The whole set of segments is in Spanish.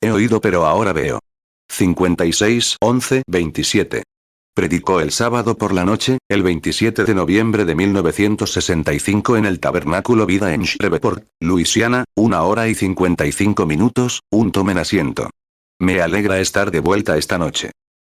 He oído pero ahora veo. 56-11-27. Predicó el sábado por la noche, el 27 de noviembre de 1965 en el Tabernáculo Vida en Shreveport, Luisiana, 1 hora y 55 minutos, tomen asiento. Me alegra estar de vuelta esta noche.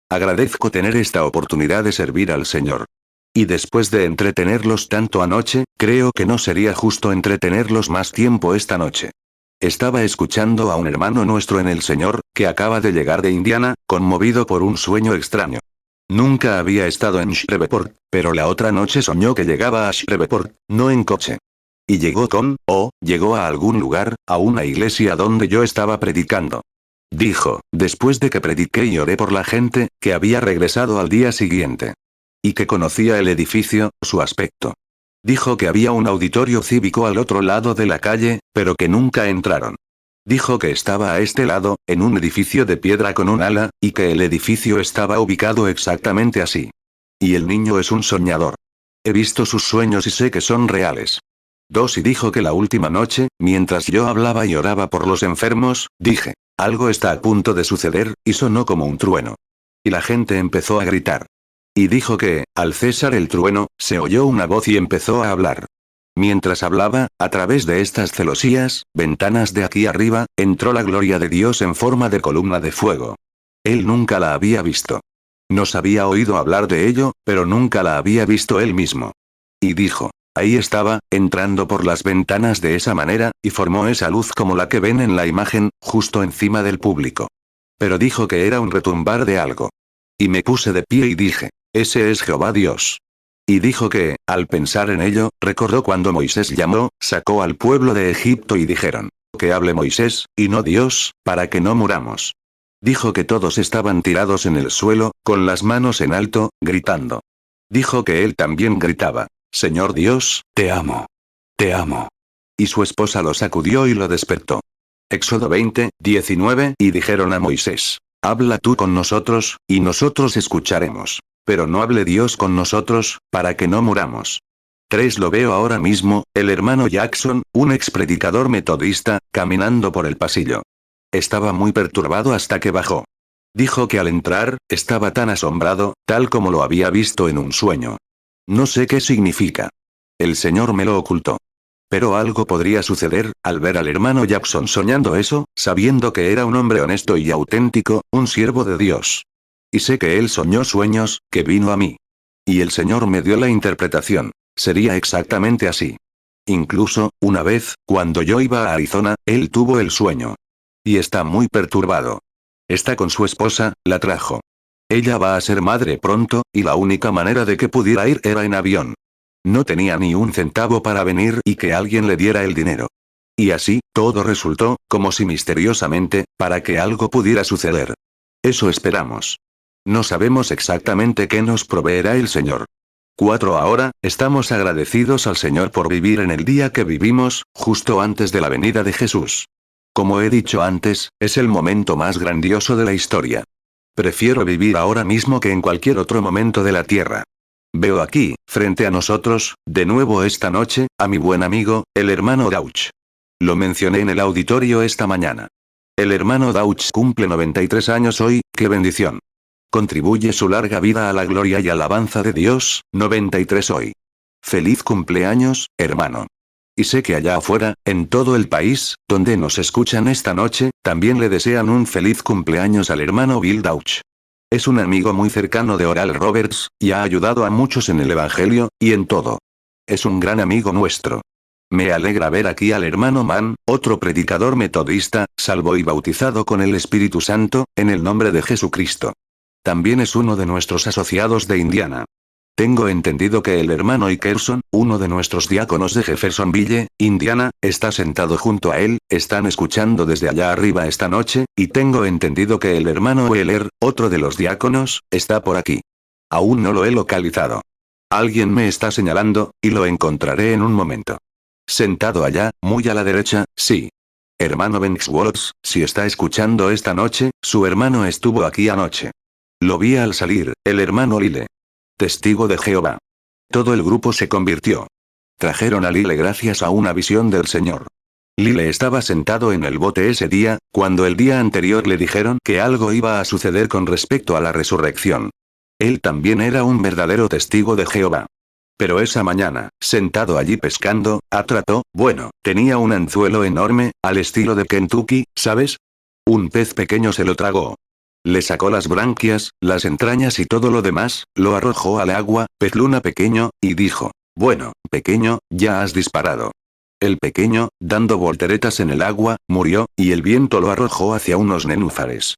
Agradezco tener esta oportunidad de servir al Señor. Y después de entretenerlos tanto anoche, creo que no sería justo entretenerlos más tiempo esta noche. Estaba escuchando a un hermano nuestro en el Señor, que acaba de llegar de Indiana, conmovido por un sueño extraño. Nunca había estado en Shreveport, pero la otra noche soñó que llegaba a Shreveport, no en coche. Y llegó a algún lugar, a una iglesia donde yo estaba predicando. Dijo, después de que prediqué y oré por la gente, que había regresado al día siguiente. Y que conocía el edificio, su aspecto. Dijo que había un auditorio cívico al otro lado de la calle, pero que nunca entraron. Dijo que estaba a este lado, en un edificio de piedra con un ala, y que el edificio estaba ubicado exactamente así. Y el niño es un soñador. He visto sus sueños y sé que son reales. 2. Y dijo que la última noche, mientras yo hablaba y oraba por los enfermos, dije, algo está a punto de suceder, y sonó como un trueno. Y la gente empezó a gritar. Y dijo que, al cesar el trueno, se oyó una voz y empezó a hablar. Mientras hablaba, a través de estas celosías, ventanas de aquí arriba, entró la gloria de Dios en forma de columna de fuego. Él nunca la había visto. Nos había oído hablar de ello, pero nunca la había visto él mismo. Y dijo, ahí estaba, entrando por las ventanas de esa manera, y formó esa luz como la que ven en la imagen, justo encima del público. Pero dijo que era un retumbar de algo. Y me puse de pie y dije, ese es Jehová Dios. Y dijo que, al pensar en ello, recordó cuando Moisés sacó al pueblo de Egipto y dijeron, que hable Moisés, y no Dios, para que no muramos. Dijo que todos estaban tirados en el suelo, con las manos en alto, gritando. Dijo que él también gritaba, Señor Dios, te amo. Te amo. Y su esposa lo sacudió y lo despertó. Éxodo 20-19, y dijeron a Moisés, habla tú con nosotros, y nosotros escucharemos. Pero no hable Dios con nosotros, para que no muramos. 3. Lo veo ahora mismo, el hermano Jackson, un expredicador metodista, caminando por el pasillo. Estaba muy perturbado hasta que bajó. Dijo que al entrar, estaba tan asombrado, tal como lo había visto en un sueño. No sé qué significa. El Señor me lo ocultó. Pero algo podría suceder, al ver al hermano Jackson soñando eso, sabiendo que era un hombre honesto y auténtico, un siervo de Dios. Y sé que él soñó sueños, que vino a mí. Y el Señor me dio la interpretación. Sería exactamente así. Incluso, una vez, cuando yo iba a Arizona, él tuvo el sueño. Y está muy perturbado. Está con su esposa, la trajo. Ella va a ser madre pronto, y la única manera de que pudiera ir era en avión. No tenía ni un centavo para venir y que alguien le diera el dinero. Y así, todo resultó, como si misteriosamente, para que algo pudiera suceder. Eso esperamos. No sabemos exactamente qué nos proveerá el Señor. 4. Ahora, estamos agradecidos al Señor por vivir en el día que vivimos, justo antes de la venida de Jesús. Como he dicho antes, es el momento más grandioso de la historia. Prefiero vivir ahora mismo que en cualquier otro momento de la tierra. Veo aquí, frente a nosotros, de nuevo esta noche, a mi buen amigo, el hermano Dauch. Lo mencioné en el auditorio esta mañana. El hermano Dauch cumple 93 años hoy, ¡qué bendición! Contribuye su larga vida a la gloria y alabanza de Dios, 93 hoy. Feliz cumpleaños, hermano. Y sé que allá afuera, en todo el país, donde nos escuchan esta noche, también le desean un feliz cumpleaños al hermano Bill Dauch. Es un amigo muy cercano de Oral Roberts, y ha ayudado a muchos en el Evangelio, y en todo. Es un gran amigo nuestro. Me alegra ver aquí al hermano Mann, otro predicador metodista, salvo y bautizado con el Espíritu Santo, en el nombre de Jesucristo. También es uno de nuestros asociados de Indiana. Tengo entendido que el hermano Ikerson, uno de nuestros diáconos de Jeffersonville, Indiana, está sentado junto a él, están escuchando desde allá arriba esta noche, y tengo entendido que el hermano Weller, otro de los diáconos, está por aquí. Aún no lo he localizado. Alguien me está señalando, y lo encontraré en un momento. Sentado allá, muy a la derecha, sí. Hermano Banksworth, si está escuchando esta noche, su hermano estuvo aquí anoche. Lo vi al salir, el hermano Lile. Testigo de Jehová. Todo el grupo se convirtió. Trajeron a Lile gracias a una visión del Señor. Lyle estaba sentado en el bote ese día, cuando el día anterior le dijeron que algo iba a suceder con respecto a la resurrección. Él también era un verdadero testigo de Jehová. Pero esa mañana, sentado allí pescando, tenía un anzuelo enorme, al estilo de Kentucky, ¿sabes? Un pez pequeño se lo tragó. Le sacó las branquias, las entrañas y todo lo demás, lo arrojó al agua, pez luna pequeño, y dijo: bueno, pequeño, ya has disparado. El pequeño, dando volteretas en el agua, murió, y el viento lo arrojó hacia unos nenúfares.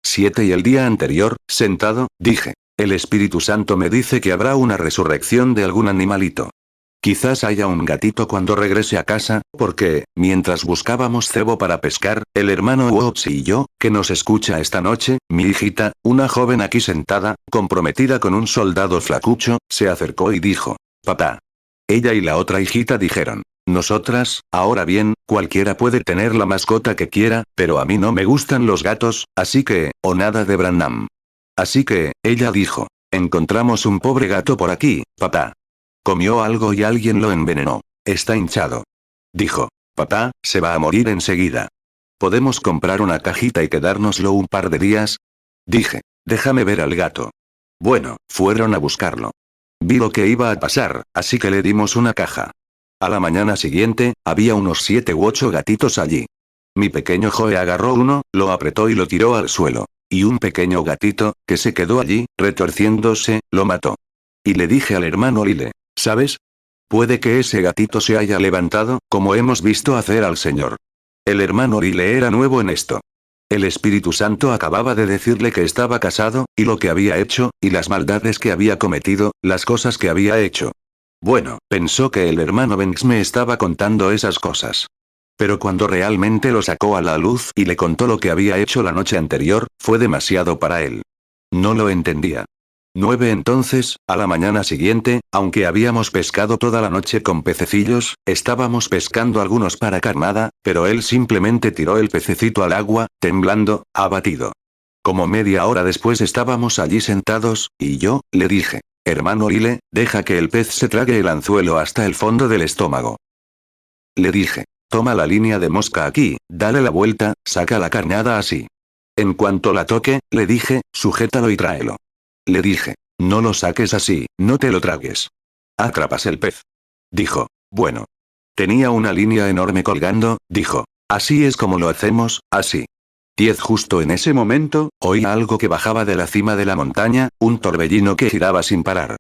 7 Y el día anterior, sentado, dije: el Espíritu Santo me dice que habrá una resurrección de algún animalito. Quizás haya un gatito cuando regrese a casa, porque, mientras buscábamos cebo para pescar, el hermano Wops y yo, que nos escucha esta noche, mi hijita, una joven aquí sentada, comprometida con un soldado flacucho, se acercó y dijo: papá. Ella y la otra hijita dijeron: nosotras, ahora bien, cualquiera puede tener la mascota que quiera, pero a mí no me gustan los gatos, así que, o nada de Branham. Así que, ella dijo: encontramos un pobre gato por aquí, papá. Comió algo y alguien lo envenenó. Está hinchado. Dijo: papá, se va a morir enseguida. ¿Podemos comprar una cajita y quedárnoslo un par de días? Dije: déjame ver al gato. Bueno, fueron a buscarlo. Vi lo que iba a pasar, así que le dimos una caja. A la mañana siguiente, había unos 7 u 8 gatitos allí. Mi pequeño Joe agarró uno, lo apretó y lo tiró al suelo. Y un pequeño gatito, que se quedó allí, retorciéndose, lo mató. Y le dije al hermano Lyle: ¿sabes? Puede que ese gatito se haya levantado, como hemos visto hacer al Señor. El hermano Lyle era nuevo en esto. El Espíritu Santo acababa de decirle que estaba casado, y lo que había hecho, y las maldades que había cometido, las cosas que había hecho. Bueno, pensó que el hermano Banks me estaba contando esas cosas. Pero cuando realmente lo sacó a la luz y le contó lo que había hecho la noche anterior, fue demasiado para él. No lo entendía. 9 Entonces, a la mañana siguiente, aunque habíamos pescado toda la noche con pececillos, estábamos pescando algunos para carnada, pero él simplemente tiró el pececito al agua, temblando, abatido. Como media hora después estábamos allí sentados, y yo, le dije: hermano Lyle, deja que el pez se trague el anzuelo hasta el fondo del estómago. Le dije: toma la línea de mosca aquí, dale la vuelta, saca la carnada así. En cuanto la toque, le dije: sujétalo y tráelo. Le dije: no lo saques así, no te lo tragues. Atrapas el pez. Dijo: bueno. Tenía una línea enorme colgando, dijo: así es como lo hacemos, así. 10 Justo en ese momento, oí algo que bajaba de la cima de la montaña, un torbellino que giraba sin parar.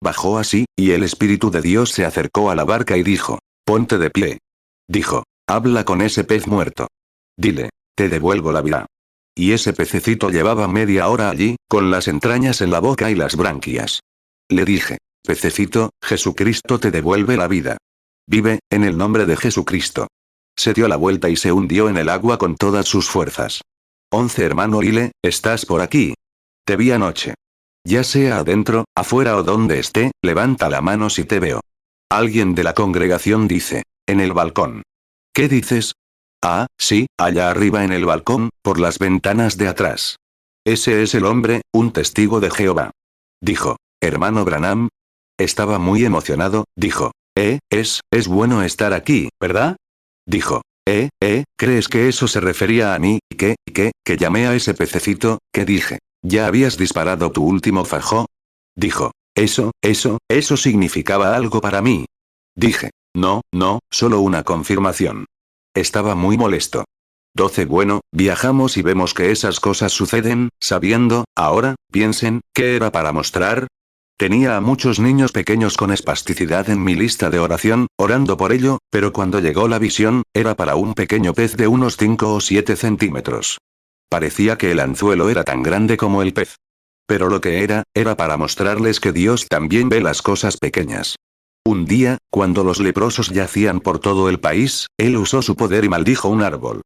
Bajó así, y el Espíritu de Dios se acercó a la barca y dijo: ponte de pie. Dijo: habla con ese pez muerto. Dile: te devuelvo la vida. Y ese pececito llevaba media hora allí, con las entrañas en la boca y las branquias. Le dije: pececito, Jesucristo te devuelve la vida. Vive, en el nombre de Jesucristo. Se dio la vuelta y se hundió en el agua con todas sus fuerzas. 11 Hermano Lyle, ¿estás por aquí? Te vi anoche. Ya sea adentro, afuera o donde esté, levanta la mano si te veo. Alguien de la congregación dice: en el balcón. ¿Qué dices? Ah, sí, allá arriba en el balcón, por las ventanas de atrás. Ese es el hombre, un testigo de Jehová. Dijo: hermano Branham. Estaba muy emocionado, dijo: es bueno estar aquí, ¿verdad? Dijo: ¿crees que eso se refería a mí? Que llamé a ese pececito, que dije: ¿ya habías disparado tu último fajo? Dijo: eso significaba algo para mí. Dije: no, solo una confirmación. Estaba muy molesto. 12 Bueno, viajamos y vemos que esas cosas suceden, sabiendo, ahora, piensen, ¿qué era para mostrar? Tenía a muchos niños pequeños con espasticidad en mi lista de oración, orando por ello, pero cuando llegó la visión, era para un pequeño pez de unos 5 o 7 centímetros. Parecía que el anzuelo era tan grande como el pez. Pero lo que era para mostrarles que Dios también ve las cosas pequeñas. Un día, cuando los leprosos yacían por todo el país, él usó su poder y maldijo un árbol.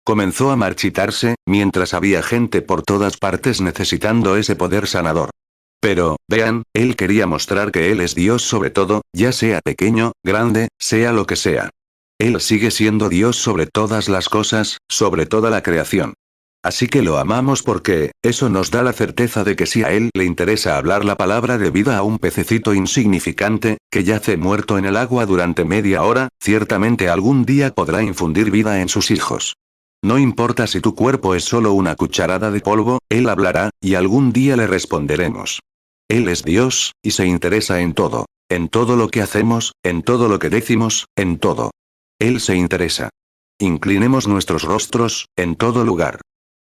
Comenzó a marchitarse, mientras había gente por todas partes necesitando ese poder sanador. Pero, vean, él quería mostrar que él es Dios sobre todo, ya sea pequeño, grande, sea lo que sea. Él sigue siendo Dios sobre todas las cosas, sobre toda la creación. Así que lo amamos porque, eso nos da la certeza de que si a él le interesa hablar la palabra de vida a un pececito insignificante, que yace muerto en el agua durante media hora, ciertamente algún día podrá infundir vida en sus hijos. No importa si tu cuerpo es solo una cucharada de polvo, él hablará, y algún día le responderemos. Él es Dios, y se interesa en todo. En todo lo que hacemos, en todo lo que decimos, en todo. Él se interesa. Inclinemos nuestros rostros, en todo lugar.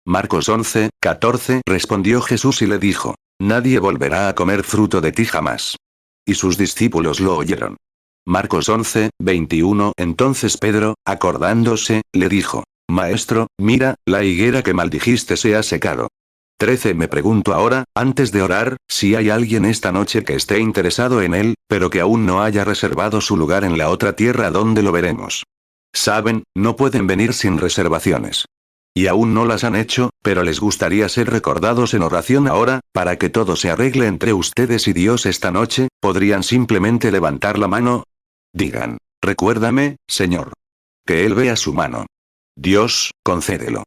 Marcos 11, 14 respondió Jesús y le dijo: Nadie volverá a comer fruto de ti jamás. Y sus discípulos lo oyeron. Marcos 11, 21 Entonces Pedro, acordándose, le dijo: Maestro, mira, la higuera que maldijiste se ha secado. 13 Me pregunto ahora, antes de orar, si hay alguien esta noche que esté interesado en él, pero que aún no haya reservado su lugar en la otra tierra donde lo veremos. Saben, no pueden venir sin reservaciones. Y aún no las han hecho, pero les gustaría ser recordados en oración ahora, para que todo se arregle entre ustedes y Dios esta noche, ¿podrían simplemente levantar la mano? Digan: recuérdame, Señor. Que Él vea su mano. Dios, concédelo.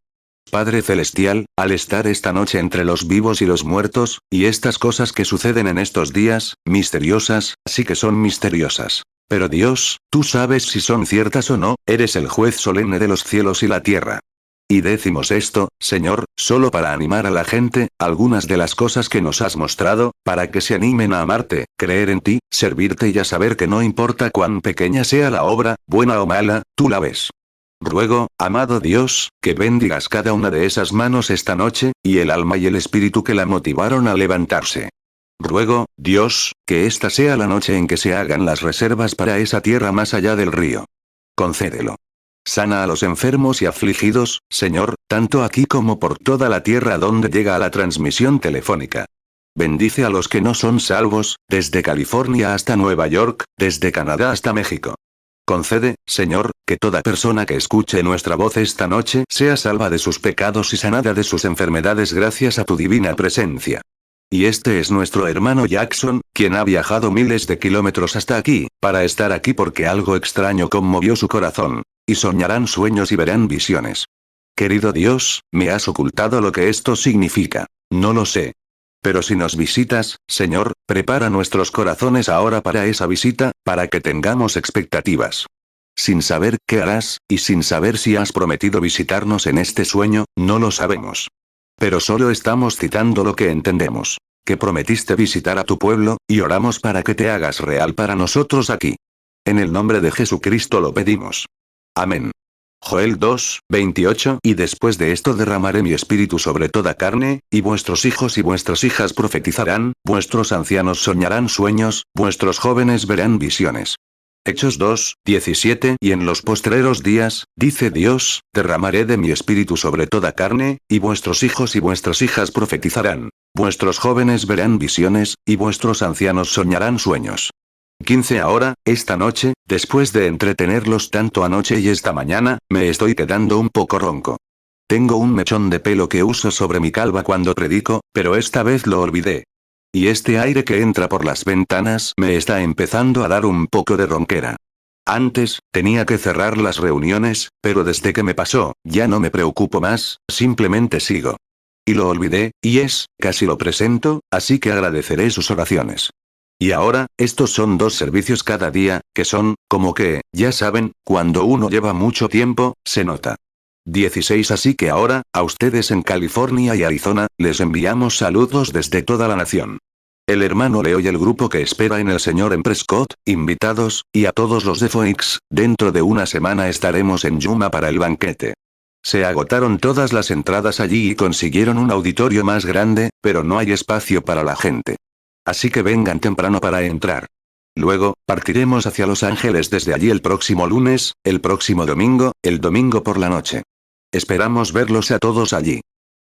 Padre Celestial, al estar esta noche entre los vivos y los muertos, y estas cosas que suceden en estos días, misteriosas, sí que son misteriosas. Pero Dios, tú sabes si son ciertas o no, eres el juez solemne de los cielos y la tierra. Y decimos esto, Señor, solo para animar a la gente, algunas de las cosas que nos has mostrado, para que se animen a amarte, creer en ti, servirte y a saber que no importa cuán pequeña sea la obra, buena o mala, tú la ves. Ruego, amado Dios, que bendigas cada una de esas manos esta noche, y el alma y el espíritu que la motivaron a levantarse. Ruego, Dios, que esta sea la noche en que se hagan las reservas para esa tierra más allá del río. Concédelo. Sana a los enfermos y afligidos, Señor, tanto aquí como por toda la tierra donde llega la transmisión telefónica. Bendice a los que no son salvos, desde California hasta Nueva York, desde Canadá hasta México. Concede, Señor, que toda persona que escuche nuestra voz esta noche sea salva de sus pecados y sanada de sus enfermedades gracias a tu divina presencia. Y este es nuestro hermano Jackson, quien ha viajado miles de kilómetros hasta aquí, para estar aquí porque algo extraño conmovió su corazón. Y soñarán sueños y verán visiones. Querido Dios, me has ocultado lo que esto significa. No lo sé. Pero si nos visitas, Señor, prepara nuestros corazones ahora para esa visita, para que tengamos expectativas. Sin saber qué harás, y sin saber si has prometido visitarnos en este sueño, no lo sabemos. Pero solo estamos citando lo que entendemos. Que prometiste visitar a tu pueblo, y oramos para que te hagas real para nosotros aquí. En el nombre de Jesucristo lo pedimos. Amén. Joel 2, 28 Y después de esto derramaré mi espíritu sobre toda carne, y vuestros hijos y vuestras hijas profetizarán, vuestros ancianos soñarán sueños, vuestros jóvenes verán visiones. Hechos 2, 17 Y en los postreros días, dice Dios, derramaré de mi espíritu sobre toda carne, y vuestros hijos y vuestras hijas profetizarán, vuestros jóvenes verán visiones, y vuestros ancianos soñarán sueños. 15 Ahora, esta noche, después de entretenerlos tanto anoche y esta mañana, me estoy quedando un poco ronco. Tengo un mechón de pelo que uso sobre mi calva cuando predico, pero esta vez lo olvidé. Y este aire que entra por las ventanas me está empezando a dar un poco de ronquera. Antes, tenía que cerrar las reuniones, pero desde que me pasó, ya no me preocupo más, simplemente sigo. Y lo olvidé, y casi lo presento, así que agradeceré sus oraciones. Y ahora, estos son 2 servicios cada día, que son, como que, ya saben, cuando uno lleva mucho tiempo, se nota. 16 Así que ahora, a ustedes en California y Arizona, les enviamos saludos desde toda la nación. El hermano Leo y el grupo que espera en el Señor en Prescott, invitados, y a todos los de Phoenix, dentro de una semana estaremos en Yuma para el banquete. Se agotaron todas las entradas allí y consiguieron un auditorio más grande, pero no hay espacio para la gente. Así que vengan temprano para entrar. Luego, partiremos hacia Los Ángeles desde allí el próximo lunes, el próximo domingo, el domingo por la noche. Esperamos verlos a todos allí.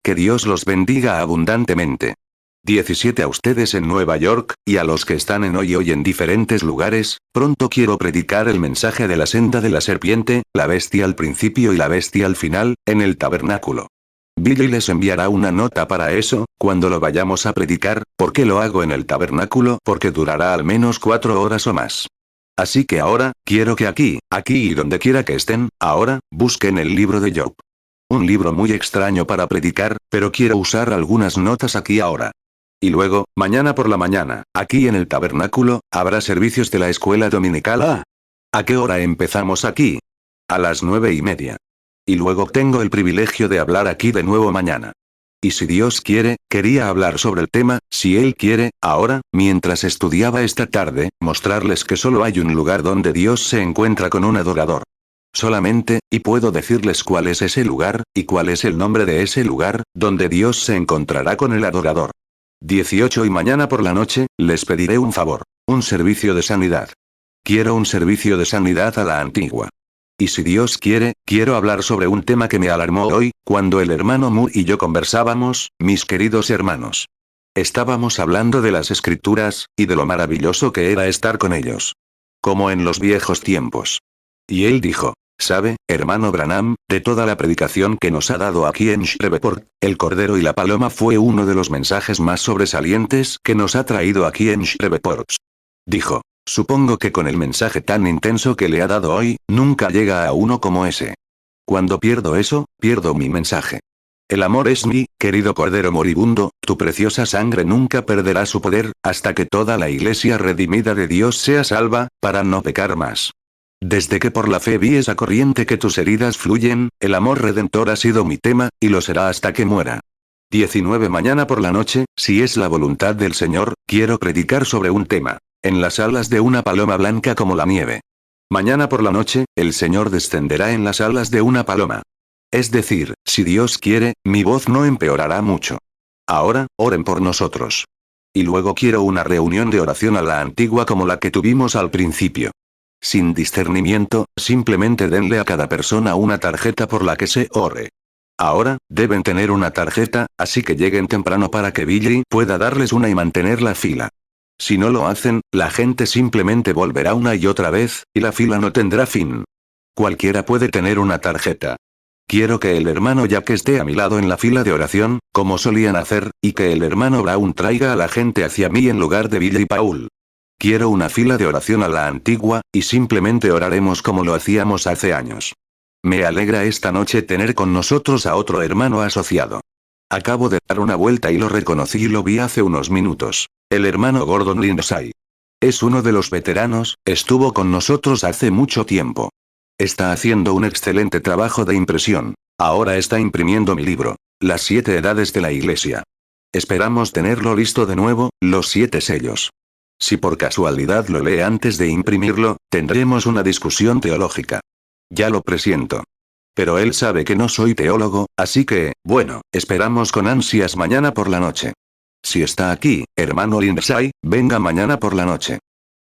Que Dios los bendiga abundantemente. 17 A ustedes en Nueva York, y a los que están en hoy en diferentes lugares, pronto quiero predicar el mensaje de la senda de la serpiente, la bestia al principio y la bestia al final, en el tabernáculo. Billy les enviará una nota para eso, cuando lo vayamos a predicar. ¿Por qué lo hago en el tabernáculo? Porque durará al menos 4 horas o más. Así que ahora, quiero que aquí y donde quiera que estén, ahora, busquen el libro de Job. un libro muy extraño para predicar, pero quiero usar algunas notas aquí ahora. Y luego, mañana por la mañana, aquí en el tabernáculo, habrá servicios de la escuela dominical. ¿A qué hora empezamos aquí? A las 9:30. Y luego tengo el privilegio de hablar aquí de nuevo mañana. Y si Dios quiere, quería hablar sobre el tema, si Él quiere, ahora, mientras estudiaba esta tarde, mostrarles que solo hay un lugar donde Dios se encuentra con un adorador. Solamente, y puedo decirles cuál es ese lugar, y cuál es el nombre de ese lugar, donde Dios se encontrará con el adorador. 18 y mañana por la noche, les pediré un favor. Un servicio de sanidad. Quiero un servicio de sanidad a la antigua. Y si Dios quiere, quiero hablar sobre un tema que me alarmó hoy, cuando el hermano Moore y yo conversábamos, mis queridos hermanos. Estábamos hablando de las escrituras, y de lo maravilloso que era estar con ellos. Como en los viejos tiempos. Y él dijo, ¿sabe, hermano Branham, de toda la predicación que nos ha dado aquí en Shreveport, el Cordero y la Paloma fue uno de los mensajes más sobresalientes que nos ha traído aquí en Shreveport? Dijo. Supongo que con el mensaje tan intenso que le ha dado hoy, nunca llega a uno como ese. Cuando pierdo eso, pierdo mi mensaje. El amor es mi, querido Cordero moribundo, tu preciosa sangre nunca perderá su poder, hasta que toda la iglesia redimida de Dios sea salva, para no pecar más. Desde que por la fe vi esa corriente que tus heridas fluyen, el amor redentor ha sido mi tema, y lo será hasta que muera. 19 mañana por la noche, si es la voluntad del Señor, quiero predicar sobre un tema. En las alas de una paloma blanca como la nieve. Mañana por la noche, el Señor descenderá en las alas de una paloma. Es decir, si Dios quiere, mi voz no empeorará mucho. Ahora, oren por nosotros. Y luego quiero una reunión de oración a la antigua como la que tuvimos al principio. Sin discernimiento, simplemente denle a cada persona una tarjeta por la que se ore. Ahora, deben tener una tarjeta, así que lleguen temprano para que Billy pueda darles una y mantener la fila. Si no lo hacen, la gente simplemente volverá una y otra vez, y la fila no tendrá fin. Cualquiera puede tener una tarjeta. Quiero que el hermano Jack esté a mi lado en la fila de oración, como solían hacer, y que el hermano Brown traiga a la gente hacia mí en lugar de Billy y Paul. Quiero una fila de oración a la antigua, y simplemente oraremos como lo hacíamos hace años. Me alegra esta noche tener con nosotros a otro hermano asociado. Acabo de dar una vuelta y lo reconocí y lo vi hace unos minutos. El hermano Gordon Lindsay. Es uno de los veteranos, estuvo con nosotros hace mucho tiempo. Está haciendo un excelente trabajo de impresión. Ahora está imprimiendo mi libro, Las 7 edades de la Iglesia. Esperamos tenerlo listo de nuevo, los 7 sellos. Si por casualidad lo lee antes de imprimirlo, tendremos una discusión teológica. Ya lo presiento. Pero él sabe que no soy teólogo, así que, bueno, esperamos con ansias mañana por la noche. Si está aquí, hermano Lindsay, venga mañana por la noche.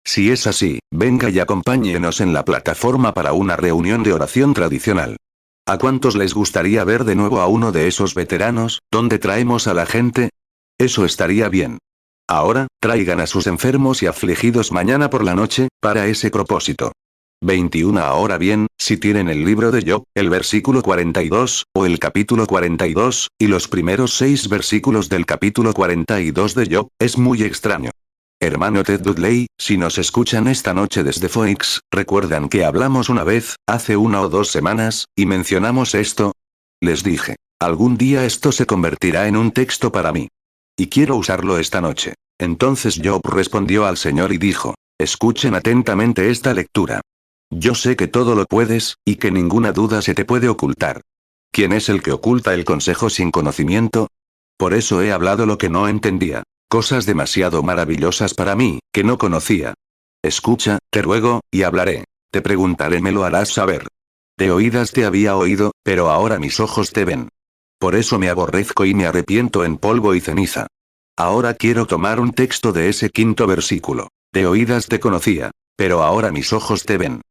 Si es así, venga y acompáñenos en la plataforma para una reunión de oración tradicional. ¿A cuántos les gustaría ver de nuevo a uno de esos veteranos, donde traemos a la gente? Eso estaría bien. Ahora, traigan a sus enfermos y afligidos mañana por la noche, para ese propósito. 21 Ahora bien, si tienen el libro de Job, el versículo 42, o el capítulo 42, y los primeros 6 versículos del capítulo 42 de Job, es muy extraño. Hermano Ted Dudley, si nos escuchan esta noche desde Phoenix, ¿recuerdan que hablamos una vez, hace 1 o 2 semanas, y mencionamos esto? Les dije, algún día esto se convertirá en un texto para mí. Y quiero usarlo esta noche. Entonces Job respondió al Señor y dijo, escuchen atentamente esta lectura. Yo sé que todo lo puedes, y que ninguna duda se te puede ocultar. ¿Quién es el que oculta el consejo sin conocimiento? Por eso he hablado lo que no entendía. Cosas demasiado maravillosas para mí, que no conocía. Escucha, te ruego, y hablaré. Te preguntaré, me lo harás saber. De oídas te había oído, pero ahora mis ojos te ven. Por eso me aborrezco y me arrepiento en polvo y ceniza. Ahora quiero tomar un texto de ese 5.º versículo. De oídas te conocía, pero ahora mis ojos te ven.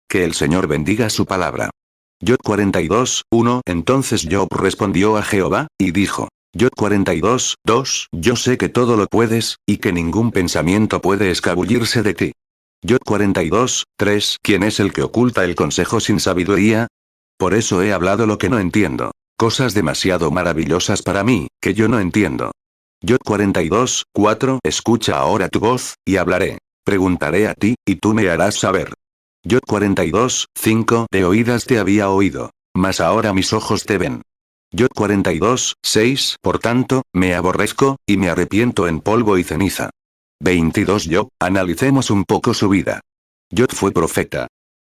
Que el Señor bendiga su palabra. Job 42, 1 Entonces Job respondió a Jehová, y dijo, Job 42, 2 Yo sé que todo lo puedes, y que ningún pensamiento puede escabullirse de ti. Job 42, 3 ¿Quién es el que oculta el consejo sin sabiduría? Por eso he hablado lo que no entiendo. Cosas demasiado maravillosas para mí, que yo no entiendo. Job 42, 4 Escucha ahora tu voz, y hablaré. Preguntaré a ti, y tú me harás saber. Job 42, 5 De oídas te había oído, mas ahora mis ojos te ven. Job 42, 6. Por tanto, me aborrezco, y me arrepiento en polvo y ceniza. 22. Job, analicemos un poco su vida. Job fue profeta.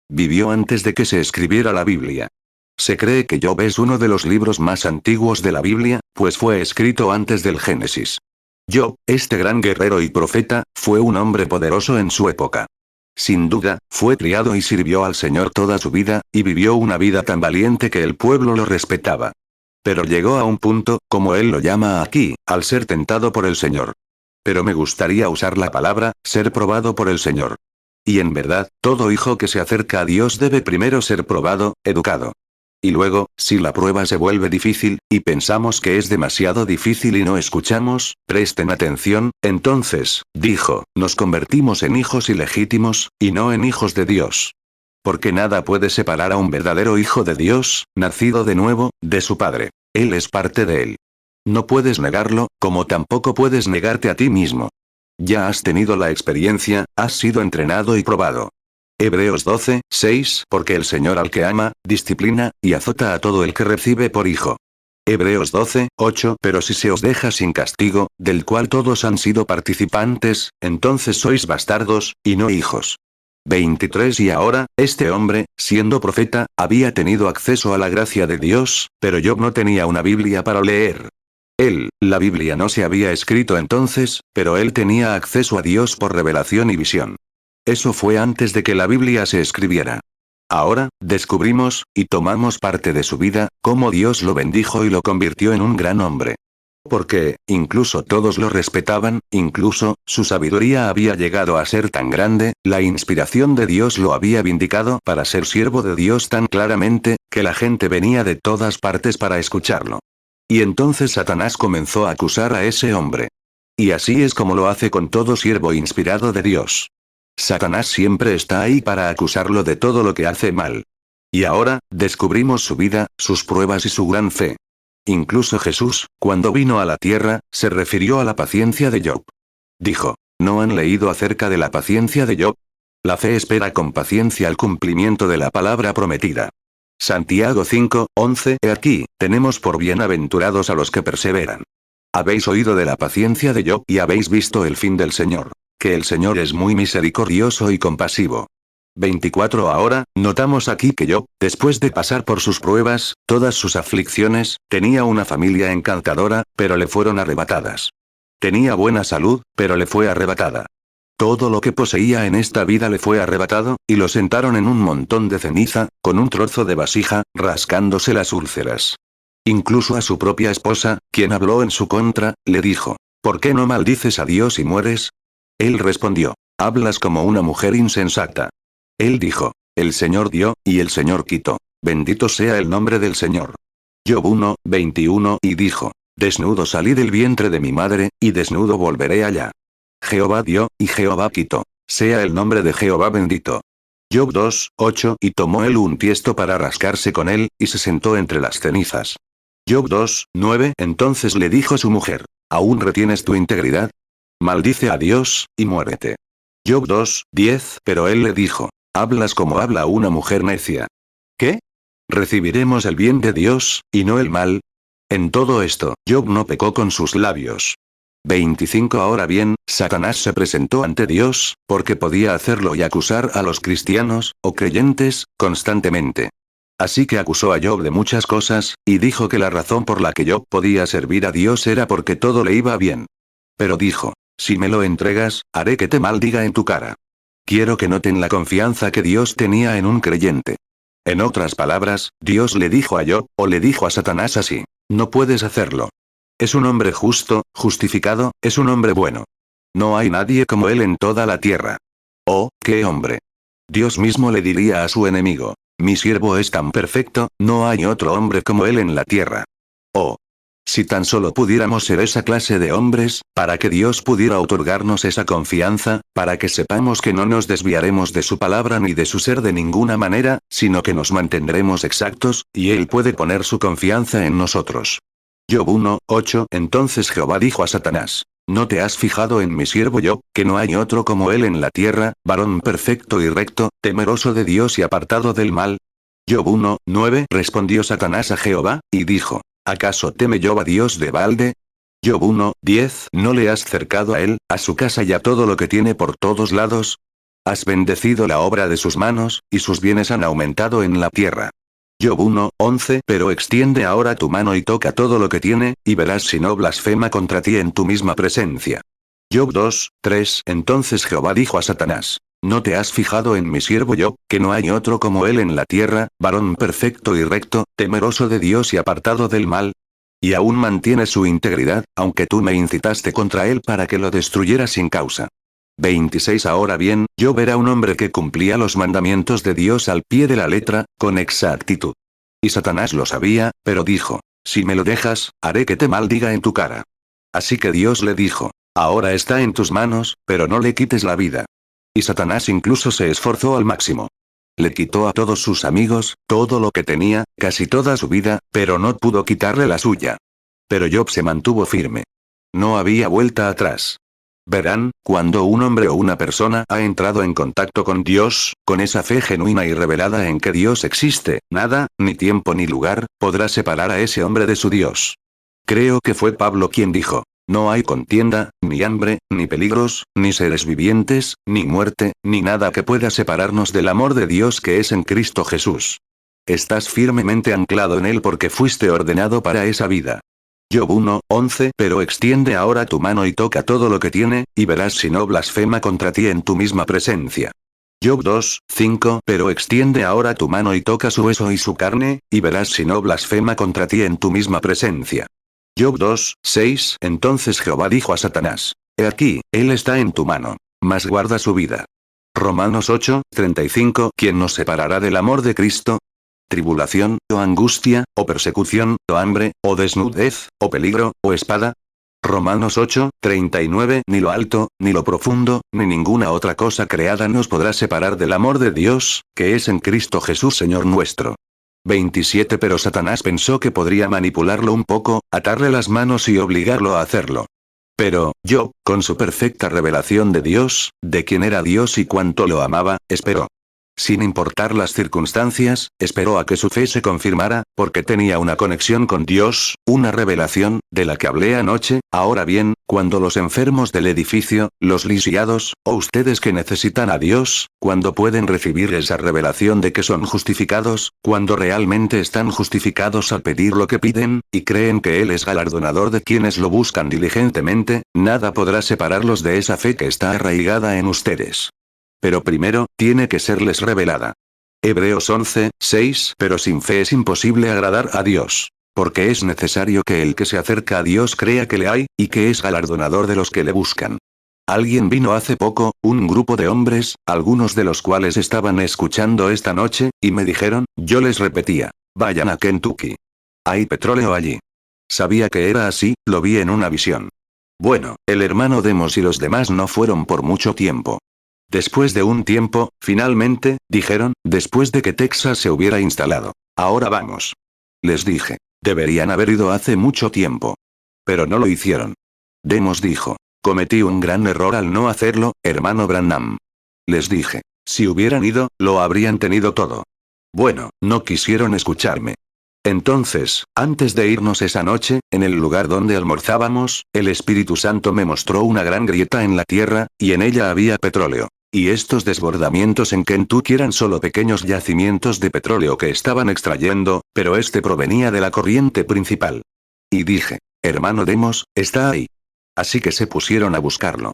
Vivió antes de que se escribiera la Biblia. Se cree que Job es uno de los libros más antiguos de la Biblia, pues fue escrito antes del Génesis. Job, este gran guerrero y profeta, fue un hombre poderoso en su época. Sin duda, fue criado y sirvió al Señor toda su vida, y vivió una vida tan valiente que el pueblo lo respetaba. Pero llegó a un punto, como él lo llama aquí, al ser tentado por el Señor. Pero me gustaría usar la palabra, ser probado por el Señor. Y en verdad, todo hijo que se acerca a Dios debe primero ser probado, educado. Y luego, si la prueba se vuelve difícil, y pensamos que es demasiado difícil y no escuchamos, presten atención, entonces, dijo, nos convertimos en hijos ilegítimos, y no en hijos de Dios. Porque nada puede separar a un verdadero hijo de Dios, nacido de nuevo, de su Padre. Él es parte de él. No puedes negarlo, como tampoco puedes negarte a ti mismo. Ya has tenido la experiencia, has sido entrenado y probado. Hebreos 12, 6. Porque el Señor al que ama, disciplina, y azota a todo el que recibe por hijo. Hebreos 12, 8. Pero si se os deja sin castigo, del cual todos han sido participantes, entonces sois bastardos, y no hijos. 23. Y ahora, este hombre, siendo profeta, había tenido acceso a la gracia de Dios, pero Job no tenía una Biblia para leer. La Biblia no se había escrito entonces, pero él tenía acceso a Dios por revelación y visión. Eso fue antes de que la Biblia se escribiera. Ahora, descubrimos, y tomamos parte de su vida, cómo Dios lo bendijo y lo convirtió en un gran hombre. Porque, incluso todos lo respetaban, incluso, su sabiduría había llegado a ser tan grande, la inspiración de Dios lo había vindicado para ser siervo de Dios tan claramente, que la gente venía de todas partes para escucharlo. Y entonces Satanás comenzó a acusar a ese hombre. Y así es como lo hace con todo siervo inspirado de Dios. Satanás siempre está ahí para acusarlo de todo lo que hace mal. Y ahora, descubrimos su vida, sus pruebas y su gran fe. Incluso Jesús, cuando vino a la tierra, se refirió a la paciencia de Job. Dijo, ¿no han leído acerca de la paciencia de Job? La fe espera con paciencia el cumplimiento de la palabra prometida. Santiago 5, 11. He aquí, tenemos por bienaventurados a los que perseveran. Habéis oído de la paciencia de Job y habéis visto el fin del Señor. Que el Señor es muy misericordioso y compasivo. 24. Ahora, notamos aquí que Job, después de pasar por sus pruebas, todas sus aflicciones, tenía una familia encantadora, pero le fueron arrebatadas. Tenía buena salud, pero le fue arrebatada. Todo lo que poseía en esta vida le fue arrebatado, y lo sentaron en un montón de ceniza, con un trozo de vasija, rascándose las úlceras. Incluso a su propia esposa, quien habló en su contra, le dijo, ¿por qué no maldices a Dios y mueres? Él respondió, hablas como una mujer insensata. Él dijo, el Señor dio, y el Señor quitó. Bendito sea el nombre del Señor. Job 1, 21. Y dijo, desnudo salí del vientre de mi madre, y desnudo volveré allá. Jehová dio, y Jehová quitó. Sea el nombre de Jehová bendito. Job 2, 8. Y tomó él un tiesto para rascarse con él, y se sentó entre las cenizas. Job 2, 9. Entonces le dijo su mujer, ¿aún retienes tu integridad? Maldice a Dios, y muérete. Job 2, 10. Pero él le dijo, hablas como habla una mujer necia. ¿Qué? ¿Recibiremos el bien de Dios, y no el mal? En todo esto, Job no pecó con sus labios. 25. Ahora bien, Satanás se presentó ante Dios, porque podía hacerlo y acusar a los cristianos, o creyentes, constantemente. Así que acusó a Job de muchas cosas, y dijo que la razón por la que Job podía servir a Dios era porque todo le iba bien. Pero dijo, si me lo entregas, haré que te maldiga en tu cara. Quiero que noten la confianza que Dios tenía en un creyente. En otras palabras, Dios le dijo a Job, o le dijo a Satanás así, no puedes hacerlo. Es un hombre justo, justificado, es un hombre bueno. No hay nadie como él en toda la tierra. Oh, qué hombre. Dios mismo le diría a su enemigo, mi siervo es tan perfecto, no hay otro hombre como él en la tierra. Oh. Si tan solo pudiéramos ser esa clase de hombres, para que Dios pudiera otorgarnos esa confianza, para que sepamos que no nos desviaremos de su palabra ni de su ser de ninguna manera, sino que nos mantendremos exactos, y Él puede poner su confianza en nosotros. Job 1, 8. Entonces Jehová dijo a Satanás, ¿no te has fijado en mi siervo Job, que no hay otro como él en la tierra, varón perfecto y recto, temeroso de Dios y apartado del mal? Job 1, 9. Respondió Satanás a Jehová, y dijo, ¿Acaso teme Job a Dios de balde? Job 1:10. ¿No le has cercado a él, a su casa y a todo lo que tiene por todos lados? Has bendecido la obra de sus manos, y sus bienes han aumentado en la tierra. Job 1:11. Pero extiende ahora tu mano y toca todo lo que tiene, y verás si no blasfema contra ti en tu misma presencia. Job 2:3. Entonces Jehová dijo a Satanás: ¿No te has fijado en mi siervo Job, que no hay otro como él en la tierra, varón perfecto y recto, temeroso de Dios y apartado del mal? Y aún mantiene su integridad, aunque tú me incitaste contra él para que lo destruyera sin causa. 26. Ahora bien, Job era un hombre que cumplía los mandamientos de Dios al pie de la letra, con exactitud. Y Satanás lo sabía, pero dijo: si me lo dejas, haré que te maldiga en tu cara. Así que Dios le dijo: ahora está en tus manos, pero no le quites la vida. Y Satanás incluso se esforzó al máximo. Le quitó a todos sus amigos, todo lo que tenía, casi toda su vida, pero no pudo quitarle la suya. Pero Job se mantuvo firme. No había vuelta atrás. Verán, cuando un hombre o una persona ha entrado en contacto con Dios, con esa fe genuina y revelada en que Dios existe, nada, ni tiempo ni lugar, podrá separar a ese hombre de su Dios. Creo que fue Pablo quien dijo: no hay contienda, ni hambre, ni peligros, ni seres vivientes, ni muerte, ni nada que pueda separarnos del amor de Dios que es en Cristo Jesús. Estás firmemente anclado en él porque fuiste ordenado para esa vida. Job 1:11. Pero extiende ahora tu mano y toca todo lo que tiene, y verás si no blasfema contra ti en tu misma presencia. Job 2:5. Pero extiende ahora tu mano y toca su hueso y su carne, y verás si no blasfema contra ti en tu misma presencia. Job 2:6. Entonces Jehová dijo a Satanás: he aquí, él está en tu mano, mas guarda su vida. Romanos 8:35. ¿Quién nos separará del amor de Cristo? ¿Tribulación, o angustia, o persecución, o hambre, o desnudez, o peligro, o espada? Romanos 8:39. Ni lo alto, ni lo profundo, ni ninguna otra cosa creada nos podrá separar del amor de Dios, que es en Cristo Jesús Señor nuestro. 27. Pero Satanás pensó que podría manipularlo un poco, atarle las manos y obligarlo a hacerlo. Pero, Job, con su perfecta revelación de Dios, de quién era Dios y cuánto lo amaba, esperó. Sin importar las circunstancias, esperó a que su fe se confirmara, porque tenía una conexión con Dios, una revelación, de la que hablé anoche. Ahora bien, cuando los enfermos del edificio, los lisiados, o ustedes que necesitan a Dios, cuando pueden recibir esa revelación de que son justificados, cuando realmente están justificados al pedir lo que piden, y creen que Él es galardonador de quienes lo buscan diligentemente, nada podrá separarlos de esa fe que está arraigada en ustedes. Pero primero, tiene que serles revelada. Hebreos 11:6. Pero sin fe es imposible agradar a Dios. Porque es necesario que el que se acerca a Dios crea que le hay, y que es galardonador de los que le buscan. Alguien vino hace poco, un grupo de hombres, algunos de los cuales estaban escuchando esta noche, y me dijeron, yo les repetía: vayan a Kentucky. Hay petróleo allí. Sabía que era así, lo vi en una visión. Bueno, el hermano Demos y los demás no fueron por mucho tiempo. Después de un tiempo, finalmente, dijeron, después de que Texas se hubiera instalado: ahora vamos. Les dije: deberían haber ido hace mucho tiempo. Pero no lo hicieron. Demos dijo: cometí un gran error al no hacerlo, hermano Branham. Les dije: si hubieran ido, lo habrían tenido todo. Bueno, no quisieron escucharme. Entonces, antes de irnos esa noche, en el lugar donde almorzábamos, el Espíritu Santo me mostró una gran grieta en la tierra, y en ella había petróleo. Y estos desbordamientos en Kentucky eran solo pequeños yacimientos de petróleo que estaban extrayendo, pero este provenía de la corriente principal. Y dije: hermano Demos, está ahí. Así que se pusieron a buscarlo.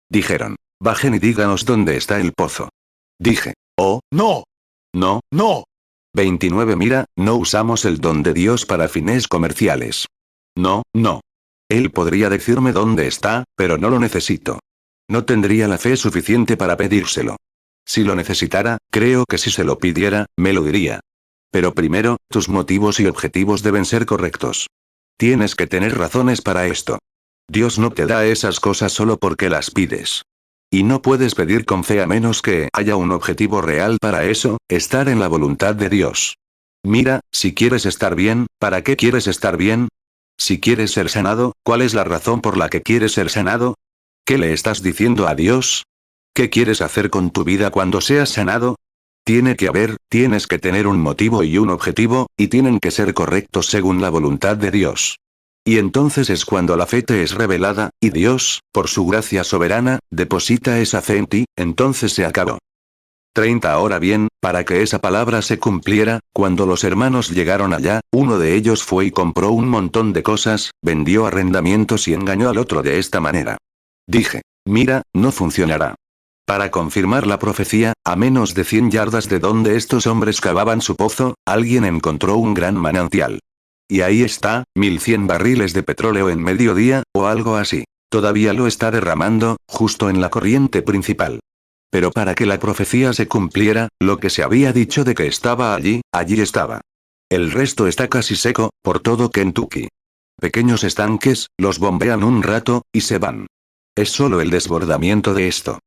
Dijeron: bajen y díganos dónde está el pozo. Dije: oh, no. No, no. 29. Mira, no usamos el don de Dios para fines comerciales. No, no. Él podría decirme dónde está, pero no lo necesito. No tendría la fe suficiente para pedírselo. Si lo necesitara, creo que si se lo pidiera, me lo diría. Pero primero, tus motivos y objetivos deben ser correctos. Tienes que tener razones para esto. Dios no te da esas cosas solo porque las pides. Y no puedes pedir con fe a menos que haya un objetivo real para eso, estar en la voluntad de Dios. Mira, si quieres estar bien, ¿para qué quieres estar bien? Si quieres ser sanado, ¿cuál es la razón por la que quieres ser sanado? ¿Qué le estás diciendo a Dios? ¿Qué quieres hacer con tu vida cuando seas sanado? Tienes que tener un motivo y un objetivo, y tienen que ser correctos según la voluntad de Dios. Y entonces es cuando la fe te es revelada, y Dios, por su gracia soberana, deposita esa fe en ti, entonces se acabó. 30 Ahora bien, para que esa palabra se cumpliera, cuando los hermanos llegaron allá, uno de ellos fue y compró un montón de cosas, vendió arrendamientos y engañó al otro de esta manera. Dije, mira, no funcionará. Para confirmar la profecía, a menos de 100 yardas de donde estos hombres cavaban su pozo, alguien encontró un gran manantial. Y ahí está, 1100 barriles de petróleo en mediodía, o algo así. Todavía lo está derramando, justo en la corriente principal. Pero para que la profecía se cumpliera, lo que se había dicho de que estaba allí, allí estaba. El resto está casi seco, por todo Kentucky. Pequeños estanques, los bombean un rato, y se van. Es solo el desbordamiento de esto.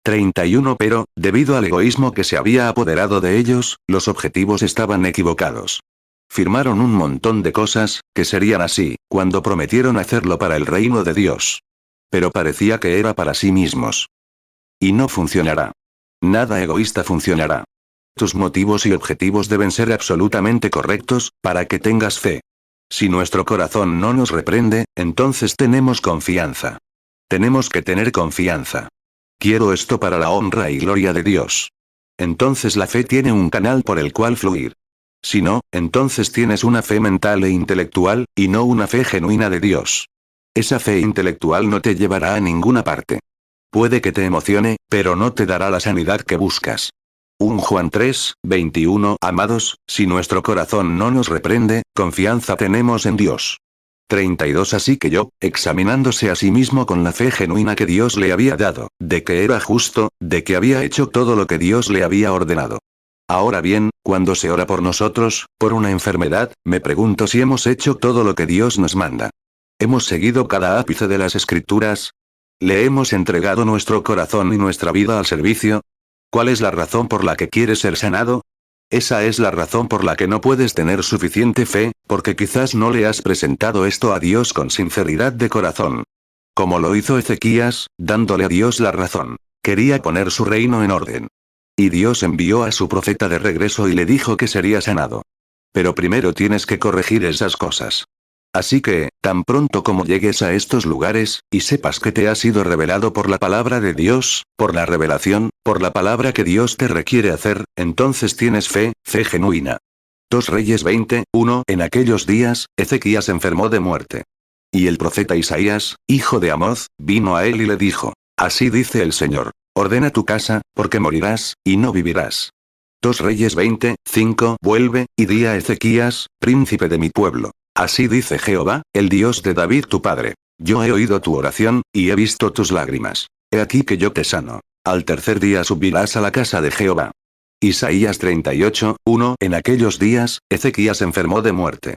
31 Pero, debido al egoísmo que se había apoderado de ellos, los objetivos estaban equivocados. Firmaron un montón de cosas, que serían así, cuando prometieron hacerlo para el reino de Dios. Pero parecía que era para sí mismos. Y no funcionará. Nada egoísta funcionará. Tus motivos y objetivos deben ser absolutamente correctos, para que tengas fe. Si nuestro corazón no nos reprende, entonces tenemos confianza. Tenemos que tener confianza. Quiero esto para la honra y gloria de Dios. Entonces la fe tiene un canal por el cual fluir. Si no, entonces tienes una fe mental e intelectual, y no una fe genuina de Dios. Esa fe intelectual no te llevará a ninguna parte. Puede que te emocione, pero no te dará la sanidad que buscas. 1 Juan 3, 21 Amados, si nuestro corazón no nos reprende, confianza tenemos en Dios. 32 Así que yo, examinándose a sí mismo con la fe genuina que Dios le había dado, de que era justo, de que había hecho todo lo que Dios le había ordenado. Ahora bien, cuando se ora por nosotros, por una enfermedad, me pregunto si hemos hecho todo lo que Dios nos manda. ¿Hemos seguido cada ápice de las Escrituras? ¿Le hemos entregado nuestro corazón y nuestra vida al servicio? ¿Cuál es la razón por la que quieres ser sanado? Esa es la razón por la que no puedes tener suficiente fe, porque quizás no le has presentado esto a Dios con sinceridad de corazón. Como lo hizo Ezequías, dándole a Dios la razón. Quería poner su reino en orden. Y Dios envió a su profeta de regreso y le dijo que sería sanado. Pero primero tienes que corregir esas cosas. Así que, tan pronto como llegues a estos lugares, y sepas que te ha sido revelado por la palabra de Dios, por la revelación, por la palabra que Dios te requiere hacer, entonces tienes fe, fe genuina. 2 Reyes 20, 1 En aquellos días, Ezequías enfermó de muerte. Y el profeta Isaías, hijo de Amoz, vino a él y le dijo, así dice el Señor, ordena tu casa, porque morirás, y no vivirás. 2 Reyes 20, 5 Vuelve, y di a Ezequías, príncipe de mi pueblo. Así dice Jehová, el Dios de David tu padre. Yo he oído tu oración, y he visto tus lágrimas. He aquí que yo te sano. Al tercer día subirás a la casa de Jehová. Isaías 38, 1 En aquellos días, Ezequías enfermó de muerte.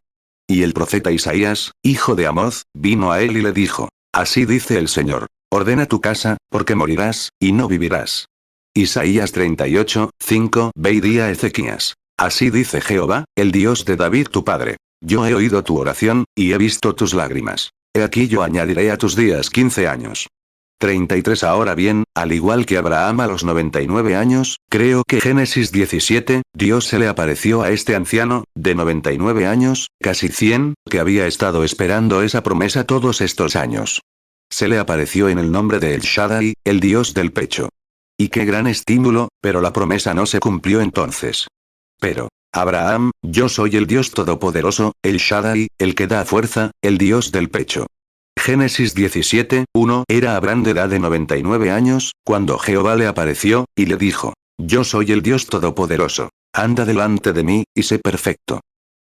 Y el profeta Isaías, hijo de Amoz, vino a él y le dijo, así dice el Señor, ordena tu casa, porque morirás, y no vivirás. Isaías 38, 5 Ve y di a Ezequías. Así dice Jehová, el Dios de David tu padre. Yo he oído tu oración, y he visto tus lágrimas. He aquí yo añadiré a tus días 15 años. 33 Ahora bien, al igual que Abraham a los 99 años, creo que Génesis 17, Dios se le apareció a este anciano, de 99 años, casi 100, que había estado esperando esa promesa todos estos años. Se le apareció en el nombre de El Shaddai, el Dios del pecho. Y qué gran estímulo, pero la promesa no se cumplió entonces. Pero, Abraham, yo soy el Dios Todopoderoso, el Shaddai, el que da fuerza, el Dios del pecho. Génesis 17, 1 Era Abraham de edad de 99 años, cuando Jehová le apareció, y le dijo, yo soy el Dios Todopoderoso. Anda delante de mí, y sé perfecto.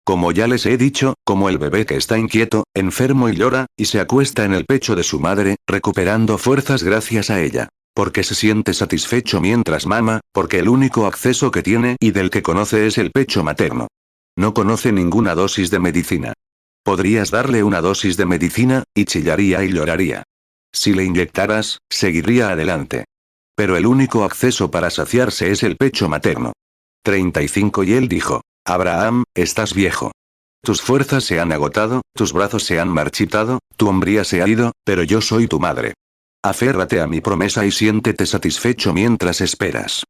Como ya les he dicho, como el bebé que está inquieto, enfermo y llora, y se acuesta en el pecho de su madre, recuperando fuerzas gracias a ella. Porque se siente satisfecho mientras mama, porque el único acceso que tiene y del que conoce es el pecho materno. No conoce ninguna dosis de medicina. Podrías darle una dosis de medicina, y chillaría y lloraría. Si le inyectaras, seguiría adelante. Pero el único acceso para saciarse es el pecho materno. 35 Y él dijo, Abraham, estás viejo. Tus fuerzas se han agotado, tus brazos se han marchitado, tu hombría se ha ido, pero yo soy tu madre. Aférrate a mi promesa y siéntete satisfecho mientras esperas.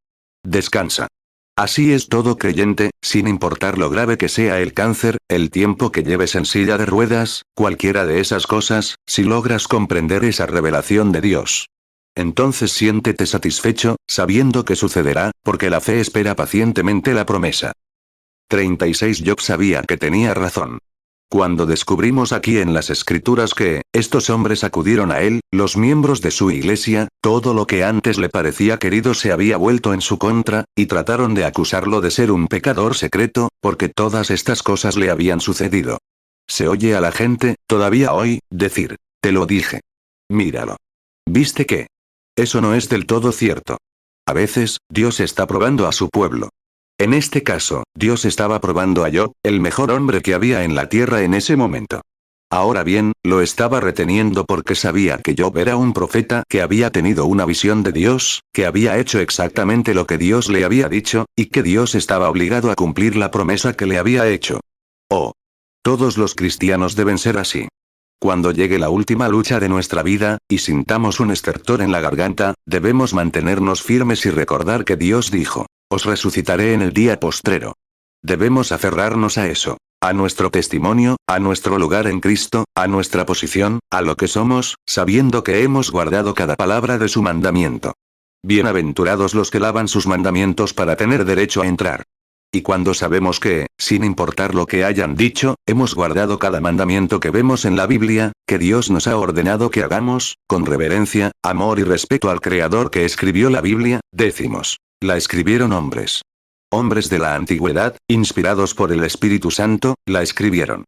Descansa. Así es todo creyente, sin importar lo grave que sea el cáncer, el tiempo que lleves en silla de ruedas, cualquiera de esas cosas, si logras comprender esa revelación de Dios. Entonces siéntete satisfecho, sabiendo que sucederá, porque la fe espera pacientemente la promesa. 36 Job sabía que tenía razón. Cuando descubrimos aquí en las escrituras que, estos hombres acudieron a él, los miembros de su iglesia, todo lo que antes le parecía querido se había vuelto en su contra, y trataron de acusarlo de ser un pecador secreto, porque todas estas cosas le habían sucedido. Se oye a la gente, todavía hoy, decir, te lo dije. Míralo. ¿Viste qué? Eso no es del todo cierto. A veces, Dios está probando a su pueblo. En este caso, Dios estaba probando a Job, el mejor hombre que había en la tierra en ese momento. Ahora bien, lo estaba reteniendo porque sabía que Job era un profeta que había tenido una visión de Dios, que había hecho exactamente lo que Dios le había dicho, y que Dios estaba obligado a cumplir la promesa que le había hecho. Oh. Todos los cristianos deben ser así. Cuando llegue la última lucha de nuestra vida, y sintamos un estertor en la garganta, debemos mantenernos firmes y recordar que Dios dijo, os resucitaré en el día postrero. Debemos aferrarnos a eso, a nuestro testimonio, a nuestro lugar en Cristo, a nuestra posición, a lo que somos, sabiendo que hemos guardado cada palabra de su mandamiento. Bienaventurados los que lavan sus mandamientos para tener derecho a entrar. Y cuando sabemos que, sin importar lo que hayan dicho, hemos guardado cada mandamiento que vemos en la Biblia, que Dios nos ha ordenado que hagamos, con reverencia, amor y respeto al Creador que escribió la Biblia, decimos, la escribieron hombres. Hombres de la antigüedad, inspirados por el Espíritu Santo, la escribieron.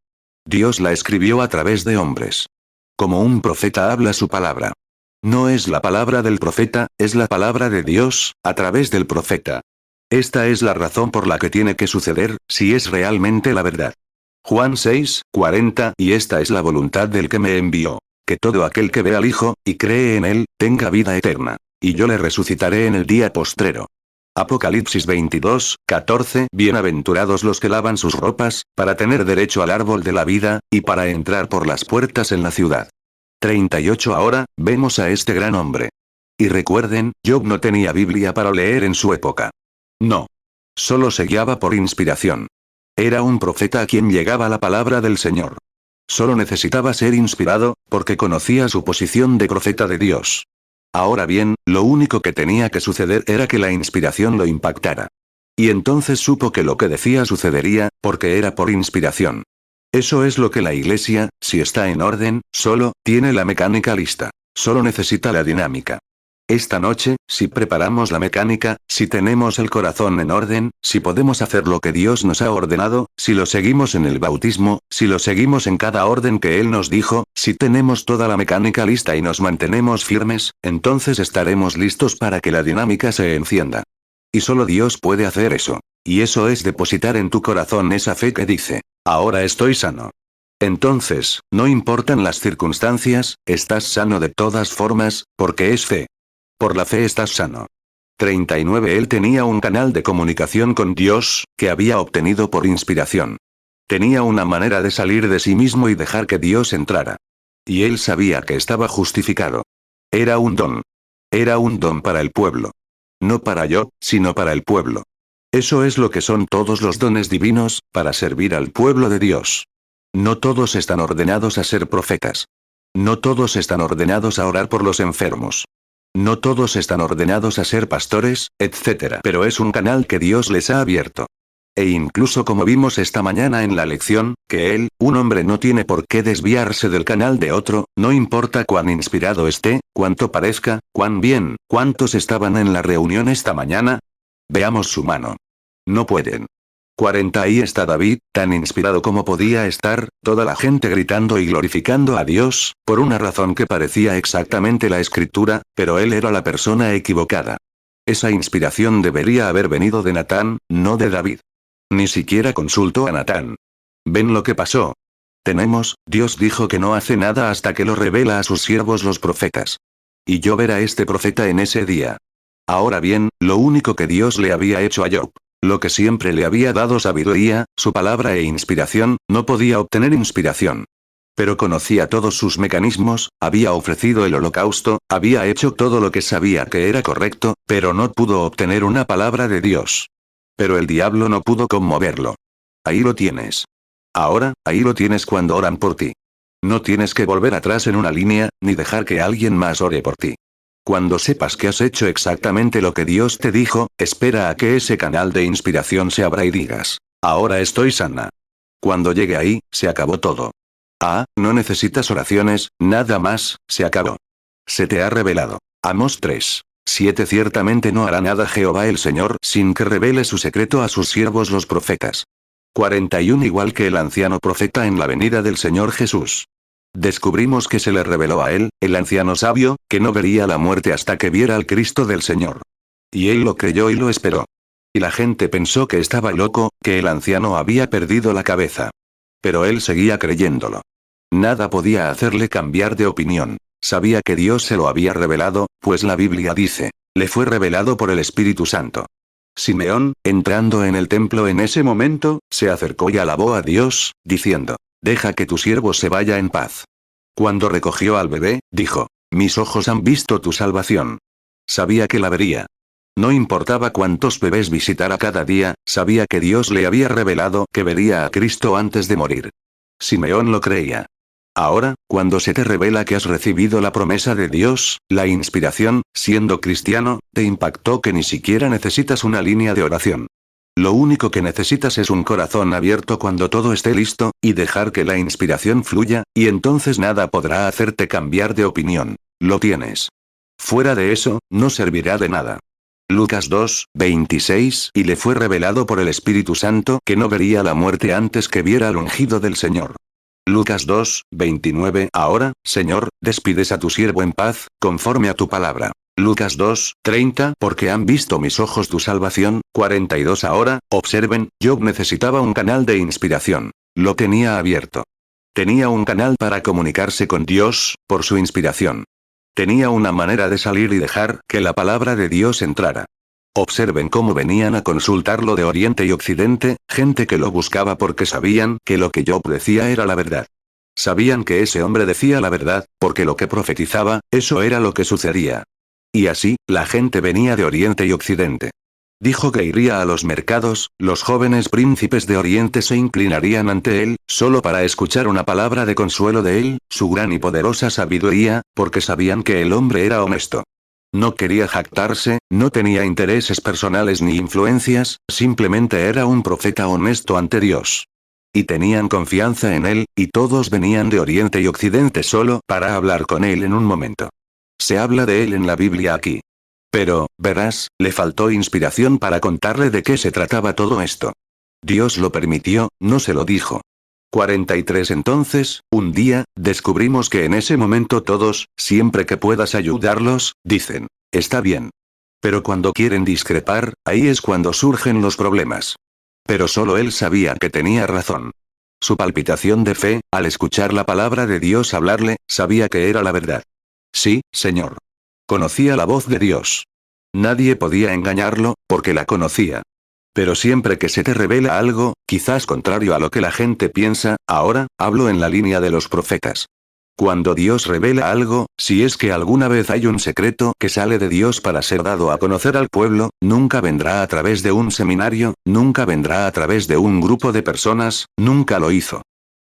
Dios la escribió a través de hombres. Como un profeta habla su palabra. No es la palabra del profeta, es la palabra de Dios, a través del profeta. Esta es la razón por la que tiene que suceder, si es realmente la verdad. Juan 6, 40 Y esta es la voluntad del que me envió. Que todo aquel que ve al Hijo, y cree en él, tenga vida eterna. Y yo le resucitaré en el día postrero. Apocalipsis 22, 14 Bienaventurados los que lavan sus ropas, para tener derecho al árbol de la vida, y para entrar por las puertas en la ciudad. 38 Ahora, vemos a este gran hombre. Y recuerden, Job no tenía Biblia para leer en su época. No. Solo se guiaba por inspiración. Era un profeta a quien llegaba la palabra del Señor. Solo necesitaba ser inspirado, porque conocía su posición de profeta de Dios. Ahora bien, lo único que tenía que suceder era que la inspiración lo impactara. Y entonces supo que lo que decía sucedería, porque era por inspiración. Eso es lo que la iglesia, si está en orden, solo, tiene la mecánica lista. Solo necesita la dinámica. Esta noche, si preparamos la mecánica, si tenemos el corazón en orden, si podemos hacer lo que Dios nos ha ordenado, si lo seguimos en el bautismo, si lo seguimos en cada orden que Él nos dijo, si tenemos toda la mecánica lista y nos mantenemos firmes, entonces estaremos listos para que la dinámica se encienda. Y solo Dios puede hacer eso. Y eso es depositar en tu corazón esa fe que dice, ahora estoy sano. Entonces, no importan las circunstancias, estás sano de todas formas, porque es fe. Por la fe estás sano. 39 Él tenía un canal de comunicación con Dios, que había obtenido por inspiración. Tenía una manera de salir de sí mismo y dejar que Dios entrara. Y él sabía que estaba justificado. Era un don. Era un don para el pueblo. No para yo, sino para el pueblo. Eso es lo que son todos los dones divinos, para servir al pueblo de Dios. No todos están ordenados a ser profetas. No todos están ordenados a orar por los enfermos. No todos están ordenados a ser pastores, etc. Pero es un canal que Dios les ha abierto. E incluso como vimos esta mañana en la lección, que él, un hombre no tiene por qué desviarse del canal de otro, no importa cuán inspirado esté, cuánto parezca, cuán bien, cuántos estaban en la reunión esta mañana. Veamos su mano. No pueden. 40 Ahí está David, tan inspirado como podía estar, toda la gente gritando y glorificando a Dios, por una razón que parecía exactamente la escritura, pero él era la persona equivocada. Esa inspiración debería haber venido de Natán, no de David. Ni siquiera consultó a Natán. ¿Ven lo que pasó? Dios dijo que no hace nada hasta que lo revela a sus siervos los profetas. Y yo ver a este profeta en ese día. Ahora bien, lo único que Dios le había hecho a Job, lo que siempre le había dado sabiduría, su palabra e inspiración, no podía obtener inspiración. Pero conocía todos sus mecanismos, había ofrecido el holocausto, había hecho todo lo que sabía que era correcto, pero no pudo obtener una palabra de Dios. Pero el diablo no pudo conmoverlo. Ahí lo tienes. Ahora, ahí lo tienes cuando oran por ti. No tienes que volver atrás en una línea, ni dejar que alguien más ore por ti. Cuando sepas que has hecho exactamente lo que Dios te dijo, espera a que ese canal de inspiración se abra y digas, ahora estoy sana. Cuando llegue ahí, se acabó todo. No necesitas oraciones, nada más, se acabó. Se te ha revelado. Amós 3:7 Ciertamente no hará nada Jehová el Señor sin que revele su secreto a sus siervos los profetas. 41 Igual que el anciano profeta en la venida del Señor Jesús. Descubrimos que se le reveló a él, el anciano sabio, que no vería la muerte hasta que viera al Cristo del Señor. Y él lo creyó y lo esperó. Y la gente pensó que estaba loco, que el anciano había perdido la cabeza. Pero él seguía creyéndolo. Nada podía hacerle cambiar de opinión. Sabía que Dios se lo había revelado, pues la Biblia dice, le fue revelado por el Espíritu Santo. Simeón, entrando en el templo en ese momento, se acercó y alabó a Dios, diciendo, deja que tu siervo se vaya en paz. Cuando recogió al bebé, dijo, mis ojos han visto tu salvación. Sabía que la vería. No importaba cuántos bebés visitara cada día, sabía que Dios le había revelado que vería a Cristo antes de morir. Simeón lo creía. Ahora, cuando se te revela que has recibido la promesa de Dios, la inspiración, siendo cristiano, te impactó que ni siquiera necesitas una línea de oración. Lo único que necesitas es un corazón abierto cuando todo esté listo, y dejar que la inspiración fluya, y entonces nada podrá hacerte cambiar de opinión. Lo tienes. Fuera de eso, no servirá de nada. Lucas 2:26 Y le fue revelado por el Espíritu Santo que no vería la muerte antes que viera al ungido del Señor. Lucas 2:29 Ahora, Señor, despides a tu siervo en paz, conforme a tu palabra. Lucas 2:30 Porque han visto mis ojos tu salvación. 42 Ahora, observen, Job necesitaba un canal de inspiración. Lo tenía abierto. Tenía un canal para comunicarse con Dios, por su inspiración. Tenía una manera de salir y dejar que la palabra de Dios entrara. Observen cómo venían a consultarlo de Oriente y Occidente, gente que lo buscaba porque sabían que lo que Job decía era la verdad. Sabían que ese hombre decía la verdad, porque lo que profetizaba, eso era lo que sucedía. Y así, la gente venía de Oriente y Occidente. Dijo que iría a los mercados, los jóvenes príncipes de Oriente se inclinarían ante él, solo para escuchar una palabra de consuelo de él, su gran y poderosa sabiduría, porque sabían que el hombre era honesto. No quería jactarse, no tenía intereses personales ni influencias, simplemente era un profeta honesto ante Dios. Y tenían confianza en él, y todos venían de Oriente y Occidente solo para hablar con él en un momento. Se habla de él en la Biblia aquí. Pero, verás, le faltó inspiración para contarle de qué se trataba todo esto. Dios lo permitió, no se lo dijo. 43 Entonces, un día, descubrimos que en ese momento todos, siempre que puedas ayudarlos, dicen, está bien. Pero cuando quieren discrepar, ahí es cuando surgen los problemas. Pero solo él sabía que tenía razón. Su palpitación de fe, al escuchar la palabra de Dios hablarle, sabía que era la verdad. Sí, Señor. Conocía la voz de Dios. Nadie podía engañarlo, porque la conocía. Pero siempre que se te revela algo, quizás contrario a lo que la gente piensa, ahora, hablo en la línea de los profetas. Cuando Dios revela algo, si es que alguna vez hay un secreto que sale de Dios para ser dado a conocer al pueblo, nunca vendrá a través de un seminario, nunca vendrá a través de un grupo de personas, nunca lo hizo.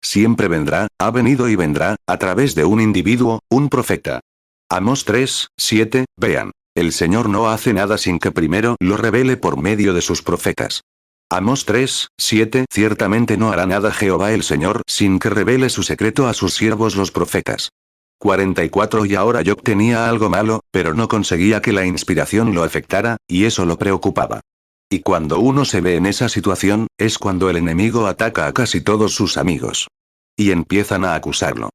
Siempre vendrá, ha venido y vendrá, a través de un individuo, un profeta. Amós 3:7, vean. El Señor no hace nada sin que primero lo revele por medio de sus profetas. Amós 3:7 Ciertamente no hará nada Jehová el Señor sin que revele su secreto a sus siervos los profetas. 44 Y ahora Job tenía algo malo, pero no conseguía que la inspiración lo afectara, y eso lo preocupaba. Y cuando uno se ve en esa situación, es cuando el enemigo ataca a casi todos sus amigos. Y empiezan a acusarlo.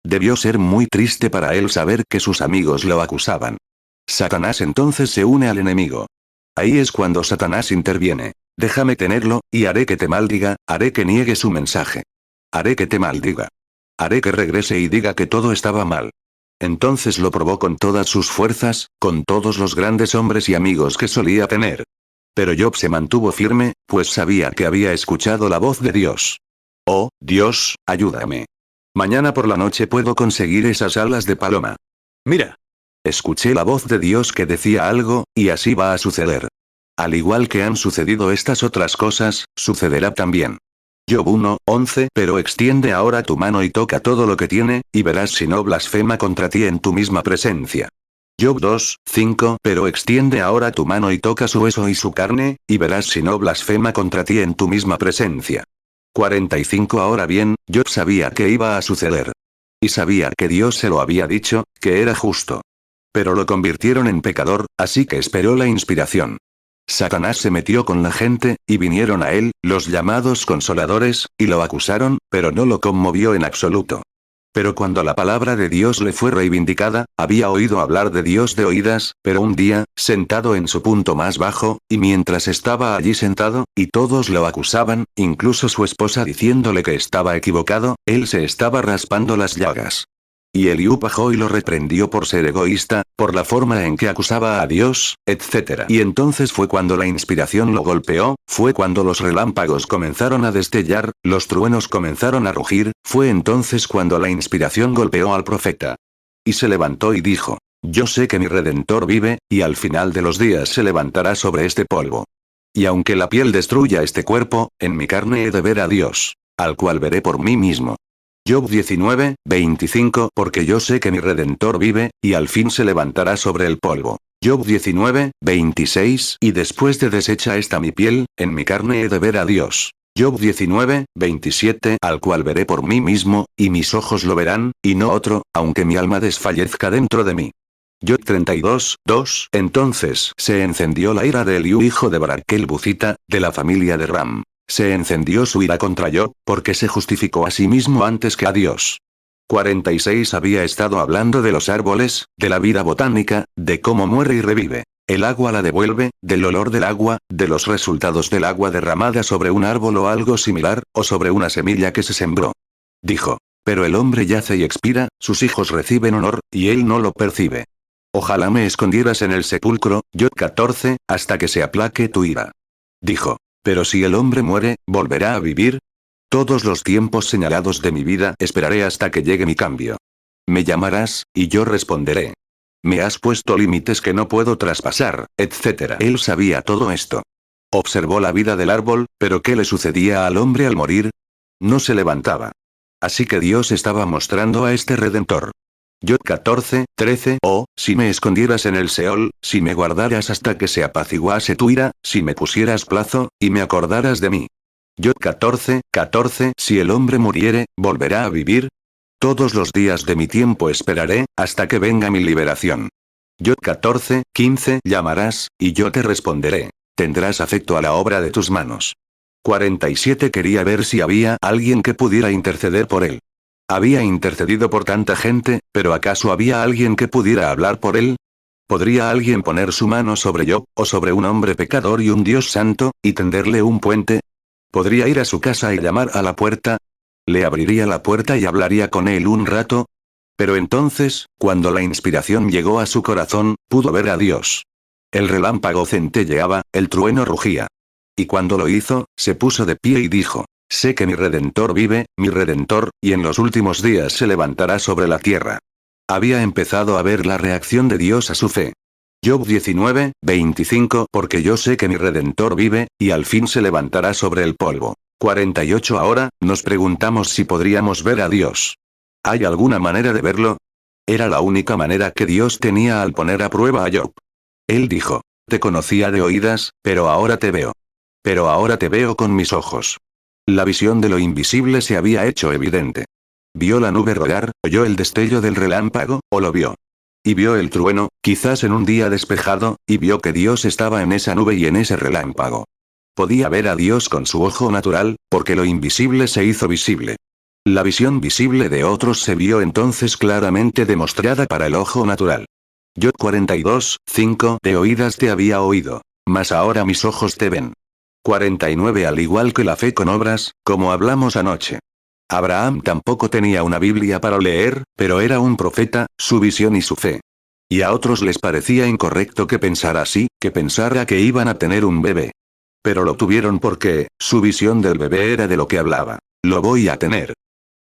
Debió ser muy triste para él saber que sus amigos lo acusaban. Satanás entonces se une al enemigo. Ahí es cuando Satanás interviene. Déjame tenerlo, y haré que te maldiga, haré que niegue su mensaje. Haré que te maldiga. Haré que regrese y diga que todo estaba mal. Entonces lo probó con todas sus fuerzas, con todos los grandes hombres y amigos que solía tener. Pero Job se mantuvo firme, pues sabía que había escuchado la voz de Dios. Oh, Dios, ayúdame. Mañana por la noche puedo conseguir esas alas de paloma. Mira. Escuché la voz de Dios que decía algo, y así va a suceder. Al igual que han sucedido estas otras cosas, sucederá también. Job 1:11 Pero extiende ahora tu mano y toca todo lo que tiene, y verás si no blasfema contra ti en tu misma presencia. Job 2:5 Pero extiende ahora tu mano y toca su hueso y su carne, y verás si no blasfema contra ti en tu misma presencia. 45 Ahora bien, Job sabía que iba a suceder. Y sabía que Dios se lo había dicho, que era justo. Pero lo convirtieron en pecador, así que esperó la inspiración. Satanás se metió con la gente, y vinieron a él, los llamados consoladores, y lo acusaron, pero no lo conmovió en absoluto. Pero cuando la palabra de Dios le fue reivindicada, había oído hablar de Dios de oídas, pero un día, sentado en su punto más bajo, y mientras estaba allí sentado, y todos lo acusaban, incluso su esposa diciéndole que estaba equivocado, él se estaba raspando las llagas. Y Eliú bajó y lo reprendió por ser egoísta, por la forma en que acusaba a Dios, etc. Y entonces fue cuando la inspiración lo golpeó, fue cuando los relámpagos comenzaron a destellar, los truenos comenzaron a rugir, fue entonces cuando la inspiración golpeó al profeta. Y se levantó y dijo: Yo sé que mi Redentor vive, y al final de los días se levantará sobre este polvo. Y aunque la piel destruya este cuerpo, en mi carne he de ver a Dios, al cual veré por mí mismo. Job 19:25 Porque yo sé que mi Redentor vive, y al fin se levantará sobre el polvo. Job 19:26 Y después de deshecha esta mi piel, en mi carne he de ver a Dios. Job 19:27 Al cual veré por mí mismo, y mis ojos lo verán, y no otro, aunque mi alma desfallezca dentro de mí. Job 32:2 Entonces se encendió la ira de Eliú hijo de Baraquel Bucita, de la familia de Ram. Se encendió su ira contra Job, porque se justificó a sí mismo antes que a Dios. 46 Había estado hablando de los árboles, de la vida botánica, de cómo muere y revive. El agua la devuelve, del olor del agua, de los resultados del agua derramada sobre un árbol o algo similar, o sobre una semilla que se sembró. Dijo: Pero el hombre yace y expira, sus hijos reciben honor, y él no lo percibe. Ojalá me escondieras en el sepulcro, Job 14, hasta que se aplaque tu ira. Dijo: Pero si el hombre muere, ¿volverá a vivir? Todos los tiempos señalados de mi vida esperaré hasta que llegue mi cambio. Me llamarás, y yo responderé. Me has puesto límites que no puedo traspasar, etc. Él sabía todo esto. Observó la vida del árbol, pero ¿qué le sucedía al hombre al morir? No se levantaba. Así que Dios estaba mostrando a este Redentor. Job 14:13 Oh, si me escondieras en el Seol, si me guardaras hasta que se apaciguase tu ira, si me pusieras plazo, y me acordaras de mí. Job 14:14 Si el hombre muriere, ¿volverá a vivir? Todos los días de mi tiempo esperaré, hasta que venga mi liberación. Job 14:15 Llamarás, y yo te responderé. Tendrás afecto a la obra de tus manos. 47 Quería ver si había alguien que pudiera interceder por él. Había intercedido por tanta gente, pero ¿acaso había alguien que pudiera hablar por él? ¿Podría alguien poner su mano sobre Job, o sobre un hombre pecador y un Dios santo, y tenderle un puente? ¿Podría ir a su casa y llamar a la puerta? ¿Le abriría la puerta y hablaría con él un rato? Pero entonces, cuando la inspiración llegó a su corazón, pudo ver a Dios. El relámpago centelleaba, el trueno rugía. Y cuando lo hizo, se puso de pie y dijo: Sé que mi Redentor vive, mi Redentor, y en los últimos días se levantará sobre la tierra. Había empezado a ver la reacción de Dios a su fe. Job 19:25 Porque yo sé que mi Redentor vive, y al fin se levantará sobre el polvo. 48 Ahora, nos preguntamos si podríamos ver a Dios. ¿Hay alguna manera de verlo? Era la única manera que Dios tenía al poner a prueba a Job. Él dijo: Te conocía de oídas, pero ahora te veo. Pero ahora te veo con mis ojos. La visión de lo invisible se había hecho evidente. Vio la nube rodar, oyó el destello del relámpago, o lo vio. Y vio el trueno, quizás en un día despejado, y vio que Dios estaba en esa nube y en ese relámpago. Podía ver a Dios con su ojo natural, porque lo invisible se hizo visible. La visión visible de otros se vio entonces claramente demostrada para el ojo natural. Job 42:5 De oídas te había oído, mas ahora mis ojos te ven. 49 Al igual que la fe con obras, como hablamos anoche. Abraham tampoco tenía una Biblia para leer, pero era un profeta, su visión y su fe. Y a otros les parecía incorrecto que pensara así, que pensara que iban a tener un bebé. Pero lo tuvieron porque, su visión del bebé era de lo que hablaba. Lo voy a tener.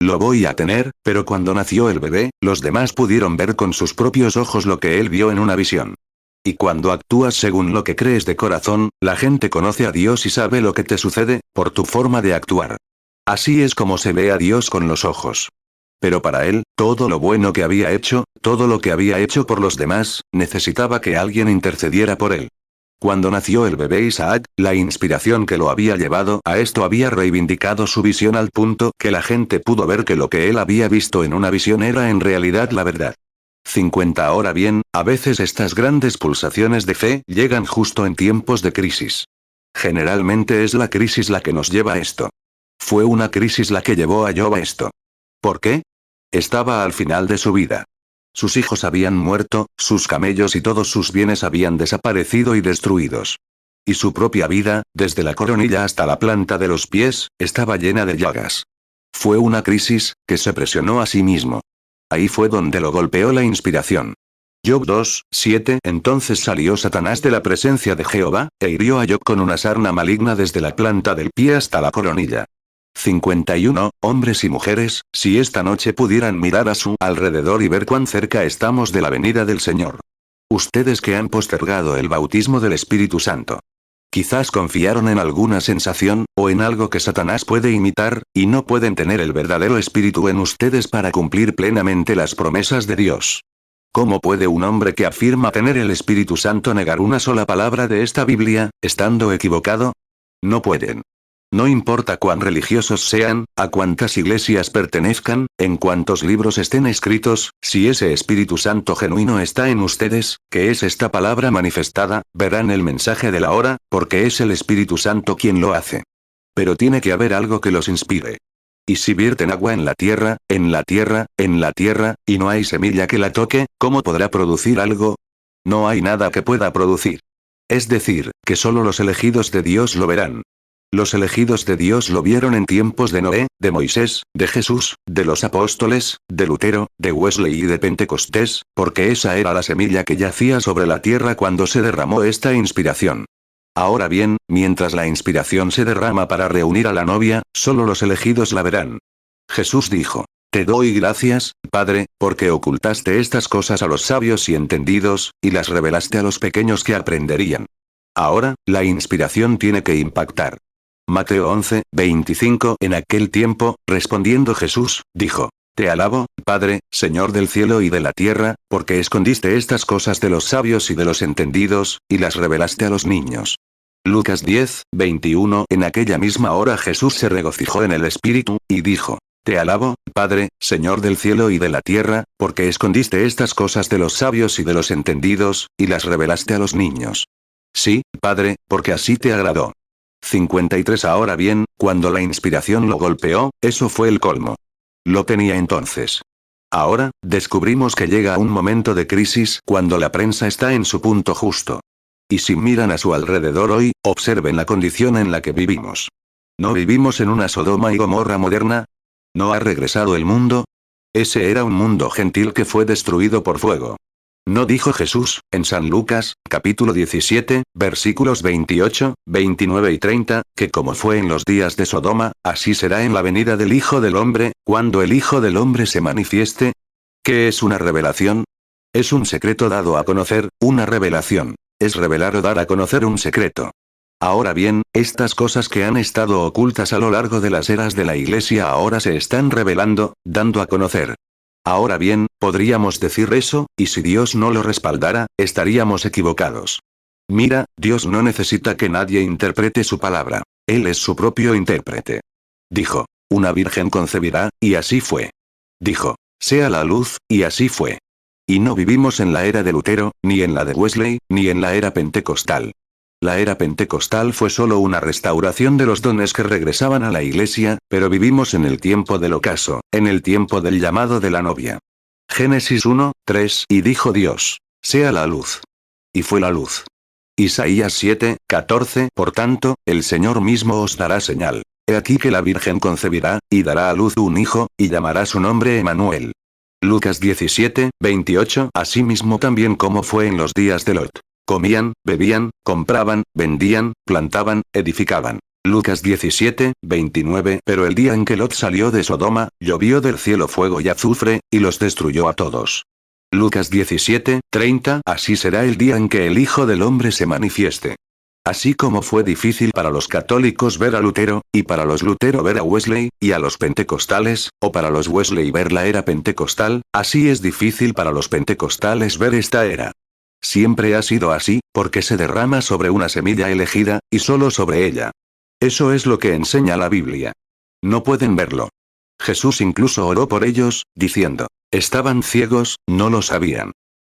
Lo voy a tener, pero cuando nació el bebé, los demás pudieron ver con sus propios ojos lo que él vio en una visión. Y cuando actúas según lo que crees de corazón, la gente conoce a Dios y sabe lo que te sucede, por tu forma de actuar. Así es como se ve a Dios con los ojos. Pero para él, todo lo bueno que había hecho, todo lo que había hecho por los demás, necesitaba que alguien intercediera por él. Cuando nació el bebé Isaac, la inspiración que lo había llevado a esto había reivindicado su visión al punto que la gente pudo ver que lo que él había visto en una visión era en realidad la verdad. 50 Ahora bien, a veces estas grandes pulsaciones de fe llegan justo en tiempos de crisis. Generalmente es la crisis la que nos lleva a esto. Fue una crisis la que llevó a Job a esto. ¿Por qué? Estaba al final de su vida. Sus hijos habían muerto, sus camellos y todos sus bienes habían desaparecido y destruidos. Y su propia vida, desde la coronilla hasta la planta de los pies, estaba llena de llagas. Fue una crisis, que se presionó a sí mismo. Ahí fue donde lo golpeó la inspiración. Job 2:7 Entonces salió Satanás de la presencia de Jehová, e hirió a Job con una sarna maligna desde la planta del pie hasta la coronilla. 51 Hombres y mujeres, si esta noche pudieran mirar a su alrededor y ver cuán cerca estamos de la venida del Señor. Ustedes que han postergado el bautismo del Espíritu Santo. Quizás confiaron en alguna sensación, o en algo que Satanás puede imitar, y no pueden tener el verdadero Espíritu en ustedes para cumplir plenamente las promesas de Dios. ¿Cómo puede un hombre que afirma tener el Espíritu Santo negar una sola palabra de esta Biblia, estando equivocado? No pueden. No importa cuán religiosos sean, a cuántas iglesias pertenezcan, en cuántos libros estén escritos, si ese Espíritu Santo genuino está en ustedes, que es esta palabra manifestada, verán el mensaje de la hora, porque es el Espíritu Santo quien lo hace. Pero tiene que haber algo que los inspire. Y si vierten agua en la tierra, en la tierra, en la tierra, y no hay semilla que la toque, ¿cómo podrá producir algo? No hay nada que pueda producir. Es decir, que solo los elegidos de Dios lo verán. Los elegidos de Dios lo vieron en tiempos de Noé, de Moisés, de Jesús, de los apóstoles, de Lutero, de Wesley y de Pentecostés, porque esa era la semilla que yacía sobre la tierra cuando se derramó esta inspiración. Ahora bien, mientras la inspiración se derrama para reunir a la novia, solo los elegidos la verán. Jesús dijo: Te doy gracias, Padre, porque ocultaste estas cosas a los sabios y entendidos, y las revelaste a los pequeños que aprenderían. Ahora, la inspiración tiene que impactar. Mateo 11:25 En aquel tiempo, respondiendo Jesús, dijo: Te alabo, Padre, Señor del cielo y de la tierra, porque escondiste estas cosas de los sabios y de los entendidos, y las revelaste a los niños. Lucas 10:21 En aquella misma hora Jesús se regocijó en el Espíritu, y dijo: Te alabo, Padre, Señor del cielo y de la tierra, porque escondiste estas cosas de los sabios y de los entendidos, y las revelaste a los niños. Sí, Padre, porque así te agradó. 53 Ahora bien, cuando la inspiración lo golpeó, eso fue el colmo. Lo tenía entonces. Ahora, descubrimos que llega un momento de crisis cuando la prensa está en su punto justo. Y si miran a su alrededor hoy, observen la condición en la que vivimos. ¿No vivimos en una Sodoma y Gomorra moderna? ¿No ha regresado el mundo? Ese era un mundo gentil que fue destruido por fuego. ¿No dijo Jesús, en San Lucas, capítulo 17, versículos 28, 29 y 30, que como fue en los días de Sodoma, así será en la venida del Hijo del Hombre, cuando el Hijo del Hombre se manifieste? ¿Qué es una revelación? Es un secreto dado a conocer, una revelación. Es revelar o dar a conocer un secreto. Ahora bien, estas cosas que han estado ocultas a lo largo de las eras de la Iglesia ahora se están revelando, dando a conocer. Ahora bien, podríamos decir eso, y si Dios no lo respaldara, estaríamos equivocados. Mira, Dios no necesita que nadie interprete su palabra. Él es su propio intérprete. Dijo: Una virgen concebirá, y así fue. Dijo: Sea la luz, y así fue. Y no vivimos en la era de Lutero, ni en la de Wesley, ni en la era pentecostal. La era pentecostal fue solo una restauración de los dones que regresaban a la iglesia, pero vivimos en el tiempo del ocaso, en el tiempo del llamado de la novia. Génesis 1:3 Y dijo Dios: Sea la luz. Y fue la luz. Isaías 7:14 Por tanto, el Señor mismo os dará señal. He aquí que la Virgen concebirá, y dará a luz un hijo, y llamará su nombre Emmanuel. Lucas 17:28 Asimismo también como fue en los días de Lot. Comían, bebían, compraban, vendían, plantaban, edificaban. Lucas 17:29 Pero el día en que Lot salió de Sodoma, llovió del cielo fuego y azufre, y los destruyó a todos. Lucas 17:30. Así será el día en que el Hijo del Hombre se manifieste. Así como fue difícil para los católicos ver a Lutero, y para los Lutero ver a Wesley, y a los pentecostales, o para los Wesley ver la era pentecostal, así es difícil para los pentecostales ver esta era. Siempre ha sido así, porque se derrama sobre una semilla elegida, y solo sobre ella. Eso es lo que enseña la Biblia. No pueden verlo. Jesús incluso oró por ellos, diciendo, estaban ciegos, no lo sabían.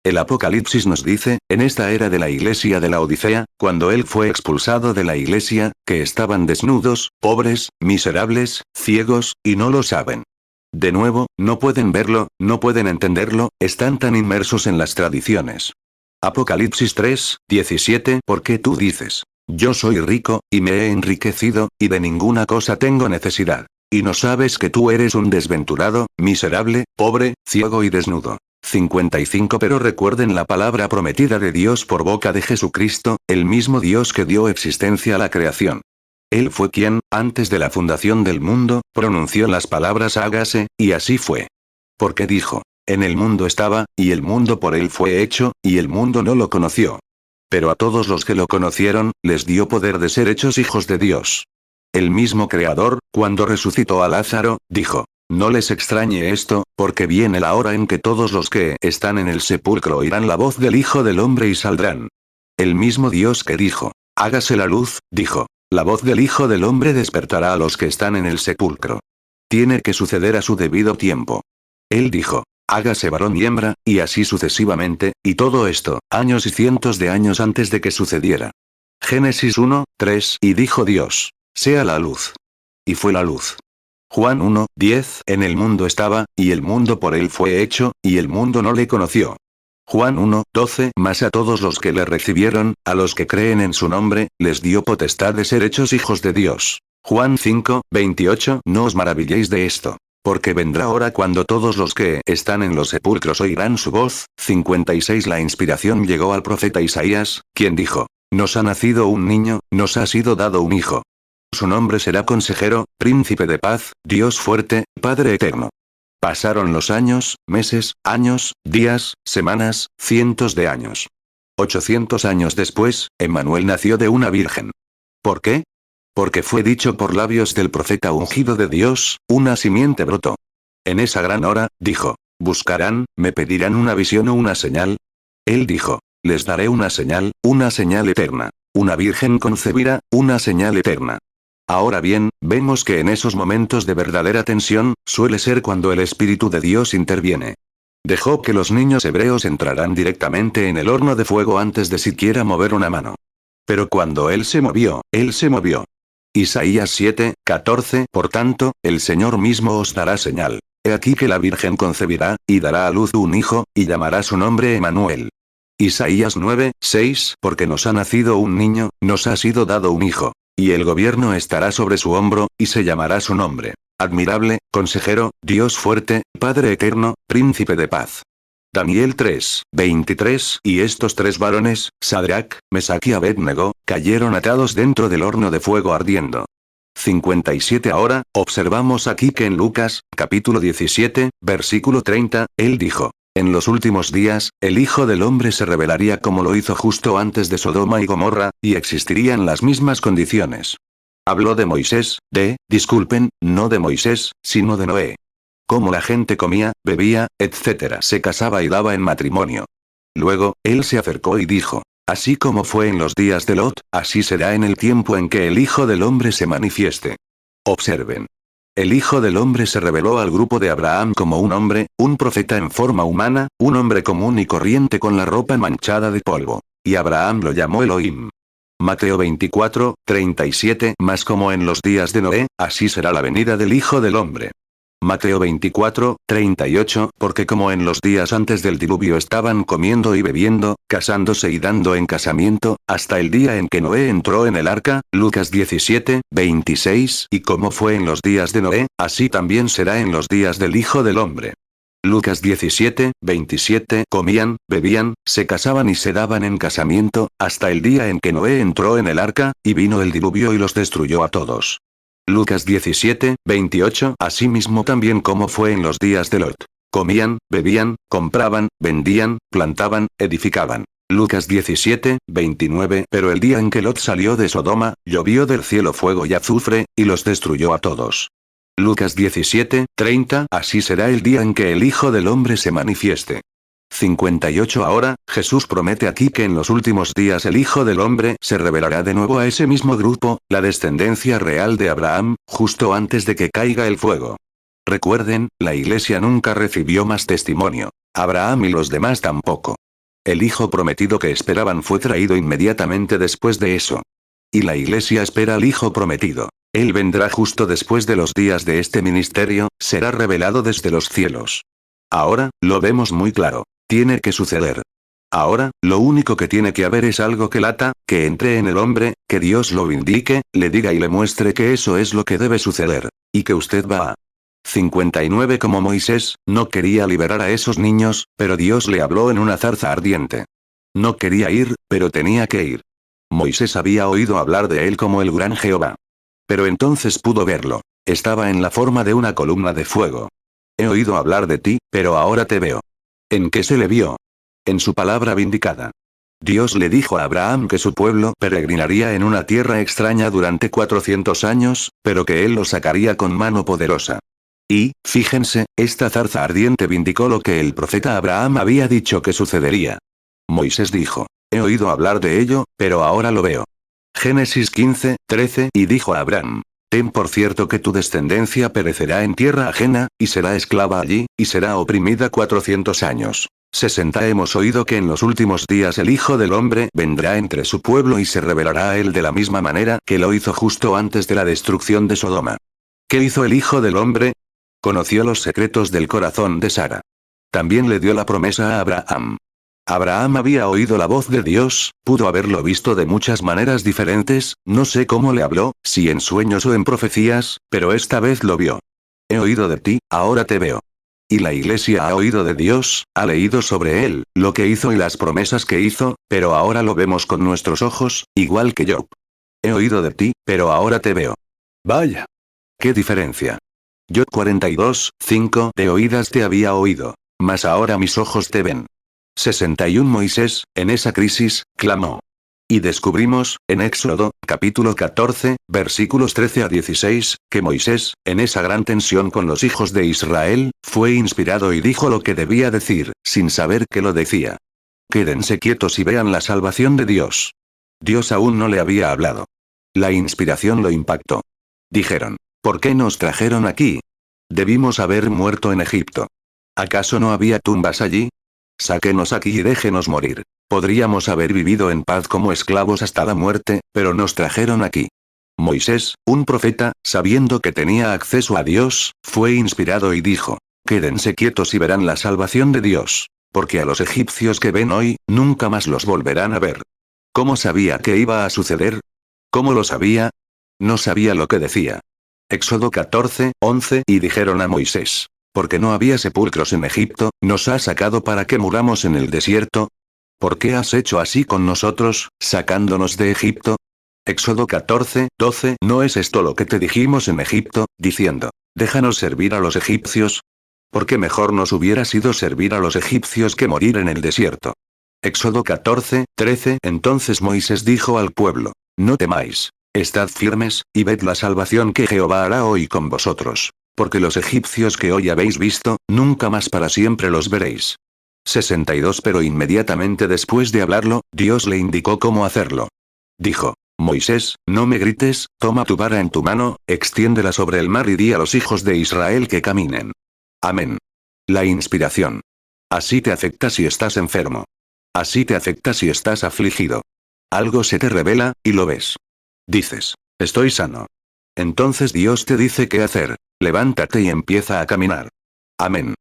El Apocalipsis nos dice, en esta era de la iglesia de la Odisea, cuando él fue expulsado de la iglesia, que estaban desnudos, pobres, miserables, ciegos, y no lo saben. De nuevo, no pueden verlo, no pueden entenderlo, están tan inmersos en las tradiciones. Apocalipsis 3:17. Porque tú dices, yo soy rico, y me he enriquecido, y de ninguna cosa tengo necesidad. Y no sabes que tú eres un desventurado, miserable, pobre, ciego y desnudo. 55. Pero recuerden la palabra prometida de Dios por boca de Jesucristo, el mismo Dios que dio existencia a la creación. Él fue quien, antes de la fundación del mundo, pronunció las palabras hágase, y así fue. Porque dijo, en el mundo estaba, y el mundo por él fue hecho, y el mundo no lo conoció. Pero a todos los que lo conocieron, les dio poder de ser hechos hijos de Dios. El mismo Creador, cuando resucitó a Lázaro, dijo, no les extrañe esto, porque viene la hora en que todos los que están en el sepulcro oirán la voz del Hijo del Hombre y saldrán. El mismo Dios que dijo, hágase la luz, dijo, la voz del Hijo del Hombre despertará a los que están en el sepulcro. Tiene que suceder a su debido tiempo. Él dijo, hágase varón y hembra, y así sucesivamente, y todo esto, años y cientos de años antes de que sucediera. Génesis 1:3. Y dijo Dios, sea la luz. Y fue la luz. Juan 1:10. En el mundo estaba, y el mundo por él fue hecho, y el mundo no le conoció. Juan 1:12. Mas a todos los que le recibieron, a los que creen en su nombre, les dio potestad de ser hechos hijos de Dios. Juan 5:28. No os maravilléis de esto. Porque vendrá hora cuando todos los que están en los sepulcros oirán su voz. 56. La inspiración llegó al profeta Isaías, quien dijo, nos ha nacido un niño, nos ha sido dado un hijo. Su nombre será Consejero, Príncipe de Paz, Dios Fuerte, Padre Eterno. Pasaron los años, meses, años, días, semanas, cientos de años. 800 años después, Emmanuel nació de una virgen. ¿Por qué? Porque fue dicho por labios del profeta ungido de Dios, una simiente brotó. En esa gran hora, dijo, buscarán, me pedirán una visión o una señal. Él dijo, les daré una señal eterna. Una virgen concebirá, una señal eterna. Ahora bien, vemos que en esos momentos de verdadera tensión, suele ser cuando el Espíritu de Dios interviene. Dejó que los niños hebreos entraran directamente en el horno de fuego antes de siquiera mover una mano. Pero cuando él se movió, él se movió. Isaías 7:14. Por tanto, el Señor mismo os dará señal. He aquí que la Virgen concebirá, y dará a luz un hijo, y llamará su nombre Emmanuel. Isaías 9:6. Porque nos ha nacido un niño, nos ha sido dado un hijo. Y el gobierno estará sobre su hombro, y se llamará su nombre. Admirable, Consejero, Dios Fuerte, Padre Eterno, Príncipe de Paz. Daniel 3:23. Y estos tres varones, Sadrac, Mesach y Abed-Nego, cayeron atados dentro del horno de fuego ardiendo. 57. Ahora, observamos aquí que en Lucas, capítulo 17, versículo 30, él dijo, en los últimos días, el Hijo del Hombre se revelaría como lo hizo justo antes de Sodoma y Gomorra, y existirían las mismas condiciones. Habló de Moisés, no de Moisés, sino de Noé. Cómo la gente comía, bebía, etc. Se casaba y daba en matrimonio. Luego, él se acercó y dijo, así como fue en los días de Lot, así será en el tiempo en que el Hijo del Hombre se manifieste. Observen. El Hijo del Hombre se reveló al grupo de Abraham como un hombre, un profeta en forma humana, un hombre común y corriente con la ropa manchada de polvo. Y Abraham lo llamó Elohim. Mateo 24:37. Mas como en los días de Noé, así será la venida del Hijo del Hombre. Mateo 24:38. Porque como en los días antes del diluvio estaban comiendo y bebiendo, casándose y dando en casamiento, hasta el día en que Noé entró en el arca, Lucas 17:26. Y como fue en los días de Noé, así también será en los días del Hijo del Hombre. Lucas 17:27. Comían, bebían, se casaban y se daban en casamiento, hasta el día en que Noé entró en el arca, y vino el diluvio y los destruyó a todos. Lucas 17:28. Asimismo también como fue en los días de Lot. Comían, bebían, compraban, vendían, plantaban, edificaban. Lucas 17, 29. Pero el día en que Lot salió de Sodoma, llovió del cielo fuego y azufre, y los destruyó a todos. Lucas 17, 30. Así será el día en que el Hijo del Hombre se manifieste. 58. Ahora, Jesús promete aquí que en los últimos días el Hijo del Hombre se revelará de nuevo a ese mismo grupo, la descendencia real de Abraham, justo antes de que caiga el fuego. Recuerden, la Iglesia nunca recibió más testimonio. Abraham y los demás tampoco. El Hijo prometido que esperaban fue traído inmediatamente después de eso. Y la Iglesia espera al Hijo prometido. Él vendrá justo después de los días de este ministerio, será revelado desde los cielos. Ahora, lo vemos muy claro. Tiene que suceder. Ahora, lo único que tiene que haber es algo que lata, que entre en el hombre, que Dios lo indique, le diga y le muestre que eso es lo que debe suceder. Y que usted va a 59. Como Moisés, no quería liberar a esos niños, pero Dios le habló en una zarza ardiente. No quería ir, pero tenía que ir. Moisés había oído hablar de él como el gran Jehová. Pero entonces pudo verlo. Estaba en la forma de una columna de fuego. He oído hablar de ti, pero ahora te veo. ¿En qué se le vio? En su palabra vindicada. Dios le dijo a Abraham que su pueblo peregrinaría en una tierra extraña durante 400 años, pero que él lo sacaría con mano poderosa. Y, fíjense, esta zarza ardiente vindicó lo que el profeta Abraham había dicho que sucedería. Moisés dijo, he oído hablar de ello, pero ahora lo veo. Génesis 15, 13. Y dijo a Abraham, ten por cierto que tu descendencia perecerá en tierra ajena, y será esclava allí, y será oprimida 400 años. 60. Hemos oído que en los últimos días el Hijo del Hombre vendrá entre su pueblo y se revelará a él de la misma manera que lo hizo justo antes de la destrucción de Sodoma. ¿Qué hizo el Hijo del Hombre? Conoció los secretos del corazón de Sara. También le dio la promesa a Abraham. Abraham había oído la voz de Dios, pudo haberlo visto de muchas maneras diferentes, no sé cómo le habló, si en sueños o en profecías, pero esta vez lo vio. He oído de ti, ahora te veo. Y la Iglesia ha oído de Dios, ha leído sobre él, lo que hizo y las promesas que hizo, pero ahora lo vemos con nuestros ojos, igual que Job. He oído de ti, pero ahora te veo. Vaya. ¿Qué diferencia? Job 42, 5. De oídas te había oído, mas ahora mis ojos te ven. 61. Moisés, en esa crisis, clamó. Y descubrimos, en Éxodo, capítulo 14, versículos 13 a 16, que Moisés, en esa gran tensión con los hijos de Israel, fue inspirado y dijo lo que debía decir, sin saber que lo decía. Quédense quietos y vean la salvación de Dios. Dios aún no le había hablado. La inspiración lo impactó. Dijeron, ¿por qué nos trajeron aquí? Debimos haber muerto en Egipto. ¿Acaso no había tumbas allí? Sáquenos aquí y déjenos morir. Podríamos haber vivido en paz como esclavos hasta la muerte, pero nos trajeron aquí. Moisés, un profeta, sabiendo que tenía acceso a Dios, fue inspirado y dijo, quédense quietos y verán la salvación de Dios, porque a los egipcios que ven hoy, nunca más los volverán a ver. ¿Cómo sabía que iba a suceder? ¿Cómo lo sabía? No sabía lo que decía. Éxodo 14, 11. Y dijeron a Moisés, porque no había sepulcros en Egipto, nos has sacado para que muramos en el desierto. ¿Por qué has hecho así con nosotros, sacándonos de Egipto? Éxodo 14, 12. ¿No es esto lo que te dijimos en Egipto, diciendo, déjanos servir a los egipcios? Porque mejor nos hubiera sido servir a los egipcios que morir en el desierto. Éxodo 14, 13. Entonces Moisés dijo al pueblo, no temáis, estad firmes, y ved la salvación que Jehová hará hoy con vosotros. Porque los egipcios que hoy habéis visto, nunca más para siempre los veréis. 62. Pero inmediatamente después de hablarlo, Dios le indicó cómo hacerlo. Dijo, Moisés, no me grites, toma tu vara en tu mano, extiéndela sobre el mar y di a los hijos de Israel que caminen. Amén. La inspiración. Así te afecta si estás enfermo. Así te afecta si estás afligido. Algo se te revela, y lo ves. Dices, estoy sano. Entonces Dios te dice qué hacer, levántate y empieza a caminar. Amén.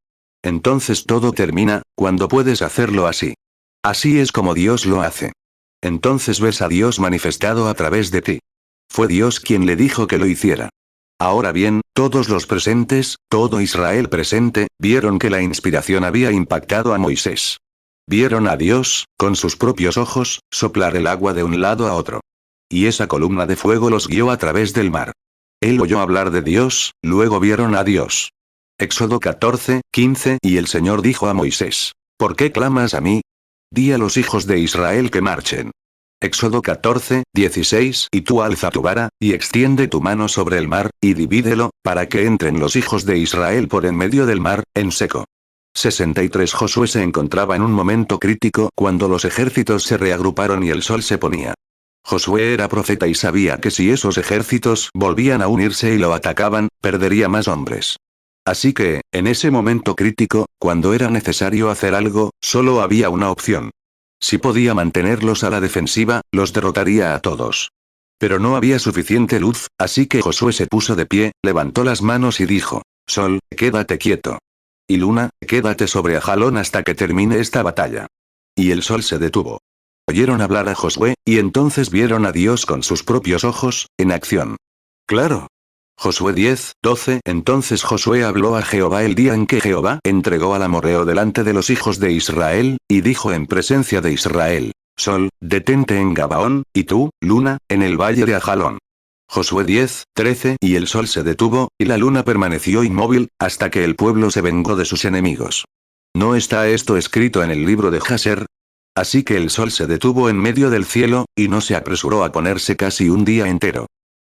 Entonces todo termina, cuando puedes hacerlo así. Así es como Dios lo hace. Entonces ves a Dios manifestado a través de ti. Fue Dios quien le dijo que lo hiciera. Ahora bien, todos los presentes, todo Israel presente, vieron que la inspiración había impactado a Moisés. Vieron a Dios, con sus propios ojos, soplar el agua de un lado a otro. Y esa columna de fuego los guió a través del mar. Él oyó hablar de Dios, luego vieron a Dios. Éxodo 14:15 Y el Señor dijo a Moisés: ¿Por qué clamas a mí? Di a los hijos de Israel que marchen. Éxodo 14:16 Y tú alza tu vara, y extiende tu mano sobre el mar, y divídelo, para que entren los hijos de Israel por en medio del mar, en seco. 63 Josué se encontraba en un momento crítico cuando los ejércitos se reagruparon y el sol se ponía. Josué era profeta y sabía que si esos ejércitos volvían a unirse y lo atacaban, perdería más hombres. Así que, en ese momento crítico, cuando era necesario hacer algo, solo había una opción. Si podía mantenerlos a la defensiva, los derrotaría a todos. Pero no había suficiente luz, así que Josué se puso de pie, levantó las manos y dijo: Sol, quédate quieto. Y luna, quédate sobre Ajalón hasta que termine esta batalla. Y el sol se detuvo. Oyeron hablar a Josué, y entonces vieron a Dios con sus propios ojos, en acción. Claro. Josué 10:12 Entonces Josué habló a Jehová el día en que Jehová entregó al amorreo delante de los hijos de Israel, y dijo en presencia de Israel: Sol, detente en Gabaón, y tú, luna, en el valle de Ajalón. Josué 10:13 Y el sol se detuvo, y la luna permaneció inmóvil, hasta que el pueblo se vengó de sus enemigos. ¿No está esto escrito en el libro de Jaser? Así que el sol se detuvo en medio del cielo, y no se apresuró a ponerse casi un día entero.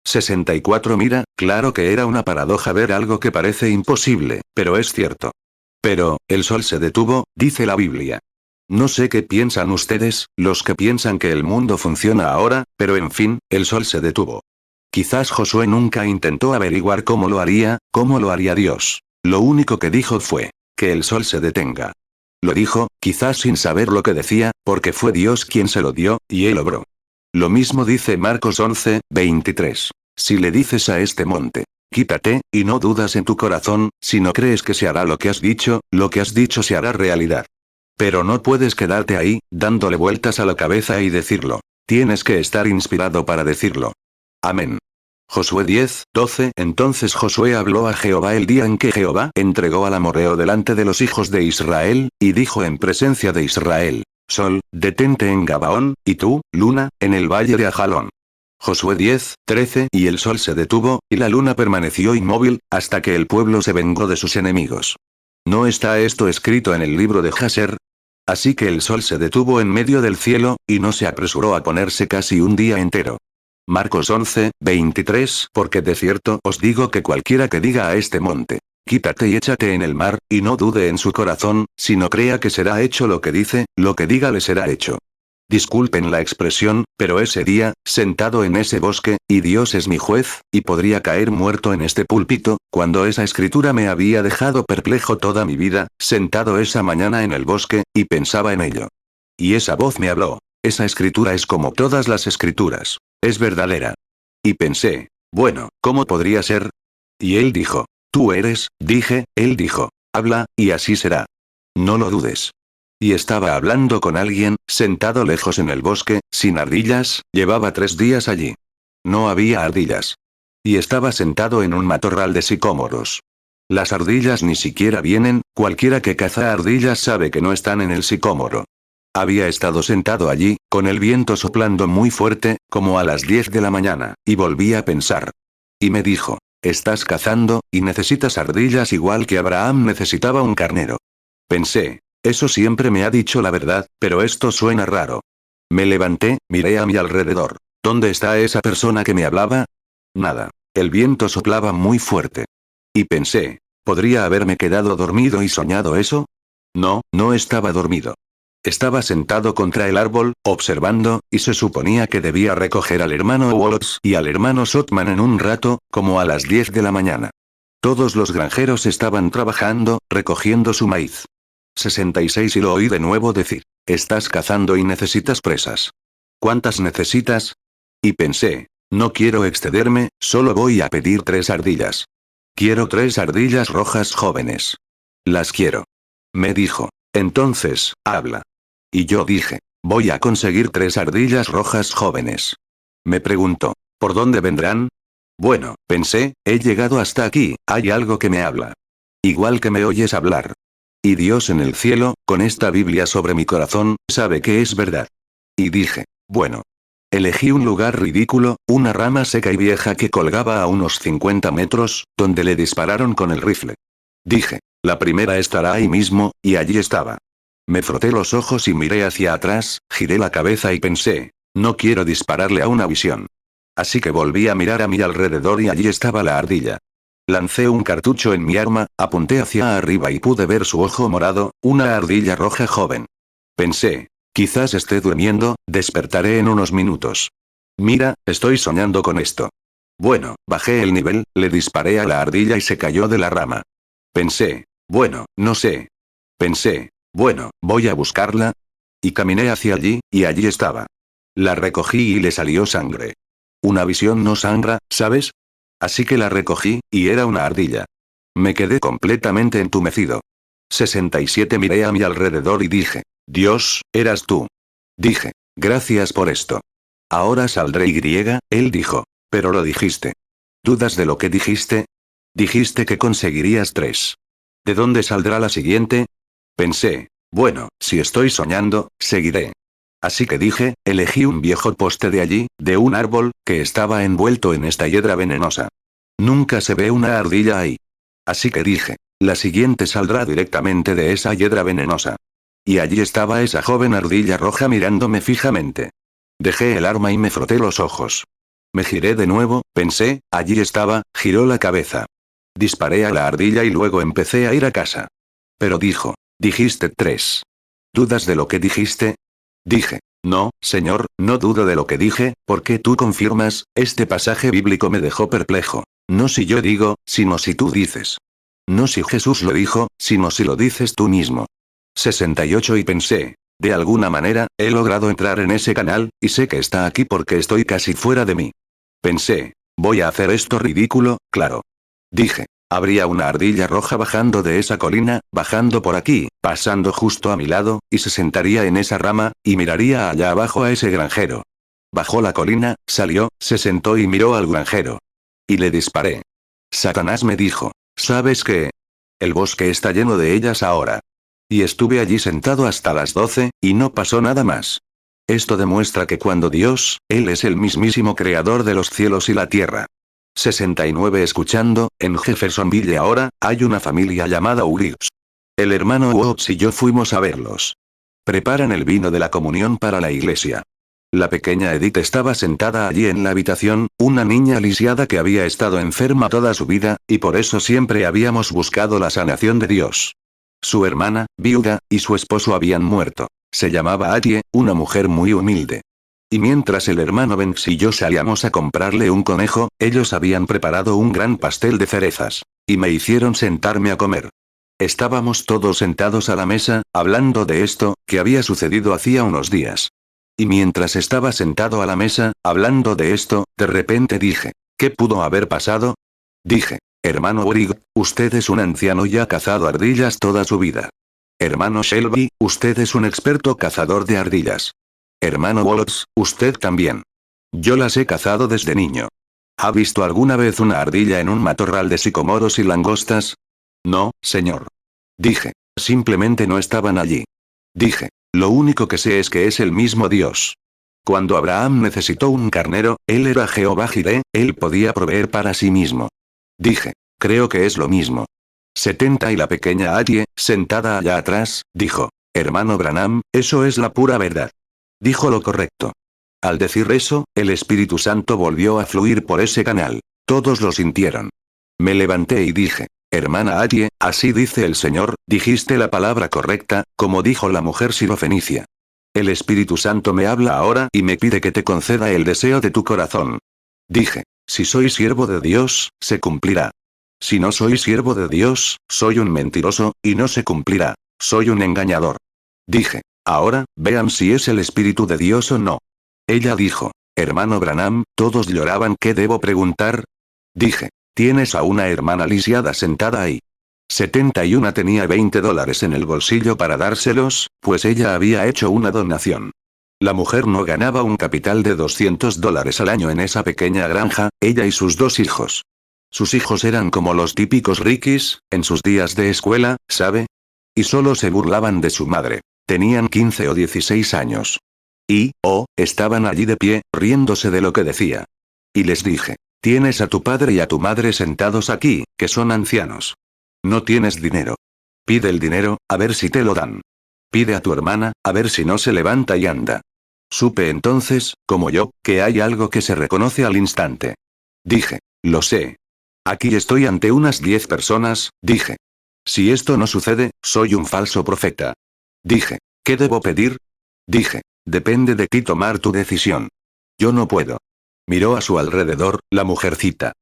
64 Mira, claro que era una paradoja ver algo que parece imposible, pero es cierto. Pero, el sol se detuvo, dice la Biblia. No sé qué piensan ustedes, los que piensan que el mundo funciona ahora, pero en fin, el sol se detuvo. Quizás Josué nunca intentó averiguar cómo lo haría Dios. Lo único que dijo fue: que el sol se detenga. Lo dijo, quizás sin saber lo que decía, porque fue Dios quien se lo dio, y él obró. Lo mismo dice Marcos 11:23. Si le dices a este monte: quítate, y no dudas en tu corazón, sino crees que se hará lo que has dicho se hará realidad. Pero no puedes quedarte ahí, dándole vueltas a la cabeza y decirlo. Tienes que estar inspirado para decirlo. Amén. Josué 10:12 Entonces Josué habló a Jehová el día en que Jehová entregó al amorreo delante de los hijos de Israel, y dijo en presencia de Israel: Sol, detente en Gabaón, y tú, luna, en el valle de Ajalón. Josué 10:13 Y el sol se detuvo, y la luna permaneció inmóvil, hasta que el pueblo se vengó de sus enemigos. ¿No está esto escrito en el libro de Jaser? Así que el sol se detuvo en medio del cielo, y no se apresuró a ponerse casi un día entero. Marcos 11:23 Porque de cierto os digo que cualquiera que diga a este monte: quítate y échate en el mar, y no dude en su corazón, sino crea que será hecho lo que dice, lo que diga le será hecho. Disculpen la expresión, pero ese día, sentado en ese bosque, y Dios es mi juez, y podría caer muerto en este púlpito, cuando esa escritura me había dejado perplejo toda mi vida, sentado esa mañana en el bosque, y pensaba en ello. Y esa voz me habló: esa escritura es como todas las escrituras. Es verdadera. Y pensé: bueno, ¿cómo podría ser? Y él dijo: tú eres, dije, él dijo: habla, y así será. No lo dudes. Y estaba hablando con alguien, sentado lejos en el bosque, sin ardillas, llevaba 3 días allí. No había ardillas. Y estaba sentado en un matorral de sicómoros. Las ardillas ni siquiera vienen, cualquiera que caza ardillas sabe que no están en el sicómoro. Había estado sentado allí, con el viento soplando muy fuerte, como a las 10 de la mañana, y volví a pensar. Y me dijo: estás cazando, y necesitas ardillas igual que Abraham necesitaba un carnero. Pensé: eso siempre me ha dicho la verdad, pero esto suena raro. Me levanté, miré a mi alrededor. ¿Dónde está esa persona que me hablaba? Nada. El viento soplaba muy fuerte. Y pensé: ¿podría haberme quedado dormido y soñado eso? No, no estaba dormido. Estaba sentado contra el árbol, observando, y se suponía que debía recoger al hermano Waltz y al hermano Sotman en un rato, como a las 10 de la mañana. Todos los granjeros estaban trabajando, recogiendo su maíz. 66 Y lo oí de nuevo decir: estás cazando y necesitas presas. ¿Cuántas necesitas? Y pensé: no quiero excederme, solo voy a pedir 3 ardillas. Quiero 3 ardillas rojas jóvenes. Las quiero. Me dijo: entonces, habla. Y yo dije: voy a conseguir 3 ardillas rojas jóvenes. Me preguntó: ¿por dónde vendrán? Bueno, pensé, he llegado hasta aquí, hay algo que me habla. Igual que me oyes hablar. Y Dios en el cielo, con esta Biblia sobre mi corazón, sabe que es verdad. Y dije: bueno. Elegí un lugar ridículo, una rama seca y vieja que colgaba a unos 50 metros, donde le dispararon con el rifle. Dije. La primera estará ahí mismo, y allí estaba. Me froté los ojos y miré hacia atrás, giré la cabeza y pensé, no quiero dispararle a una visión. Así que volví a mirar a mi alrededor y allí estaba la ardilla. Lancé un cartucho en mi arma, apunté hacia arriba y pude ver su ojo morado, una ardilla roja joven. Pensé, quizás esté durmiendo, despertaré en unos minutos. Mira, estoy soñando con esto. Bueno, bajé el nivel, le disparé a la ardilla y se cayó de la rama. Pensé, bueno, no sé. Pensé, bueno, voy a buscarla. Y caminé hacia allí, y allí estaba. La recogí y le salió sangre. Una visión no sangra, ¿sabes? Así que la recogí, y era una ardilla. Me quedé completamente entumecido. 67 Miré a mi alrededor y dije, Dios, eras tú. Dije, gracias por esto. Ahora saldré él dijo, pero lo dijiste. ¿Dudas de lo que dijiste? Dijiste que conseguirías 3. ¿De dónde saldrá la siguiente? Pensé, bueno, si estoy soñando, seguiré. Así que dije, elegí un viejo poste de allí, de un árbol, que estaba envuelto en esta hiedra venenosa. Nunca se ve una ardilla ahí. Así que dije, la siguiente saldrá directamente de esa hiedra venenosa. Y allí estaba esa joven ardilla roja mirándome fijamente. Dejé el arma y me froté los ojos. Me giré de nuevo, pensé, allí estaba, giró la cabeza. Disparé a la ardilla y luego empecé a ir a casa. Pero dijo, dijiste 3. ¿Dudas de lo que dijiste? Dije, no, señor, no dudo de lo que dije, porque tú confirmas, este pasaje bíblico me dejó perplejo. No si yo digo, sino si tú dices. No si Jesús lo dijo, sino si lo dices tú mismo. 68 Y pensé, de alguna manera, he logrado entrar en ese canal, y sé que está aquí porque estoy casi fuera de mí. Pensé, voy a hacer esto ridículo, claro. Dije, habría una ardilla roja bajando de esa colina, bajando por aquí, pasando justo a mi lado, y se sentaría en esa rama, y miraría allá abajo a ese granjero. Bajó la colina, salió, se sentó y miró al granjero. Y le disparé. Satanás me dijo, ¿sabes qué? El bosque está lleno de ellas ahora. Y estuve allí sentado hasta las 12, y no pasó nada más. Esto demuestra que cuando Dios, Él es el mismísimo creador de los cielos y la tierra. 69 Escuchando, en Jeffersonville ahora, hay una familia llamada Urius. El hermano Watts y yo fuimos a verlos. Preparan el vino de la comunión para la iglesia. La pequeña Edith estaba sentada allí en la habitación, una niña lisiada que había estado enferma toda su vida, y por eso siempre habíamos buscado la sanación de Dios. Su hermana, viuda, y su esposo habían muerto. Se llamaba Atie, una mujer muy humilde. Y mientras el hermano Banks y yo salíamos a comprarle un conejo, ellos habían preparado un gran pastel de cerezas. Y me hicieron sentarme a comer. Estábamos todos sentados a la mesa, hablando de esto, que había sucedido hacía unos días. Y mientras estaba sentado a la mesa, hablando de esto, de repente dije, ¿qué pudo haber pasado? Dije, hermano Brigg, usted es un anciano y ha cazado ardillas toda su vida. Hermano Shelby, usted es un experto cazador de ardillas. Hermano Watts, usted también. Yo las he cazado desde niño. ¿Ha visto alguna vez una ardilla en un matorral de sicomoros y langostas? No, señor. Dije, simplemente no estaban allí. Dije, lo único que sé es que es el mismo Dios. Cuando Abraham necesitó un carnero, él era Jehová Jireh, él podía proveer para sí mismo. Dije, creo que es lo mismo. 70 Y la pequeña Atie, sentada allá atrás, dijo, hermano Branham, eso es la pura verdad. Dijo lo correcto. Al decir eso, el Espíritu Santo volvió a fluir por ese canal. Todos lo sintieron. Me levanté y dije, hermana Atie, así dice el Señor, dijiste la palabra correcta, como dijo la mujer sirofenicia. El Espíritu Santo me habla ahora y me pide que te conceda el deseo de tu corazón. Dije, si soy siervo de Dios, se cumplirá. Si no soy siervo de Dios, soy un mentiroso, y no se cumplirá. Soy un engañador. Dije, ahora, vean si es el Espíritu de Dios o no. Ella dijo, hermano Branham, todos lloraban, ¿qué debo preguntar? Dije, tienes a una hermana lisiada sentada ahí. 71 tenía $20 en el bolsillo para dárselos, pues ella había hecho una donación. La mujer no ganaba un capital de $200 al año en esa pequeña granja, ella y sus 2 hijos. Sus hijos eran como los típicos rikis, en sus días de escuela, ¿sabe? Y solo se burlaban de su madre. Tenían 15 o 16 años. Y, estaban allí de pie, riéndose de lo que decía. Y les dije, tienes a tu padre y a tu madre sentados aquí, que son ancianos. No tienes dinero. Pide el dinero, a ver si te lo dan. Pide a tu hermana, a ver si no se levanta y anda. Supe entonces, como yo, que hay algo que se reconoce al instante. Dije, lo sé. Aquí estoy ante unas 10 personas, dije. Si esto no sucede, soy un falso profeta. Dije, ¿qué debo pedir? Dije, depende de ti tomar tu decisión. Yo no puedo. Miró a su alrededor, la mujercita.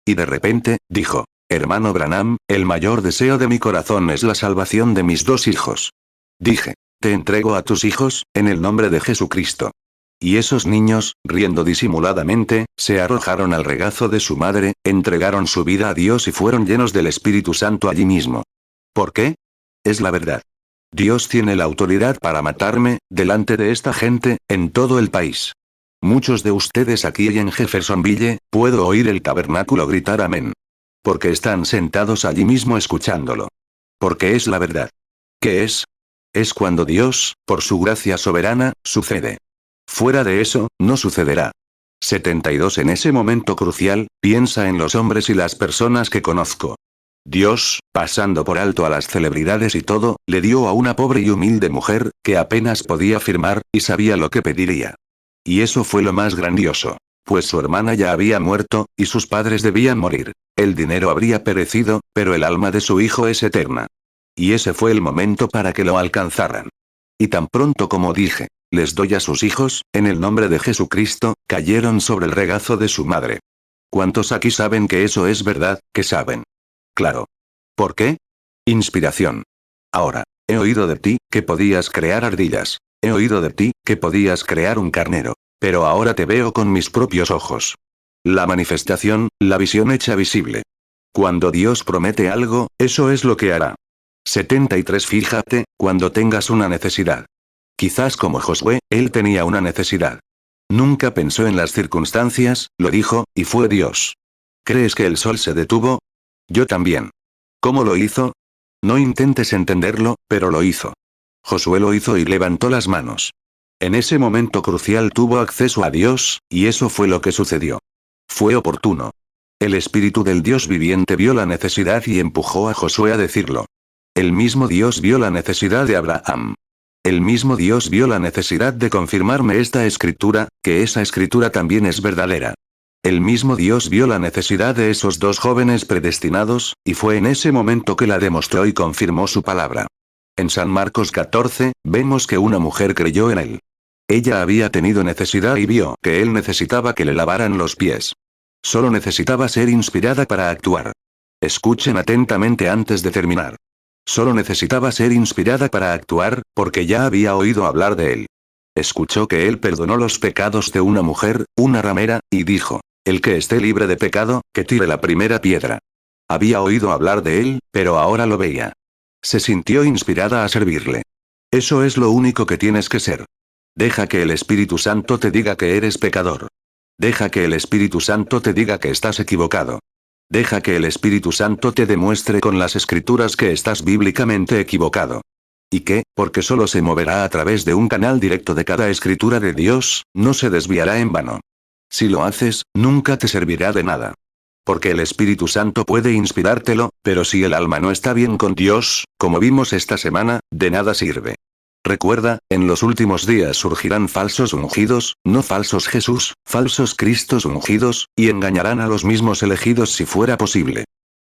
Y de repente, dijo, hermano Branham, el mayor deseo de mi corazón es la salvación de mis 2 hijos. Dije, te entrego a tus hijos, en el nombre de Jesucristo. Y esos niños, riendo disimuladamente, se arrojaron al regazo de su madre, entregaron su vida a Dios y fueron llenos del Espíritu Santo allí mismo. ¿Por qué? Es la verdad. Dios tiene la autoridad para matarme, delante de esta gente, en todo el país. Muchos de ustedes aquí y en Jeffersonville, puedo oír el tabernáculo gritar amén. Porque están sentados allí mismo escuchándolo. Porque es la verdad. ¿Qué es? Es cuando Dios, por su gracia soberana, sucede. Fuera de eso, no sucederá. 72 En ese momento crucial, piensa en los hombres y las personas que conozco. Dios, pasando por alto a las celebridades y todo, le dio a una pobre y humilde mujer, que apenas podía firmar, y sabía lo que pediría. Y eso fue lo más grandioso. Pues su hermana ya había muerto, y sus padres debían morir. El dinero habría perecido, pero el alma de su hijo es eterna. Y ese fue el momento para que lo alcanzaran. Y tan pronto como dije, les doy a sus hijos, en el nombre de Jesucristo, cayeron sobre el regazo de su madre. ¿Cuántos aquí saben que eso es verdad, que saben? Claro. ¿Por qué? Inspiración. Ahora, he oído de ti, que podías crear ardillas. He oído de ti, que podías crear un carnero. Pero ahora te veo con mis propios ojos. La manifestación, la visión hecha visible. Cuando Dios promete algo, eso es lo que hará. 73 Fíjate, cuando tengas una necesidad. Quizás como Josué, él tenía una necesidad. Nunca pensó en las circunstancias, lo dijo, y fue Dios. ¿Crees que el sol se detuvo? Yo también. ¿Cómo lo hizo? No intentes entenderlo, pero lo hizo. Josué lo hizo y levantó las manos. En ese momento crucial tuvo acceso a Dios, y eso fue lo que sucedió. Fue oportuno. El Espíritu del Dios viviente vio la necesidad y empujó a Josué a decirlo. El mismo Dios vio la necesidad de Abraham. El mismo Dios vio la necesidad de confirmarme esta escritura, que esa escritura también es verdadera. El mismo Dios vio la necesidad de esos 2 jóvenes predestinados, y fue en ese momento que la demostró y confirmó su palabra. En San Marcos 14, vemos que una mujer creyó en él. Ella había tenido necesidad y vio que él necesitaba que le lavaran los pies. Solo necesitaba ser inspirada para actuar. Escuchen atentamente antes de terminar. Solo necesitaba ser inspirada para actuar, porque ya había oído hablar de él. Escuchó que él perdonó los pecados de una mujer, una ramera, y dijo, el que esté libre de pecado, que tire la primera piedra. Había oído hablar de él, pero ahora lo veía. Se sintió inspirada a servirle. Eso es lo único que tienes que ser. Deja que el Espíritu Santo te diga que eres pecador. Deja que el Espíritu Santo te diga que estás equivocado. Deja que el Espíritu Santo te demuestre con las escrituras que estás bíblicamente equivocado. Y que, porque solo se moverá a través de un canal directo de cada escritura de Dios, no se desviará en vano. Si lo haces, nunca te servirá de nada. Porque el Espíritu Santo puede inspirártelo, pero si el alma no está bien con Dios, como vimos esta semana, de nada sirve. Recuerda, en los últimos días surgirán falsos ungidos, no falsos Jesús, falsos Cristos ungidos, y engañarán a los mismos elegidos si fuera posible.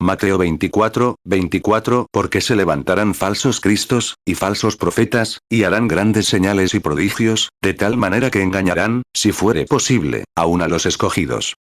Mateo 24, 24 Porque se levantarán falsos Cristos, y falsos profetas, y harán grandes señales y prodigios, de tal manera que engañarán, si fuere posible, aun a los escogidos.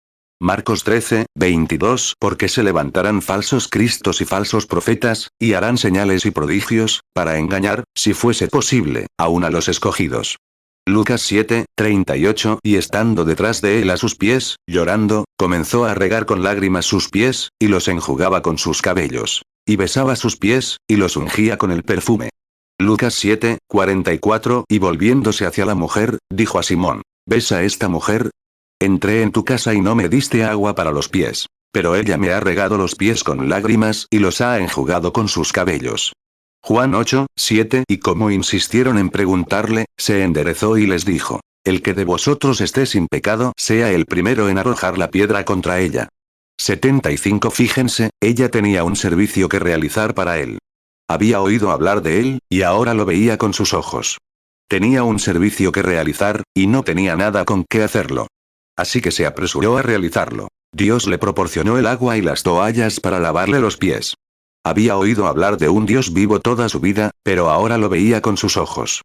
Marcos 13, 22 Porque se levantarán falsos Cristos y falsos profetas, y harán señales y prodigios, para engañar, si fuese posible, aun a los escogidos. Lucas 7, 38 Y estando detrás de él a sus pies, llorando, comenzó a regar con lágrimas sus pies, y los enjugaba con sus cabellos. Y besaba sus pies, y los ungía con el perfume. Lucas 7, 44 Y volviéndose hacia la mujer, dijo a Simón, ¿ves a esta mujer? Entré en tu casa y no me diste agua para los pies. Pero ella me ha regado los pies con lágrimas y los ha enjugado con sus cabellos. Juan 8, 7 Y como insistieron en preguntarle, se enderezó y les dijo, el que de vosotros esté sin pecado sea el primero en arrojar la piedra contra ella. 75. Fíjense, ella tenía un servicio que realizar para él. Había oído hablar de él, y ahora lo veía con sus ojos. Tenía un servicio que realizar, y no tenía nada con qué hacerlo. Así que se apresuró a realizarlo. Dios le proporcionó el agua y las toallas para lavarle los pies. Había oído hablar de un Dios vivo toda su vida, pero ahora lo veía con sus ojos.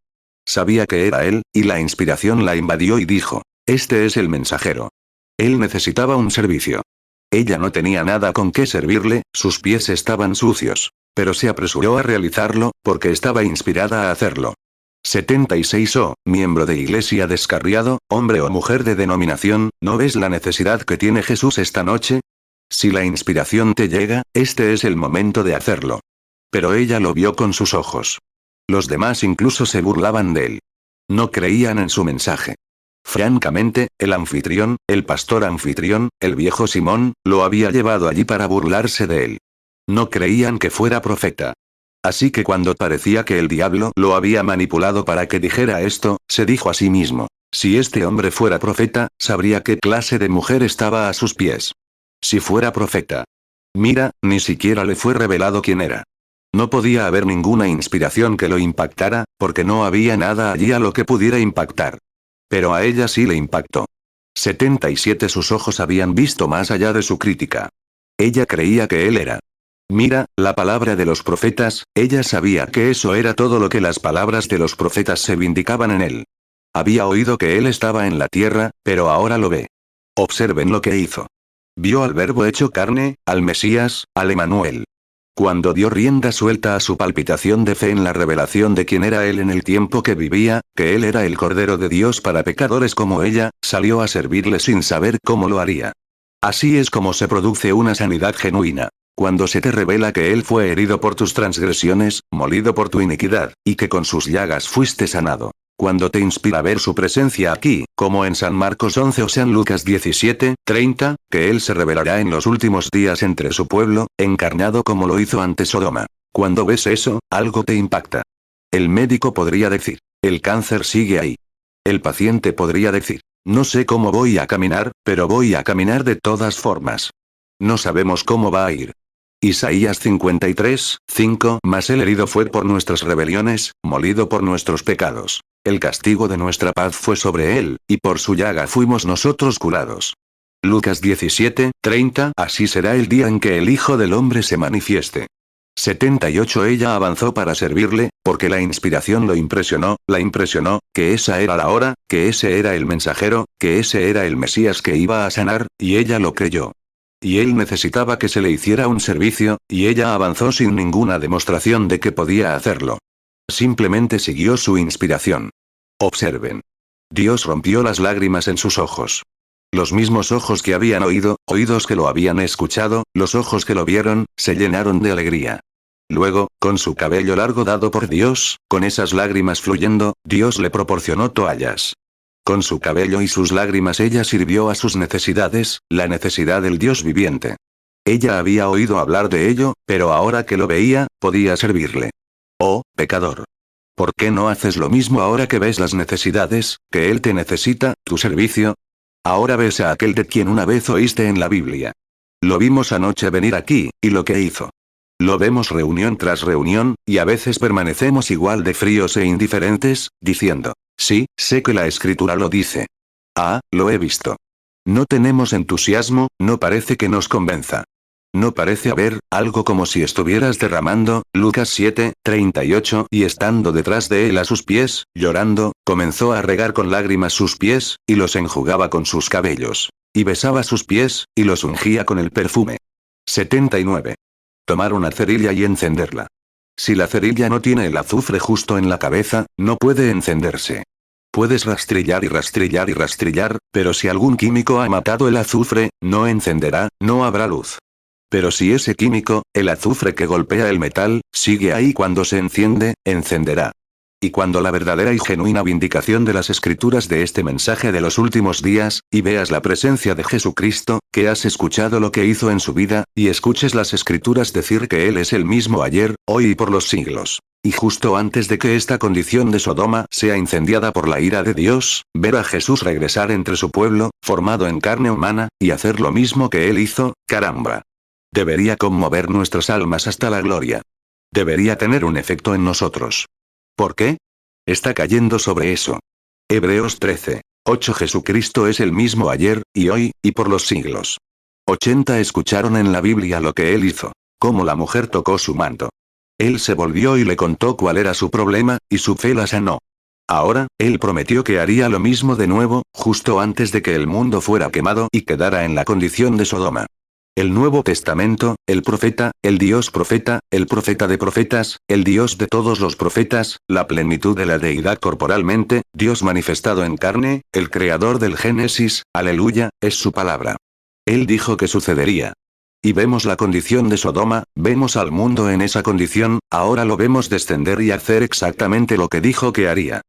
Sabía que era él, y la inspiración la invadió y dijo, este es el mensajero. Él necesitaba un servicio. Ella no tenía nada con qué servirle, sus pies estaban sucios. Pero se apresuró a realizarlo, porque estaba inspirada a hacerlo. 76. Oh, miembro de iglesia descarriado, hombre o mujer de denominación, ¿no ves la necesidad que tiene Jesús esta noche? Si la inspiración te llega, este es el momento de hacerlo. Pero ella lo vio con sus ojos. Los demás incluso se burlaban de él. No creían en su mensaje. Francamente, el anfitrión, el pastor anfitrión, el viejo Simón, lo había llevado allí para burlarse de él. No creían que fuera profeta. Así que cuando parecía que el diablo lo había manipulado para que dijera esto, se dijo a sí mismo, si este hombre fuera profeta, sabría qué clase de mujer estaba a sus pies. Si fuera profeta. Mira, ni siquiera le fue revelado quién era. No podía haber ninguna inspiración que lo impactara, porque no había nada allí a lo que pudiera impactar. Pero a ella sí le impactó. 77. Sus ojos habían visto más allá de su crítica. Ella creía que él era. Mira, la palabra de los profetas, ella sabía que eso era todo lo que las palabras de los profetas se vindicaban en él. Había oído que él estaba en la tierra, pero ahora lo ve. Observen lo que hizo. Vio al Verbo hecho carne, al Mesías, al Emanuel. Cuando dio rienda suelta a su palpitación de fe en la revelación de quién era él en el tiempo que vivía, que él era el Cordero de Dios para pecadores como ella, salió a servirle sin saber cómo lo haría. Así es como se produce una sanidad genuina. Cuando se te revela que Él fue herido por tus transgresiones, molido por tu iniquidad, y que con sus llagas fuiste sanado. Cuando te inspira ver su presencia aquí, como en San Marcos 11 o San Lucas 17, 30, que Él se revelará en los últimos días entre su pueblo, encarnado como lo hizo ante Sodoma. Cuando ves eso, algo te impacta. El médico podría decir, el cáncer sigue ahí. El paciente podría decir, no sé cómo voy a caminar, pero voy a caminar de todas formas. No sabemos cómo va a ir. Isaías 53, 5. Mas el herido fue por nuestras rebeliones, molido por nuestros pecados. El castigo de nuestra paz fue sobre él, y por su llaga fuimos nosotros curados. Lucas 17, 30. Así será el día en que el Hijo del Hombre se manifieste. 78. Ella avanzó para servirle, porque la inspiración lo impresionó, que esa era la hora, que ese era el mensajero, que ese era el Mesías que iba a sanar, y ella lo creyó. Y él necesitaba que se le hiciera un servicio, y ella avanzó sin ninguna demostración de que podía hacerlo. Simplemente siguió su inspiración. Observen. Dios rompió las lágrimas en sus ojos. Los mismos ojos que habían oído, oídos que lo habían escuchado, los ojos que lo vieron, se llenaron de alegría. Luego, con su cabello largo dado por Dios, con esas lágrimas fluyendo, Dios le proporcionó toallas. Con su cabello y sus lágrimas ella sirvió a sus necesidades, la necesidad del Dios viviente. Ella había oído hablar de ello, pero ahora que lo veía, podía servirle. Oh, pecador. ¿Por qué no haces lo mismo ahora que ves las necesidades, que Él te necesita, tu servicio? Ahora ves a aquel de quien una vez oíste en la Biblia. Lo vimos anoche venir aquí, y lo que hizo. Lo vemos reunión tras reunión, y a veces permanecemos igual de fríos e indiferentes, diciendo, sí, sé que la escritura lo dice. Ah, lo he visto. No tenemos entusiasmo, no parece que nos convenza. No parece haber algo como si estuvieras derramando, Lucas 7, 38, y estando detrás de él a sus pies, llorando, comenzó a regar con lágrimas sus pies, y los enjugaba con sus cabellos. Y besaba sus pies, y los ungía con el perfume. 79. Tomar una cerilla y encenderla. Si la cerilla no tiene el azufre justo en la cabeza, no puede encenderse. Puedes rastrillar y rastrillar y rastrillar, pero si algún químico ha matado el azufre, no encenderá, no habrá luz. Pero si ese químico, el azufre que golpea el metal, sigue ahí cuando se enciende, encenderá. Y cuando la verdadera y genuina vindicación de las escrituras de este mensaje de los últimos días, y veas la presencia de Jesucristo, que has escuchado lo que hizo en su vida, y escuches las escrituras decir que Él es el mismo ayer, hoy y por los siglos. y justo antes de que esta condición de Sodoma sea incendiada por la ira de Dios, ver a Jesús regresar entre su pueblo, formado en carne humana, y hacer lo mismo que él hizo, caramba. Debería conmover nuestras almas hasta la gloria. Debería tener un efecto en nosotros. ¿Por qué? Está cayendo sobre eso. Hebreos 13:8 Jesucristo es el mismo ayer, y hoy, y por los siglos. 80 Escucharon en la Biblia lo que él hizo. Cómo la mujer tocó su manto. Él se volvió y le contó cuál era su problema, y su fe la sanó. Ahora, él prometió que haría lo mismo de nuevo, justo antes de que el mundo fuera quemado y quedara en la condición de Sodoma. El Nuevo Testamento, el profeta, el Dios profeta, el profeta de profetas, el Dios de todos los profetas, la plenitud de la deidad corporalmente, Dios manifestado en carne, el creador del Génesis, aleluya, es su palabra. Él dijo que sucedería. Y vemos la condición de Sodoma, vemos al mundo en esa condición, ahora lo vemos descender y hacer exactamente lo que dijo que haría.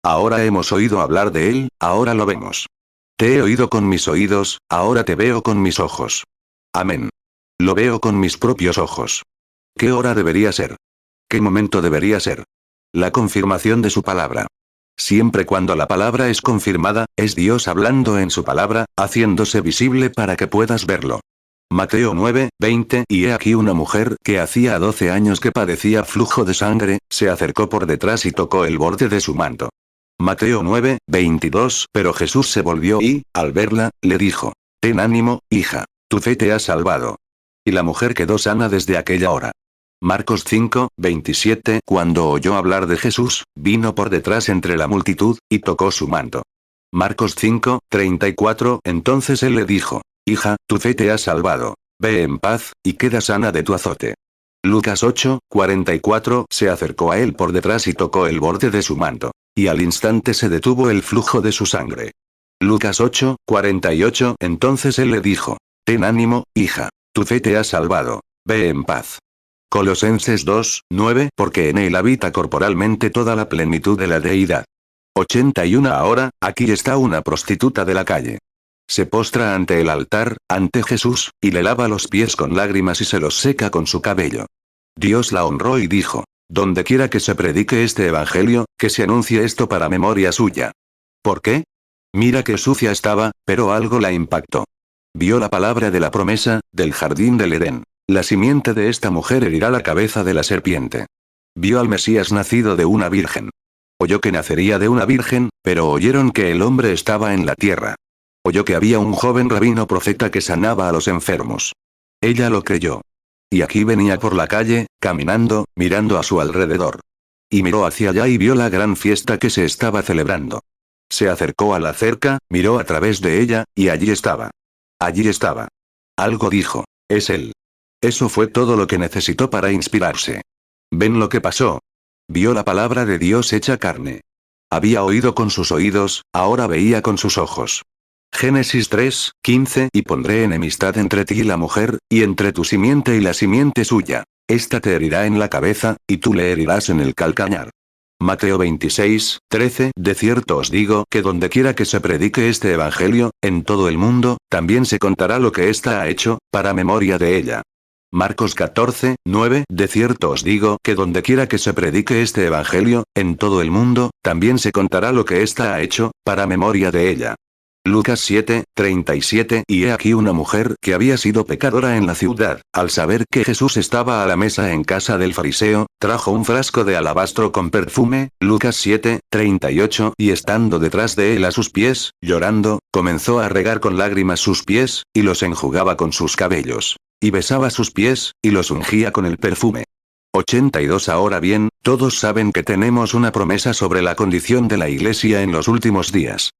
Ahora hemos oído hablar de él, ahora lo vemos. Te he oído con mis oídos, ahora te veo con mis ojos. Amén. Lo veo con mis propios ojos. ¿Qué hora debería ser? ¿Qué momento debería ser? La confirmación de su palabra. Siempre cuando la palabra es confirmada, es Dios hablando en su palabra, haciéndose visible para que puedas verlo. Mateo 9:20 Y he aquí una mujer que hacía 12 años que padecía flujo de sangre, se acercó por detrás y tocó el borde de su manto. Mateo 9:22 Pero Jesús se volvió y, al verla, le dijo: Ten ánimo, hija. Tu fe te ha salvado. Y la mujer quedó sana desde aquella hora. Marcos 5:27 Cuando oyó hablar de Jesús, vino por detrás entre la multitud, y tocó su manto. Marcos 5:34 Entonces él le dijo: Hija, tu fe te ha salvado. Ve en paz, y queda sana de tu azote. Lucas 8:44 Se acercó a él por detrás y tocó el borde de su manto. Y al instante se detuvo el flujo de su sangre. Lucas 8:48 Entonces él le dijo: Ten ánimo, hija. Tu fe te ha salvado. Ve en paz. Colosenses 2:9 Porque en él habita corporalmente toda la plenitud de la deidad. 81 Ahora, aquí está una prostituta de la calle. Se postra ante el altar, ante Jesús, y le lava los pies con lágrimas y se los seca con su cabello. Dios la honró y dijo: Donde quiera que se predique este evangelio, que se anuncie esto para memoria suya. ¿Por qué? Mira que sucia estaba, pero algo la impactó. Vio la palabra de la promesa, del jardín del Edén. La simiente de esta mujer herirá la cabeza de la serpiente. Vio al Mesías nacido de una virgen. Oyó que nacería de una virgen, pero oyeron que el hombre estaba en la tierra. Oyó que había un joven rabino profeta que sanaba a los enfermos. Ella lo creyó. Y aquí venía por la calle, caminando, mirando a su alrededor. Y miró hacia allá y vio la gran fiesta que se estaba celebrando. Se acercó a la cerca, miró a través de ella, y allí estaba. Allí estaba. Algo dijo: es él. Eso fue todo lo que necesitó para inspirarse. ¿Ven lo que pasó? Vio la palabra de Dios hecha carne. Había oído con sus oídos, ahora veía con sus ojos. Génesis 3:15 Y pondré enemistad entre ti y la mujer, y entre tu simiente y la simiente suya. Esta te herirá en la cabeza, y tú le herirás en el calcañar. Mateo 26:13 De cierto os digo que donde quiera que se predique este evangelio, en todo el mundo, también se contará lo que ésta ha hecho, para memoria de ella. Marcos 14:9 De cierto os digo que donde quiera que se predique este evangelio, en todo el mundo, también se contará lo que ésta ha hecho, para memoria de ella. Lucas 7:37 Y he aquí una mujer que había sido pecadora en la ciudad, al saber que Jesús estaba a la mesa en casa del fariseo, trajo un frasco de alabastro con perfume, Lucas 7:38 Y estando detrás de él a sus pies, llorando, comenzó a regar con lágrimas sus pies, y los enjugaba con sus cabellos. Y besaba sus pies, y los ungía con el perfume. 82 Ahora bien, todos saben que tenemos una promesa sobre la condición de la Iglesia en los últimos días.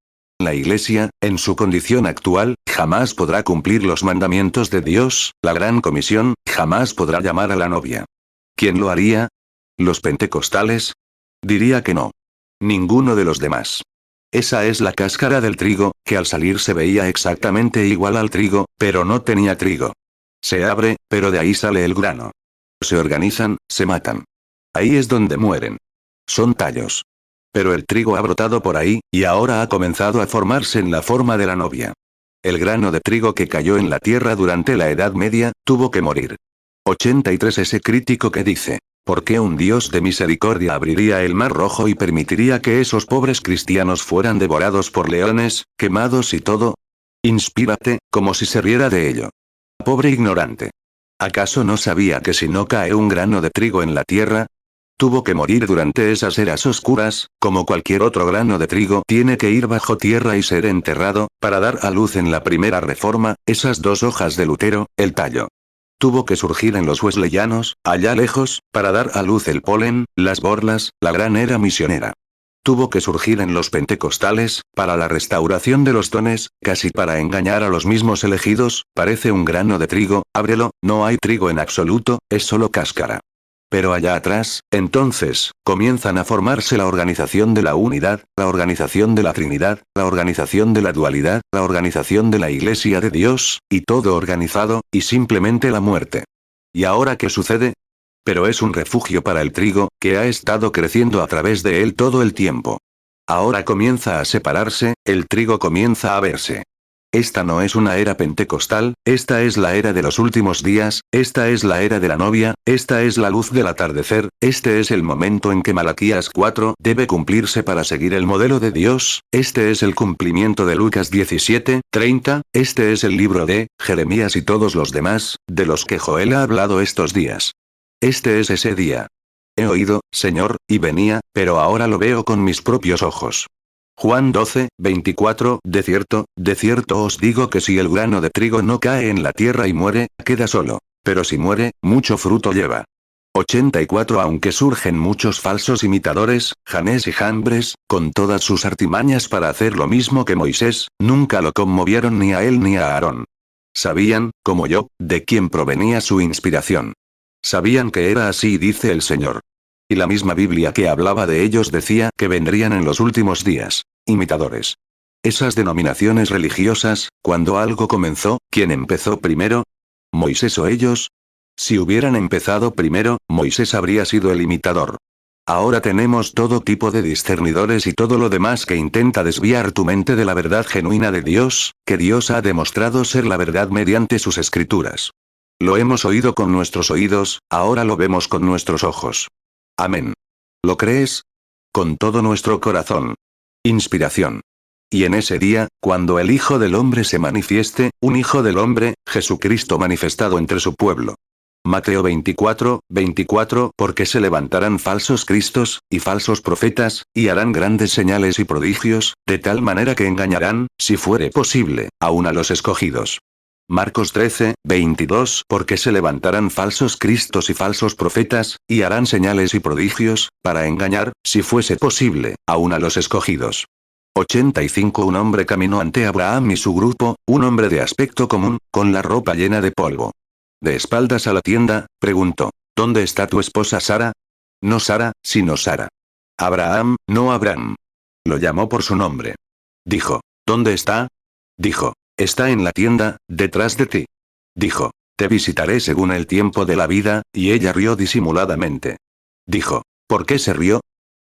La Iglesia, en su condición actual, jamás podrá cumplir los mandamientos de Dios, la gran comisión, jamás podrá llamar a la novia. ¿Quién lo haría? ¿Los pentecostales? Diría que no. Ninguno de los demás. Esa es la cáscara del trigo, que al salir se veía exactamente igual al trigo, pero no tenía trigo. Se abre, pero de ahí sale el grano. Se organizan, se matan. Ahí es donde mueren. Son tallos. Pero el trigo ha brotado por ahí, y ahora ha comenzado a formarse en la forma de la novia. El grano de trigo que cayó en la tierra durante la Edad Media, tuvo que morir. 83 Ese crítico que dice: ¿Por qué un Dios de misericordia abriría el mar rojo y permitiría que esos pobres cristianos fueran devorados por leones, quemados y todo? Inspírate, como si se riera de ello. Pobre ignorante. ¿Acaso no sabía que si no cae un grano de trigo en la tierra? Tuvo que morir durante esas eras oscuras, como cualquier otro grano de trigo tiene que ir bajo tierra y ser enterrado, para dar a luz en la primera reforma, esas dos hojas de Lutero, el tallo. Tuvo que surgir en los wesleyanos, allá lejos, para dar a luz el polen, las borlas, la gran era misionera. Tuvo que surgir en los pentecostales, para la restauración de los dones, casi para engañar a los mismos elegidos, parece un grano de trigo, ábrelo, no hay trigo en absoluto, es solo cáscara. Pero allá atrás, entonces, comienzan a formarse la organización de la unidad, la organización de la Trinidad, la organización de la dualidad, la organización de la Iglesia de Dios, y todo organizado, y simplemente la muerte. ¿Y ahora qué sucede? Pero es un refugio para el trigo, que ha estado creciendo a través de él todo el tiempo. Ahora comienza a separarse, el trigo comienza a verse. Esta no es una era pentecostal, esta es la era de los últimos días, esta es la era de la novia, esta es la luz del atardecer, este es el momento en que Malaquías 4 debe cumplirse para seguir el modelo de Dios, este es el cumplimiento de Lucas 17:30, este es el libro de Jeremías y todos los demás, de los que Joel ha hablado estos días. Este es ese día. He oído, Señor, y venía, pero ahora lo veo con mis propios ojos. Juan 12:24, de cierto os digo que si el grano de trigo no cae en la tierra y muere, queda solo, pero si muere, mucho fruto lleva. 84 Aunque surgen muchos falsos imitadores, Janés y Jambres, con todas sus artimañas para hacer lo mismo que Moisés, nunca lo conmovieron ni a él ni a Aarón. Sabían, como yo, de quién provenía su inspiración. Sabían que era así, dice el Señor. Y la misma Biblia que hablaba de ellos decía que vendrían en los últimos días, imitadores. Esas denominaciones religiosas, cuando algo comenzó, ¿quién empezó primero? ¿Moisés o ellos? Si hubieran empezado primero, Moisés habría sido el imitador. Ahora tenemos todo tipo de discernidores y todo lo demás que intenta desviar tu mente de la verdad genuina de Dios, que Dios ha demostrado ser la verdad mediante sus escrituras. Lo hemos oído con nuestros oídos, ahora lo vemos con nuestros ojos. Amén. ¿Lo crees? Con todo nuestro corazón. Inspiración. Y en ese día, cuando el Hijo del Hombre se manifieste, un Hijo del Hombre, Jesucristo manifestado entre su pueblo. Mateo 24:24 Porque se levantarán falsos cristos, y falsos profetas, y harán grandes señales y prodigios, de tal manera que engañarán, si fuere posible, aun a los escogidos. Marcos 13:22 Porque se levantarán falsos cristos y falsos profetas, y harán señales y prodigios, para engañar, si fuese posible, aun a los escogidos. 85 Un hombre caminó ante Abraham y su grupo, un hombre de aspecto común, con la ropa llena de polvo. De espaldas a la tienda, preguntó: ¿Dónde está tu esposa Sara? No Sara, sino Sara. Abraham, no Abram. Lo llamó por su nombre. Dijo: ¿Dónde está? Dijo: Está en la tienda, detrás de ti. Dijo: Te visitaré según el tiempo de la vida, y ella rió disimuladamente. Dijo: ¿Por qué se rió?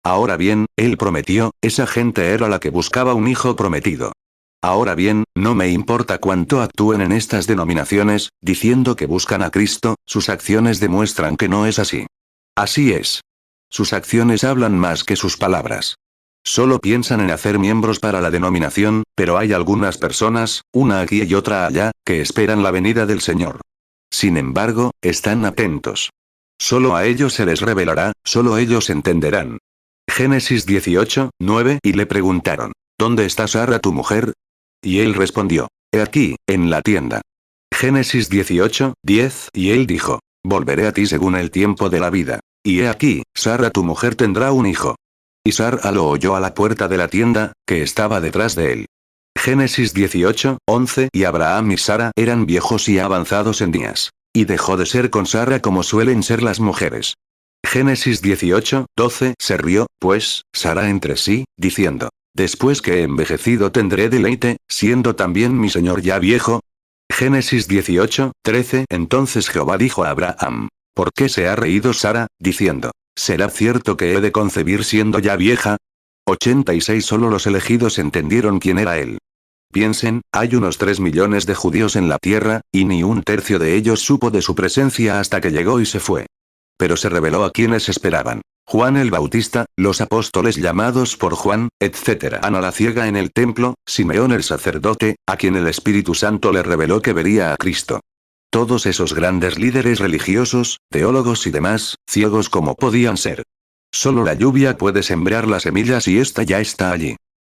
Ahora bien, él prometió, esa gente era la que buscaba un hijo prometido. Ahora bien, no me importa cuánto actúen en estas denominaciones, diciendo que buscan a Cristo, sus acciones demuestran que no es así. Así es. Sus acciones hablan más que sus palabras. Solo piensan en hacer miembros para la denominación, pero hay algunas personas, una aquí y otra allá, que esperan la venida del Señor. Sin embargo, están atentos. Solo a ellos se les revelará, solo ellos entenderán. Génesis 18:9 Y le preguntaron: ¿Dónde está Sara tu mujer? Y él respondió: He aquí, en la tienda. Génesis 18:10 Y él dijo: Volveré a ti según el tiempo de la vida. Y he aquí, Sara tu mujer tendrá un hijo. Y Sara lo oyó a la puerta de la tienda, que estaba detrás de él. Génesis 18:11 Y Abraham y Sara eran viejos y avanzados en días. Y dejó de ser con Sara como suelen ser las mujeres. Génesis 18:12 Se rió, pues, Sara entre sí, diciendo: Después que he envejecido tendré deleite, siendo también mi señor ya viejo. Génesis 18:13 Entonces Jehová dijo a Abraham: ¿Por qué se ha reído Sara, diciendo: ¿Será cierto que he de concebir siendo ya vieja? 86 Solo los elegidos entendieron quién era él. Piensen, hay unos 3 millones de judíos en la tierra, y ni un tercio de ellos supo de su presencia hasta que llegó y se fue. Pero se reveló a quienes esperaban. Juan el Bautista, los apóstoles llamados por Juan, etc. Ana la ciega en el templo, Simeón el sacerdote, a quien el Espíritu Santo le reveló que vería a Cristo. Todos esos grandes líderes religiosos, teólogos y demás, ciegos como podían ser. Solo la lluvia puede sembrar las semillas y esta ya está allí.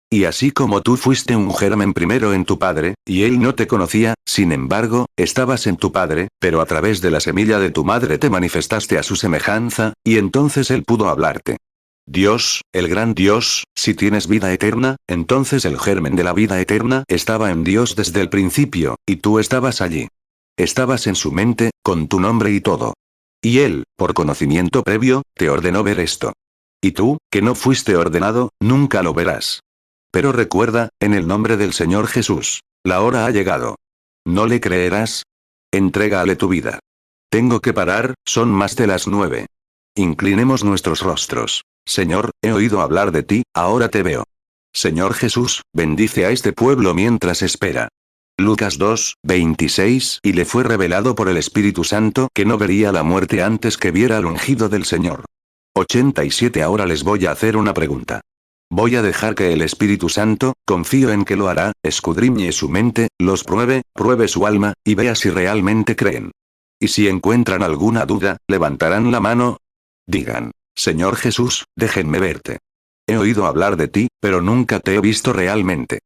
Y así como tú fuiste un germen primero en tu padre, y él no te conocía, sin embargo, estabas en tu padre, pero a través de la semilla de tu madre te manifestaste a su semejanza, y entonces él pudo hablarte. Dios, el gran Dios, si tienes vida eterna, entonces el germen de la vida eterna estaba en Dios desde el principio, y tú estabas allí. Estabas en su mente, con tu nombre y todo. Y él, por conocimiento previo, te ordenó ver esto. Y tú, que no fuiste ordenado, nunca lo verás. Pero recuerda, en el nombre del Señor Jesús, la hora ha llegado. ¿No le creerás? Entrégale tu vida. Tengo que parar, son más de las 9. Inclinemos nuestros rostros. Señor, he oído hablar de ti, ahora te veo. Señor Jesús, bendice a este pueblo mientras espera. Lucas 2, 26 Y le fue revelado por el Espíritu Santo que no vería la muerte antes que viera al ungido del Señor. 87 Ahora les voy a hacer una pregunta. Voy a dejar que el Espíritu Santo, confío en que lo hará, escudriñe su mente, los pruebe, pruebe su alma, y vea si realmente creen. Y si encuentran alguna duda, levantarán la mano. Digan, Señor Jesús, déjenme verte. He oído hablar de ti, pero nunca te he visto realmente.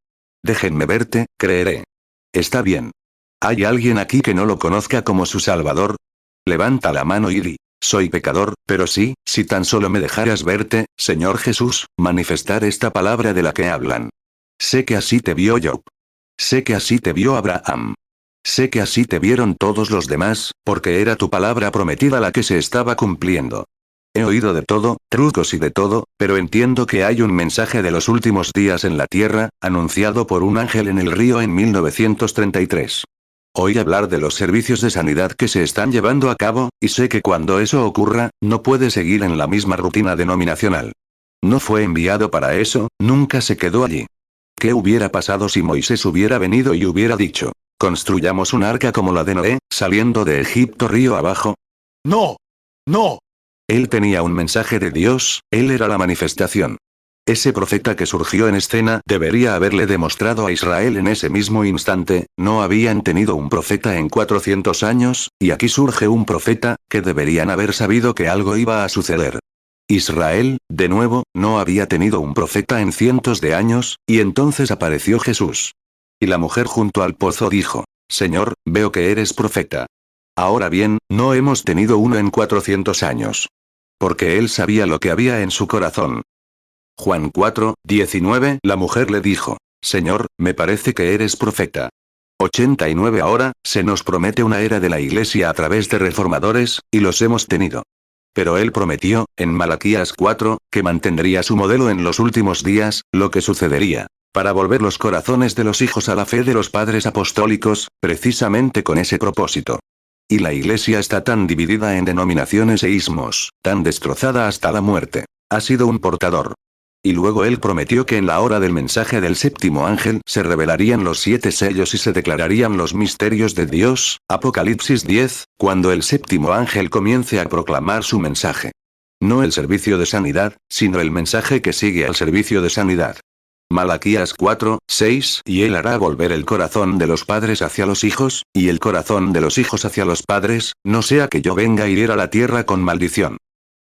Déjenme verte, creeré. Está bien. ¿Hay alguien aquí que no lo conozca como su Salvador? Levanta la mano y di, soy pecador, pero sí, si tan solo me dejaras verte, Señor Jesús, manifestar esta palabra de la que hablan. Sé que así te vio Job. Sé que así te vio Abraham. Sé que así te vieron todos los demás, porque era tu palabra prometida la que se estaba cumpliendo. He oído de todo, trucos y de todo, pero entiendo que hay un mensaje de los últimos días en la tierra, anunciado por un ángel en el río en 1933. Oí hablar de los servicios de sanidad que se están llevando a cabo, y sé que cuando eso ocurra, no puede seguir en la misma rutina denominacional. No fue enviado para eso, nunca se quedó allí. ¿Qué hubiera pasado si Moisés hubiera venido y hubiera dicho, construyamos un arca como la de Noé, saliendo de Egipto río abajo? No. No. Él tenía un mensaje de Dios, él era la manifestación. Ese profeta que surgió en escena debería haberle demostrado a Israel en ese mismo instante, no habían tenido un profeta en 400 años, y aquí surge un profeta, que deberían haber sabido que algo iba a suceder. Israel, de nuevo, no había tenido un profeta en cientos de años, y entonces apareció Jesús. Y la mujer junto al pozo dijo, Señor, veo que eres profeta. Ahora bien, no hemos tenido uno en 400 años. Porque él sabía lo que había en su corazón. Juan 4, 19 La mujer le dijo, Señor, me parece que eres profeta. 89 Ahora, se nos promete una era de la Iglesia a través de reformadores, y los hemos tenido. Pero él prometió, en Malaquías 4, que mantendría su modelo en los últimos días, lo que sucedería, para volver los corazones de los hijos a la fe de los padres apostólicos, precisamente con ese propósito. Y la Iglesia está tan dividida en denominaciones e ismos, tan destrozada hasta la muerte. Ha sido un portador. Y luego él prometió que en la hora del mensaje del séptimo ángel se revelarían los 7 sellos y se declararían los misterios de Dios, Apocalipsis 10, cuando el séptimo ángel comience a proclamar su mensaje. No el servicio de sanidad, sino el mensaje que sigue al servicio de sanidad. Malaquías 4, 6 Y él hará volver el corazón de los padres hacia los hijos, y el corazón de los hijos hacia los padres, no sea que yo venga y hiera la tierra con maldición.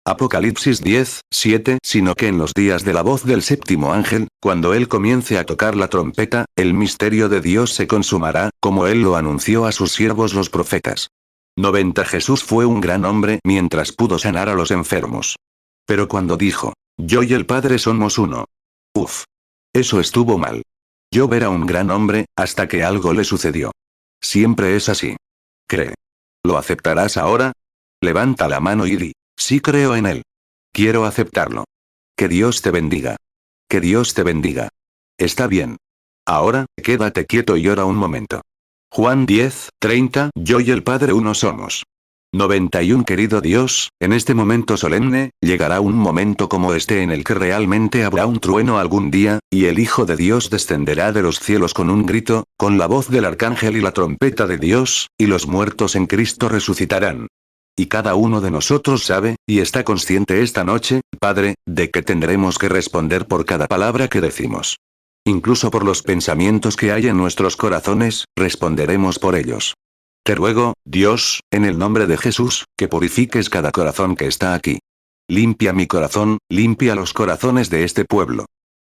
Apocalipsis 10, 7 Sino que en los días de la voz del séptimo ángel, cuando él comience a tocar la trompeta, el misterio de Dios se consumará, como él lo anunció a sus siervos los profetas. 90 Jesús fue un gran hombre mientras pudo sanar a los enfermos. Pero cuando dijo, yo y el Padre somos uno. Uf. Eso estuvo mal. Yo era un gran hombre, hasta que algo le sucedió. Siempre es así. Cree. ¿Lo aceptarás ahora? Levanta la mano y di, sí creo en él. Quiero aceptarlo. Que Dios te bendiga. Que Dios te bendiga. Está bien. Ahora, quédate quieto y ora un momento. Juan 10, 30 Yo y el Padre uno somos. 91 Querido Dios, en este momento solemne, llegará un momento como este en el que realmente habrá un trueno algún día, y el Hijo de Dios descenderá de los cielos con un grito, con la voz del arcángel y la trompeta de Dios, y los muertos en Cristo resucitarán. Y cada uno de nosotros sabe, y está consciente esta noche, Padre, de que tendremos que responder por cada palabra que decimos. Incluso por los pensamientos que hay en nuestros corazones, responderemos por ellos. Te ruego, Dios, en el nombre de Jesús, que purifiques cada corazón que está aquí. Limpia mi corazón, limpia los corazones de este pueblo.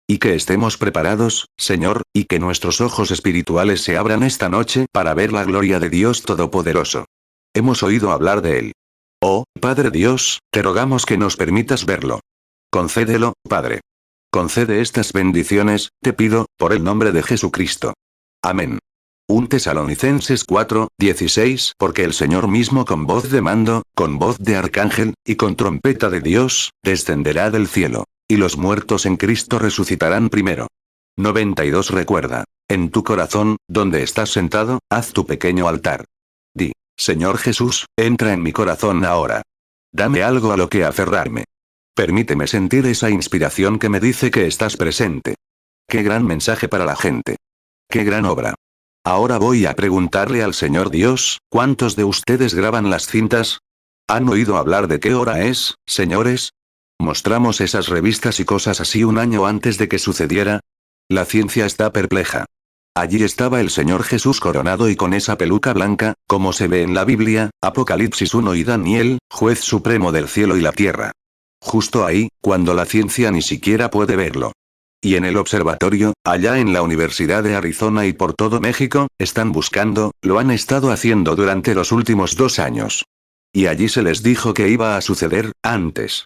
Y que estemos preparados, Señor, y que nuestros ojos espirituales se abran esta noche para ver la gloria de Dios Todopoderoso. Hemos oído hablar de Él. Oh, Padre Dios, te rogamos que nos permitas verlo. Concédelo, Padre. Concede estas bendiciones, te pido, por el nombre de Jesucristo. Amén. 1 Tesalonicenses 4:16 Porque el Señor mismo con voz de mando, con voz de arcángel, y con trompeta de Dios, descenderá del cielo. Y los muertos en Cristo resucitarán primero. 92 Recuerda. En tu corazón, donde estás sentado, haz tu pequeño altar. Di, Señor Jesús, entra en mi corazón ahora. Dame algo a lo que aferrarme. Permíteme sentir esa inspiración que me dice que estás presente. Qué gran mensaje para la gente. Qué gran obra. Ahora voy a preguntarle al Señor Dios, ¿cuántos de ustedes graban las cintas? ¿Han oído hablar de qué hora es, señores? ¿Mostramos esas revistas y cosas así un año antes de que sucediera? La ciencia está perpleja. Allí estaba el Señor Jesús coronado y con esa peluca blanca, como se ve en la Biblia, Apocalipsis 1 y Daniel, juez supremo del cielo y la tierra. Justo ahí, cuando la ciencia ni siquiera puede verlo. Y en el observatorio, allá en la Universidad de Arizona y por todo México, están buscando, lo han estado haciendo durante los últimos 2 años. Y allí se les dijo que iba a suceder, antes.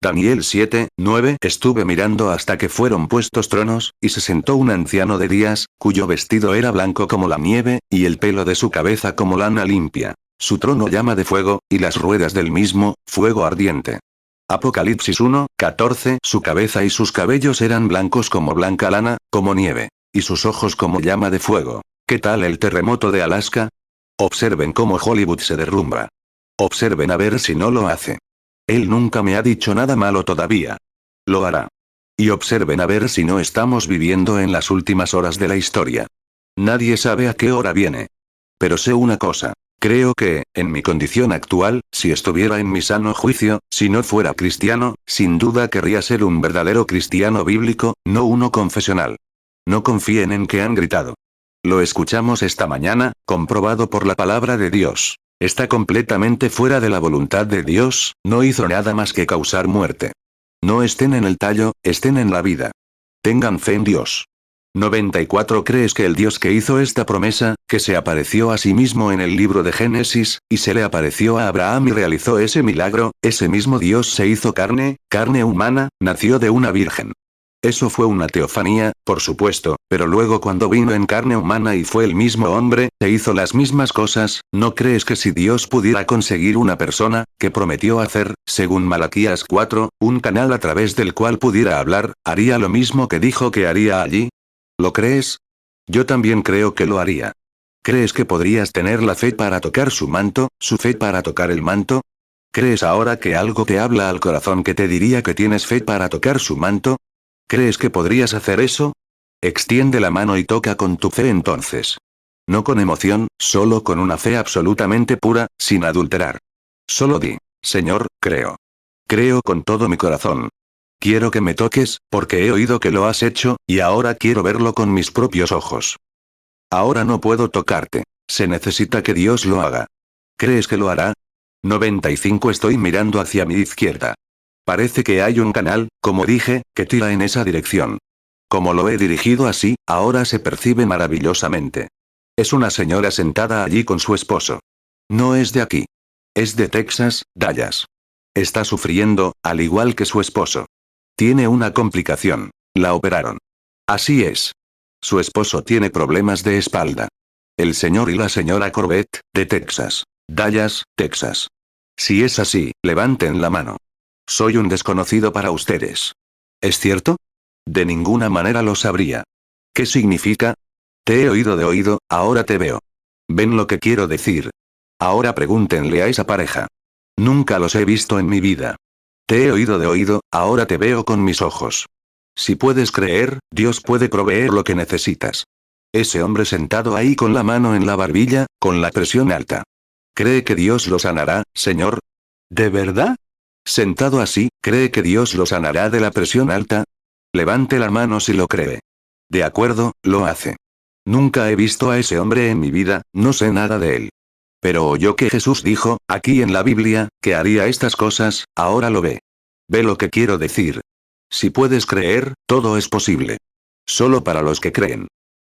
Daniel 7:9 Estuve mirando hasta que fueron puestos tronos, y se sentó un anciano de días, cuyo vestido era blanco como la nieve, y el pelo de su cabeza como lana limpia. Su trono llama de fuego, y las ruedas del mismo, fuego ardiente. Apocalipsis 1:14 Su cabeza y sus cabellos eran blancos como blanca lana, como nieve. Y sus ojos como llama de fuego. ¿Qué tal el terremoto de Alaska? Observen cómo Hollywood se derrumba. Observen a ver si no lo hace. Él nunca me ha dicho nada malo todavía. Lo hará. Y observen a ver si no estamos viviendo en las últimas horas de la historia. Nadie sabe a qué hora viene. Pero sé una cosa. Creo que, en mi condición actual, si estuviera en mi sano juicio, si no fuera cristiano, sin duda querría ser un verdadero cristiano bíblico, no uno confesional. No confíen en que han gritado. Lo escuchamos esta mañana, comprobado por la palabra de Dios. Está completamente fuera de la voluntad de Dios, no hizo nada más que causar muerte. No estén en el tallo, estén en la vida. Tengan fe en Dios. 94 ¿Crees que el Dios que hizo esta promesa, que se apareció a sí mismo en el libro de Génesis, y se le apareció a Abraham y realizó ese milagro, ese mismo Dios se hizo carne, carne humana, nació de una virgen? Eso fue una teofanía, por supuesto, pero luego cuando vino en carne humana y fue el mismo hombre, e hizo las mismas cosas, ¿no crees que si Dios pudiera conseguir una persona, que prometió hacer, según Malaquías 4, un canal a través del cual pudiera hablar, haría lo mismo que dijo que haría allí? ¿Lo crees? Yo también creo que lo haría. ¿Crees que podrías tener la fe para tocar su manto, su fe para tocar el manto? ¿Crees ahora que algo te habla al corazón que te diría que tienes fe para tocar su manto? ¿Crees que podrías hacer eso? Extiende la mano y toca con tu fe entonces. No con emoción, solo con una fe absolutamente pura, sin adulterar. Solo di, Señor, creo. Creo con todo mi corazón. Quiero que me toques, porque he oído que lo has hecho, y ahora quiero verlo con mis propios ojos. Ahora no puedo tocarte. Se necesita que Dios lo haga. ¿Crees que lo hará? 95 Estoy mirando hacia mi izquierda. Parece que hay un canal, como dije, que tira en esa dirección. Como lo he dirigido así, ahora se percibe maravillosamente. Es una señora sentada allí con su esposo. No es de aquí. Es de Texas, Dallas. Está sufriendo, al igual que su esposo. Tiene una complicación. La operaron. Así es. Su esposo tiene problemas de espalda. El señor y la señora Corbett, de Texas. Dallas, Texas. Si es así, levanten la mano. Soy un desconocido para ustedes. ¿Es cierto? De ninguna manera lo sabría. ¿Qué significa? Te he oído de oído, ahora te veo. ¿Ven lo que quiero decir? Ahora pregúntenle a esa pareja. Nunca los he visto en mi vida. Te he oído de oído, ahora te veo con mis ojos. Si puedes creer, Dios puede proveer lo que necesitas. Ese hombre sentado ahí con la mano en la barbilla, con la presión alta. ¿Cree que Dios lo sanará, Señor? ¿De verdad? Sentado así, ¿cree que Dios lo sanará de la presión alta? Levante la mano si lo cree. De acuerdo, lo hace. Nunca he visto a ese hombre en mi vida, no sé nada de él. Pero oyó que Jesús dijo, aquí en la Biblia, que haría estas cosas, ahora lo ve. Ve lo que quiero decir. Si puedes creer, todo es posible. Solo para los que creen.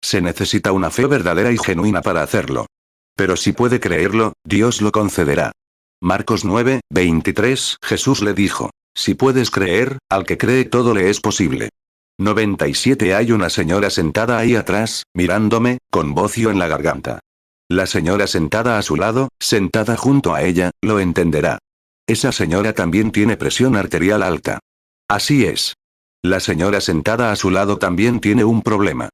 Se necesita una fe verdadera y genuina para hacerlo. Pero si puede creerlo, Dios lo concederá. Marcos 9, 23, Jesús le dijo, si puedes creer, al que cree todo le es posible. 97. Hay una señora sentada ahí atrás, mirándome, con bocio en la garganta. La señora sentada a su lado, sentada junto a ella, lo entenderá. Esa señora también tiene presión arterial alta. Así es. La señora sentada a su lado también tiene un problema.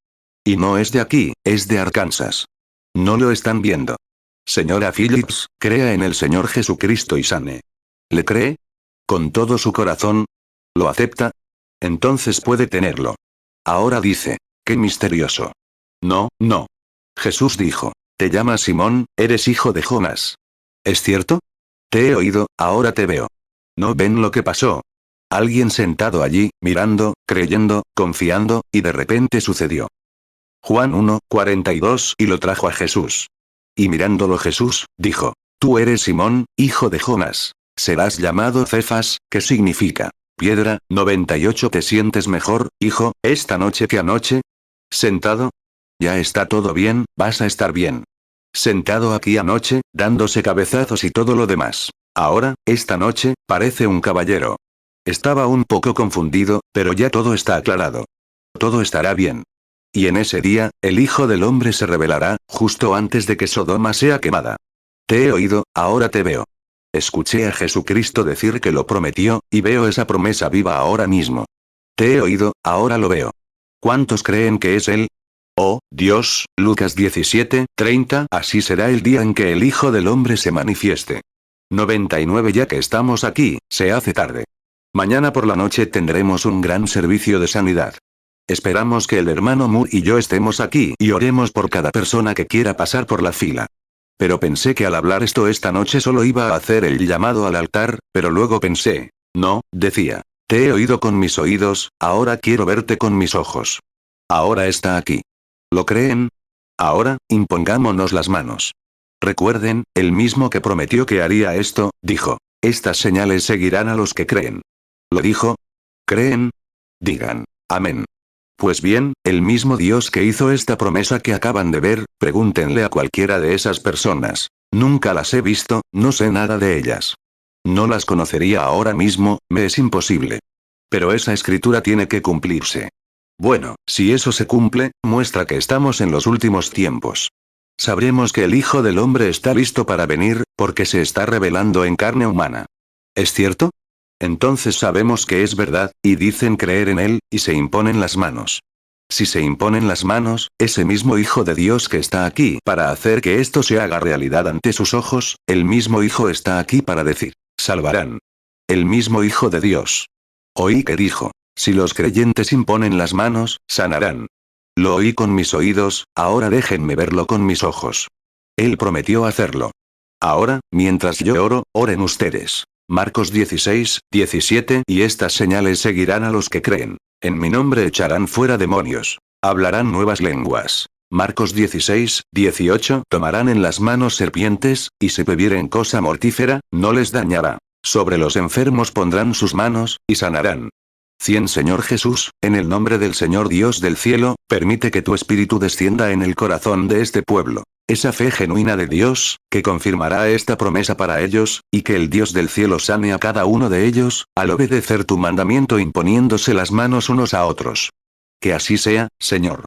Y no es de aquí, es de Arkansas. No lo están viendo. Señora Phillips, crea en el Señor Jesucristo y sane. ¿Le cree? ¿Con todo su corazón? ¿Lo acepta? Entonces puede tenerlo. Ahora dice, qué misterioso. No, no. Jesús dijo, te llamas Simón, eres hijo de Jonás. ¿Es cierto? Te he oído, ahora te veo. ¿No ven lo que pasó? Alguien sentado allí, mirando, creyendo, confiando, y de repente sucedió. Juan 1, 42 y lo trajo a Jesús. Y mirándolo Jesús, dijo, tú eres Simón, hijo de Jonás. Serás llamado Cefas, que significa, piedra. 98. ¿Te sientes mejor, hijo, esta noche que anoche? ¿Sentado? Ya está todo bien, vas a estar bien. Sentado aquí anoche, dándose cabezazos y todo lo demás. Ahora, esta noche, parece un caballero. Estaba un poco confundido, pero ya todo está aclarado. Todo estará bien. Y en ese día, el Hijo del Hombre se revelará, justo antes de que Sodoma sea quemada. Te he oído, ahora te veo. Escuché a Jesucristo decir que lo prometió, y veo esa promesa viva ahora mismo. Te he oído, ahora lo veo. ¿Cuántos creen que es Él? Oh, Dios, Lucas 17, 30. Así será el día en que el Hijo del Hombre se manifieste. 99. Ya que estamos aquí, se hace tarde. Mañana por la noche tendremos un gran servicio de sanidad. Esperamos que el hermano Moore y yo estemos aquí y oremos por cada persona que quiera pasar por la fila. Pero pensé que al hablar esto esta noche solo iba a hacer el llamado al altar, pero luego pensé, no, decía, te he oído con mis oídos, ahora quiero verte con mis ojos. Ahora está aquí. ¿Lo creen? Ahora, impongámonos las manos. Recuerden, el mismo que prometió que haría esto, dijo, estas señales seguirán a los que creen. ¿Lo dijo? ¿Creen? Digan, amén. Pues bien, el mismo Dios que hizo esta promesa que acaban de ver, pregúntenle a cualquiera de esas personas. Nunca las he visto, no sé nada de ellas. No las conocería ahora mismo, me es imposible. Pero esa escritura tiene que cumplirse. Bueno, si eso se cumple, muestra que estamos en los últimos tiempos. Sabremos que el Hijo del Hombre está listo para venir, porque se está revelando en carne humana. ¿Es cierto? Entonces sabemos que es verdad, y dicen creer en Él, y se imponen las manos. Si se imponen las manos, ese mismo Hijo de Dios que está aquí para hacer que esto se haga realidad ante sus ojos, el mismo Hijo está aquí para decir, salvarán. El mismo Hijo de Dios. Oí que dijo, si los creyentes imponen las manos, sanarán. Lo oí con mis oídos, ahora déjenme verlo con mis ojos. Él prometió hacerlo. Ahora, mientras yo oro, oren ustedes. Marcos 16, 17. Y estas señales seguirán a los que creen. En mi nombre echarán fuera demonios. Hablarán nuevas lenguas. Marcos 16, 18. Tomarán en las manos serpientes, y si bebieren cosa mortífera, no les dañará. Sobre los enfermos pondrán sus manos, y sanarán. 100. Señor Jesús, en el nombre del Señor Dios del cielo, permite que tu espíritu descienda en el corazón de este pueblo. Esa fe genuina de Dios, que confirmará esta promesa para ellos, y que el Dios del cielo sane a cada uno de ellos, al obedecer tu mandamiento imponiéndose las manos unos a otros. Que así sea, Señor.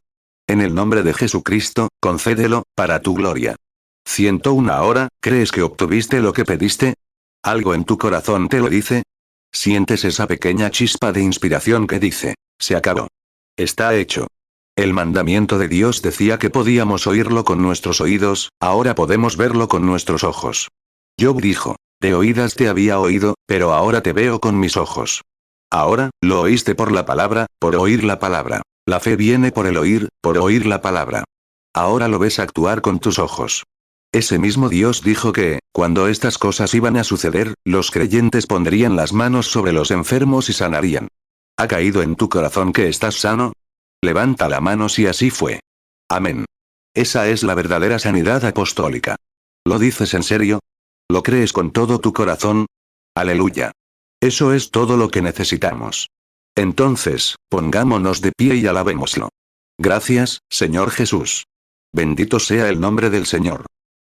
En el nombre de Jesucristo, concédelo, para tu gloria. 101. Ahora, ¿crees que obtuviste lo que pediste? ¿Algo en tu corazón te lo dice? Sientes esa pequeña chispa de inspiración que dice, se acabó. Está hecho. El mandamiento de Dios decía que podíamos oírlo con nuestros oídos, ahora podemos verlo con nuestros ojos. Job dijo, de oídas te había oído, pero ahora te veo con mis ojos. Ahora, lo oíste por la palabra, por oír la palabra. La fe viene por oír la palabra. Ahora lo ves actuar con tus ojos. Ese mismo Dios dijo que, cuando estas cosas iban a suceder, los creyentes pondrían las manos sobre los enfermos y sanarían. ¿Ha caído en tu corazón que estás sano? Levanta la mano si así fue. Amén. Esa es la verdadera sanidad apostólica. ¿Lo dices en serio? ¿Lo crees con todo tu corazón? Aleluya. Eso es todo lo que necesitamos. Entonces, pongámonos de pie y alabémoslo. Gracias, Señor Jesús. Bendito sea el nombre del Señor.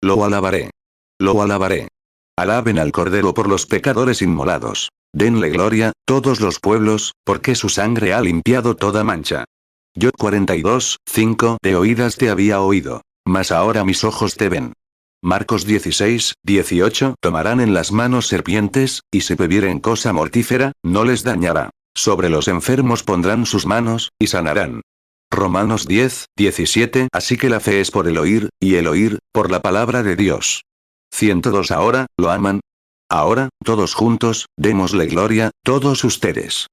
Lo alabaré. Lo alabaré. Alaben al Cordero por los pecadores inmolados. Denle gloria, todos los pueblos, porque su sangre ha limpiado toda mancha. Yo 42:5 de oídas te había oído, mas ahora mis ojos te ven. Marcos 16:18 tomarán en las manos serpientes, y si bebieren cosa mortífera, no les dañará. Sobre los enfermos pondrán sus manos, y sanarán. Romanos 10:17 Así que la fe es por el oír, y el oír, por la palabra de Dios. 102 Ahora, ¿lo aman? Ahora, todos juntos, démosle gloria, todos ustedes.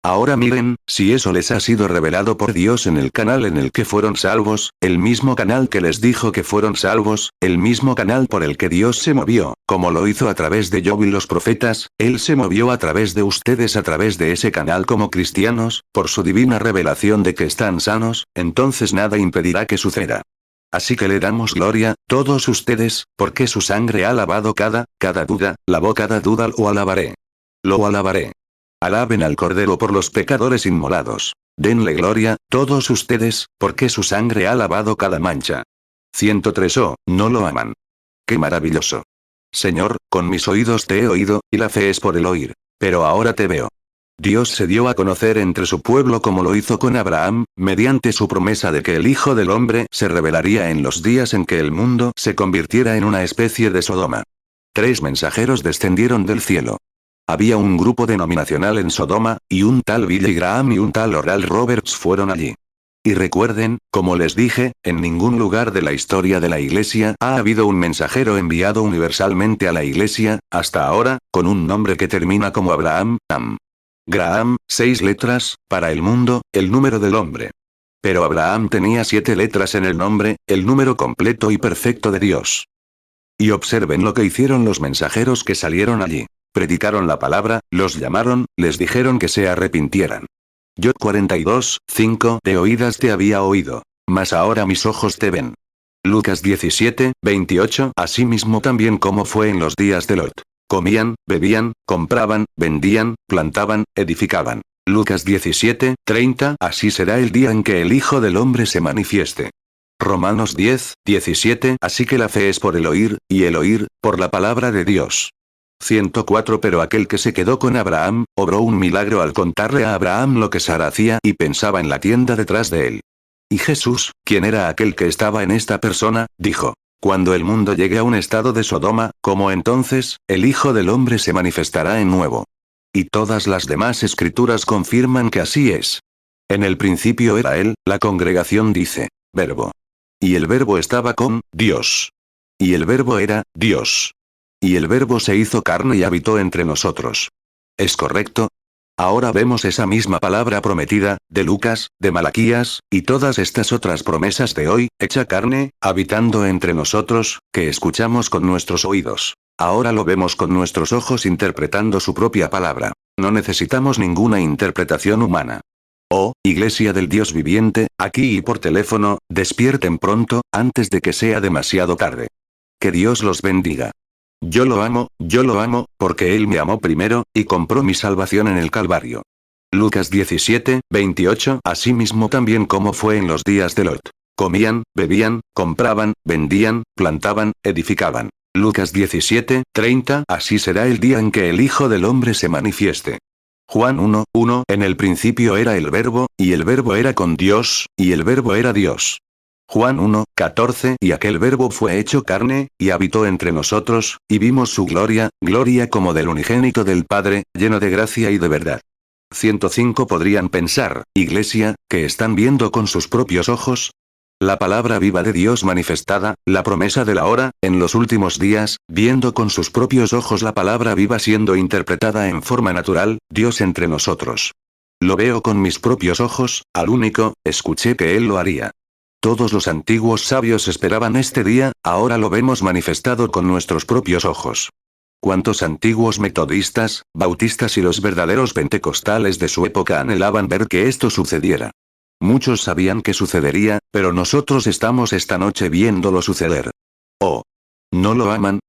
Ahora miren, si eso les ha sido revelado por Dios en el canal en el que fueron salvos, el mismo canal que les dijo que fueron salvos, el mismo canal por el que Dios se movió, como lo hizo a través de Job y los profetas, Él se movió a través de ustedes a través de ese canal como cristianos, por su divina revelación de que están sanos, entonces nada impedirá que suceda. Así que le damos gloria, todos ustedes, porque su sangre ha lavado cada duda, lavó cada duda, lo alabaré. Lo alabaré. Alaben al Cordero por los pecadores inmolados. Denle gloria, todos ustedes, porque su sangre ha lavado cada mancha. 103 Oh, no lo aman. ¡Qué maravilloso! Señor, con mis oídos te he oído, y la fe es por el oír. Pero ahora te veo. Dios se dio a conocer entre su pueblo como lo hizo con Abraham, mediante su promesa de que el Hijo del Hombre se revelaría en los días en que el mundo se convirtiera en una especie de Sodoma. 3 mensajeros descendieron del cielo. Había un grupo denominacional en Sodoma, y un tal Billy Graham y un tal Oral Roberts fueron allí. Y recuerden, como les dije, en ningún lugar de la historia de la Iglesia ha habido un mensajero enviado universalmente a la Iglesia, hasta ahora, con un nombre que termina como Abraham, Graham, 6 letras, para el mundo, el número del hombre. Pero Abraham tenía 7 letras en el nombre, el número completo y perfecto de Dios. Y observen lo que hicieron los mensajeros que salieron allí. Predicaron la palabra, los llamaron, les dijeron que se arrepintieran. Yo 42:5 de oídas te había oído, mas ahora mis ojos te ven. Lucas 17:28 Asimismo también como fue en los días de Lot. Comían, bebían, compraban, vendían, plantaban, edificaban. Lucas 17:30 Así será el día en que el Hijo del Hombre se manifieste. Romanos 10:17 Así que la fe es por el oír, y el oír, por la palabra de Dios. 104 Pero aquel que se quedó con Abraham, obró un milagro al contarle a Abraham lo que Sara hacía y pensaba en la tienda detrás de él. Y Jesús, quien era aquel que estaba en esta persona, dijo: Cuando el mundo llegue a un estado de Sodoma, como entonces, el Hijo del Hombre se manifestará en nuevo. Y todas las demás escrituras confirman que así es. En el principio era Él, la congregación dice, Verbo. Y el Verbo estaba con Dios. Y el Verbo era Dios. Y el Verbo se hizo carne y habitó entre nosotros. ¿Es correcto? Ahora vemos esa misma palabra prometida, de Lucas, de Malaquías, y todas estas otras promesas de hoy, hecha carne, habitando entre nosotros, que escuchamos con nuestros oídos. Ahora lo vemos con nuestros ojos interpretando su propia palabra. No necesitamos ninguna interpretación humana. Oh, Iglesia del Dios viviente, aquí y por teléfono, despierten pronto, antes de que sea demasiado tarde. Que Dios los bendiga. Yo lo amo, porque Él me amó primero, y compró mi salvación en el Calvario. Lucas 17:28 Asimismo también como fue en los días de Lot. Comían, bebían, compraban, vendían, plantaban, edificaban. Lucas 17:30 Así será el día en que el Hijo del Hombre se manifieste. Juan 1:1 En el principio era el Verbo, y el Verbo era con Dios, y el Verbo era Dios. Juan 1:14 Y aquel Verbo fue hecho carne, y habitó entre nosotros, y vimos su gloria, gloria como del unigénito del Padre, lleno de gracia y de verdad. 105 Podrían pensar, Iglesia, que están viendo con sus propios ojos. La palabra viva de Dios manifestada, la promesa de la hora, en los últimos días, viendo con sus propios ojos la palabra viva siendo interpretada en forma natural, Dios entre nosotros. Lo veo con mis propios ojos, al único, escuché que Él lo haría. Todos los antiguos sabios esperaban este día, ahora lo vemos manifestado con nuestros propios ojos. ¿Cuántos antiguos metodistas, bautistas y los verdaderos pentecostales de su época anhelaban ver que esto sucediera? Muchos sabían que sucedería, pero nosotros estamos esta noche viéndolo suceder. Oh. ¿No lo aman?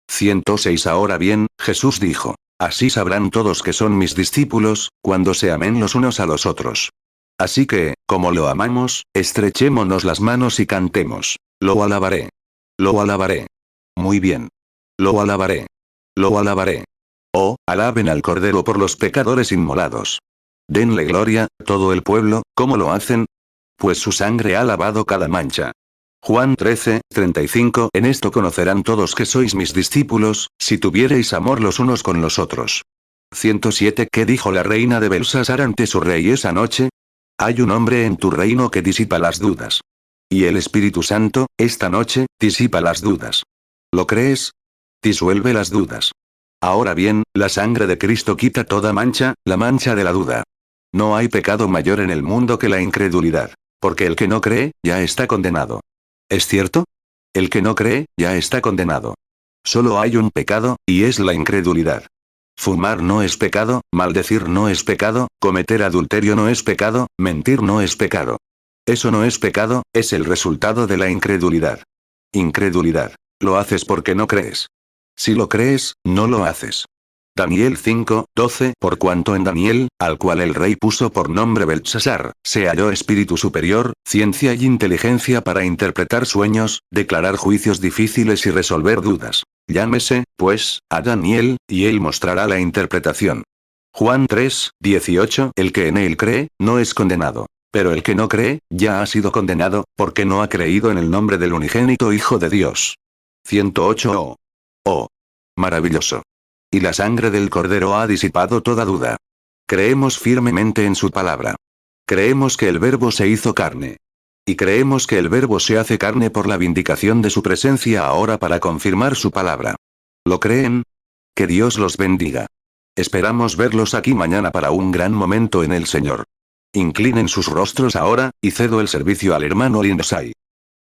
106. Ahora bien, Jesús dijo: así sabrán todos que son mis discípulos, cuando se amen los unos a los otros. Así que, como lo amamos, estrechémonos las manos y cantemos: lo alabaré. Lo alabaré. Muy bien. Lo alabaré. Lo alabaré. Oh, alaben al Cordero por los pecadores inmolados. Denle gloria, todo el pueblo, ¿cómo lo hacen? Pues su sangre ha lavado cada mancha. Juan 13:35. En esto conocerán todos que sois mis discípulos, si tuviereis amor los unos con los otros. 107. ¿Qué dijo la reina de Belsasar ante su rey esa noche? Hay un hombre en tu reino que disipa las dudas. Y el Espíritu Santo, esta noche, disipa las dudas. ¿Lo crees? Disuelve las dudas. Ahora bien, la sangre de Cristo quita toda mancha, la mancha de la duda. No hay pecado mayor en el mundo que la incredulidad. Porque el que no cree, ya está condenado. ¿Es cierto? El que no cree, ya está condenado. Solo hay un pecado, y es la incredulidad. Fumar no es pecado, maldecir no es pecado, cometer adulterio no es pecado, mentir no es pecado. Eso no es pecado, es el resultado de la incredulidad. Incredulidad. Lo haces porque no crees. Si lo crees, no lo haces. Daniel 5:12. Por cuanto en Daniel, al cual el rey puso por nombre Beltsasar, se halló espíritu superior, ciencia y inteligencia para interpretar sueños, declarar juicios difíciles y resolver dudas. Llámese, pues, a Daniel, y él mostrará la interpretación. Juan 3:18. El que en él cree, no es condenado. Pero el que no cree, ya ha sido condenado, porque no ha creído en el nombre del unigénito Hijo de Dios. 108. Oh. Oh. Maravilloso. Y la sangre del Cordero ha disipado toda duda. Creemos firmemente en su palabra. Creemos que el Verbo se hizo carne. Y creemos que el Verbo se hace carne por la vindicación de su presencia ahora para confirmar su palabra. ¿Lo creen? Que Dios los bendiga. Esperamos verlos aquí mañana para un gran momento en el Señor. Inclinen sus rostros ahora, y cedo el servicio al hermano Lindsay.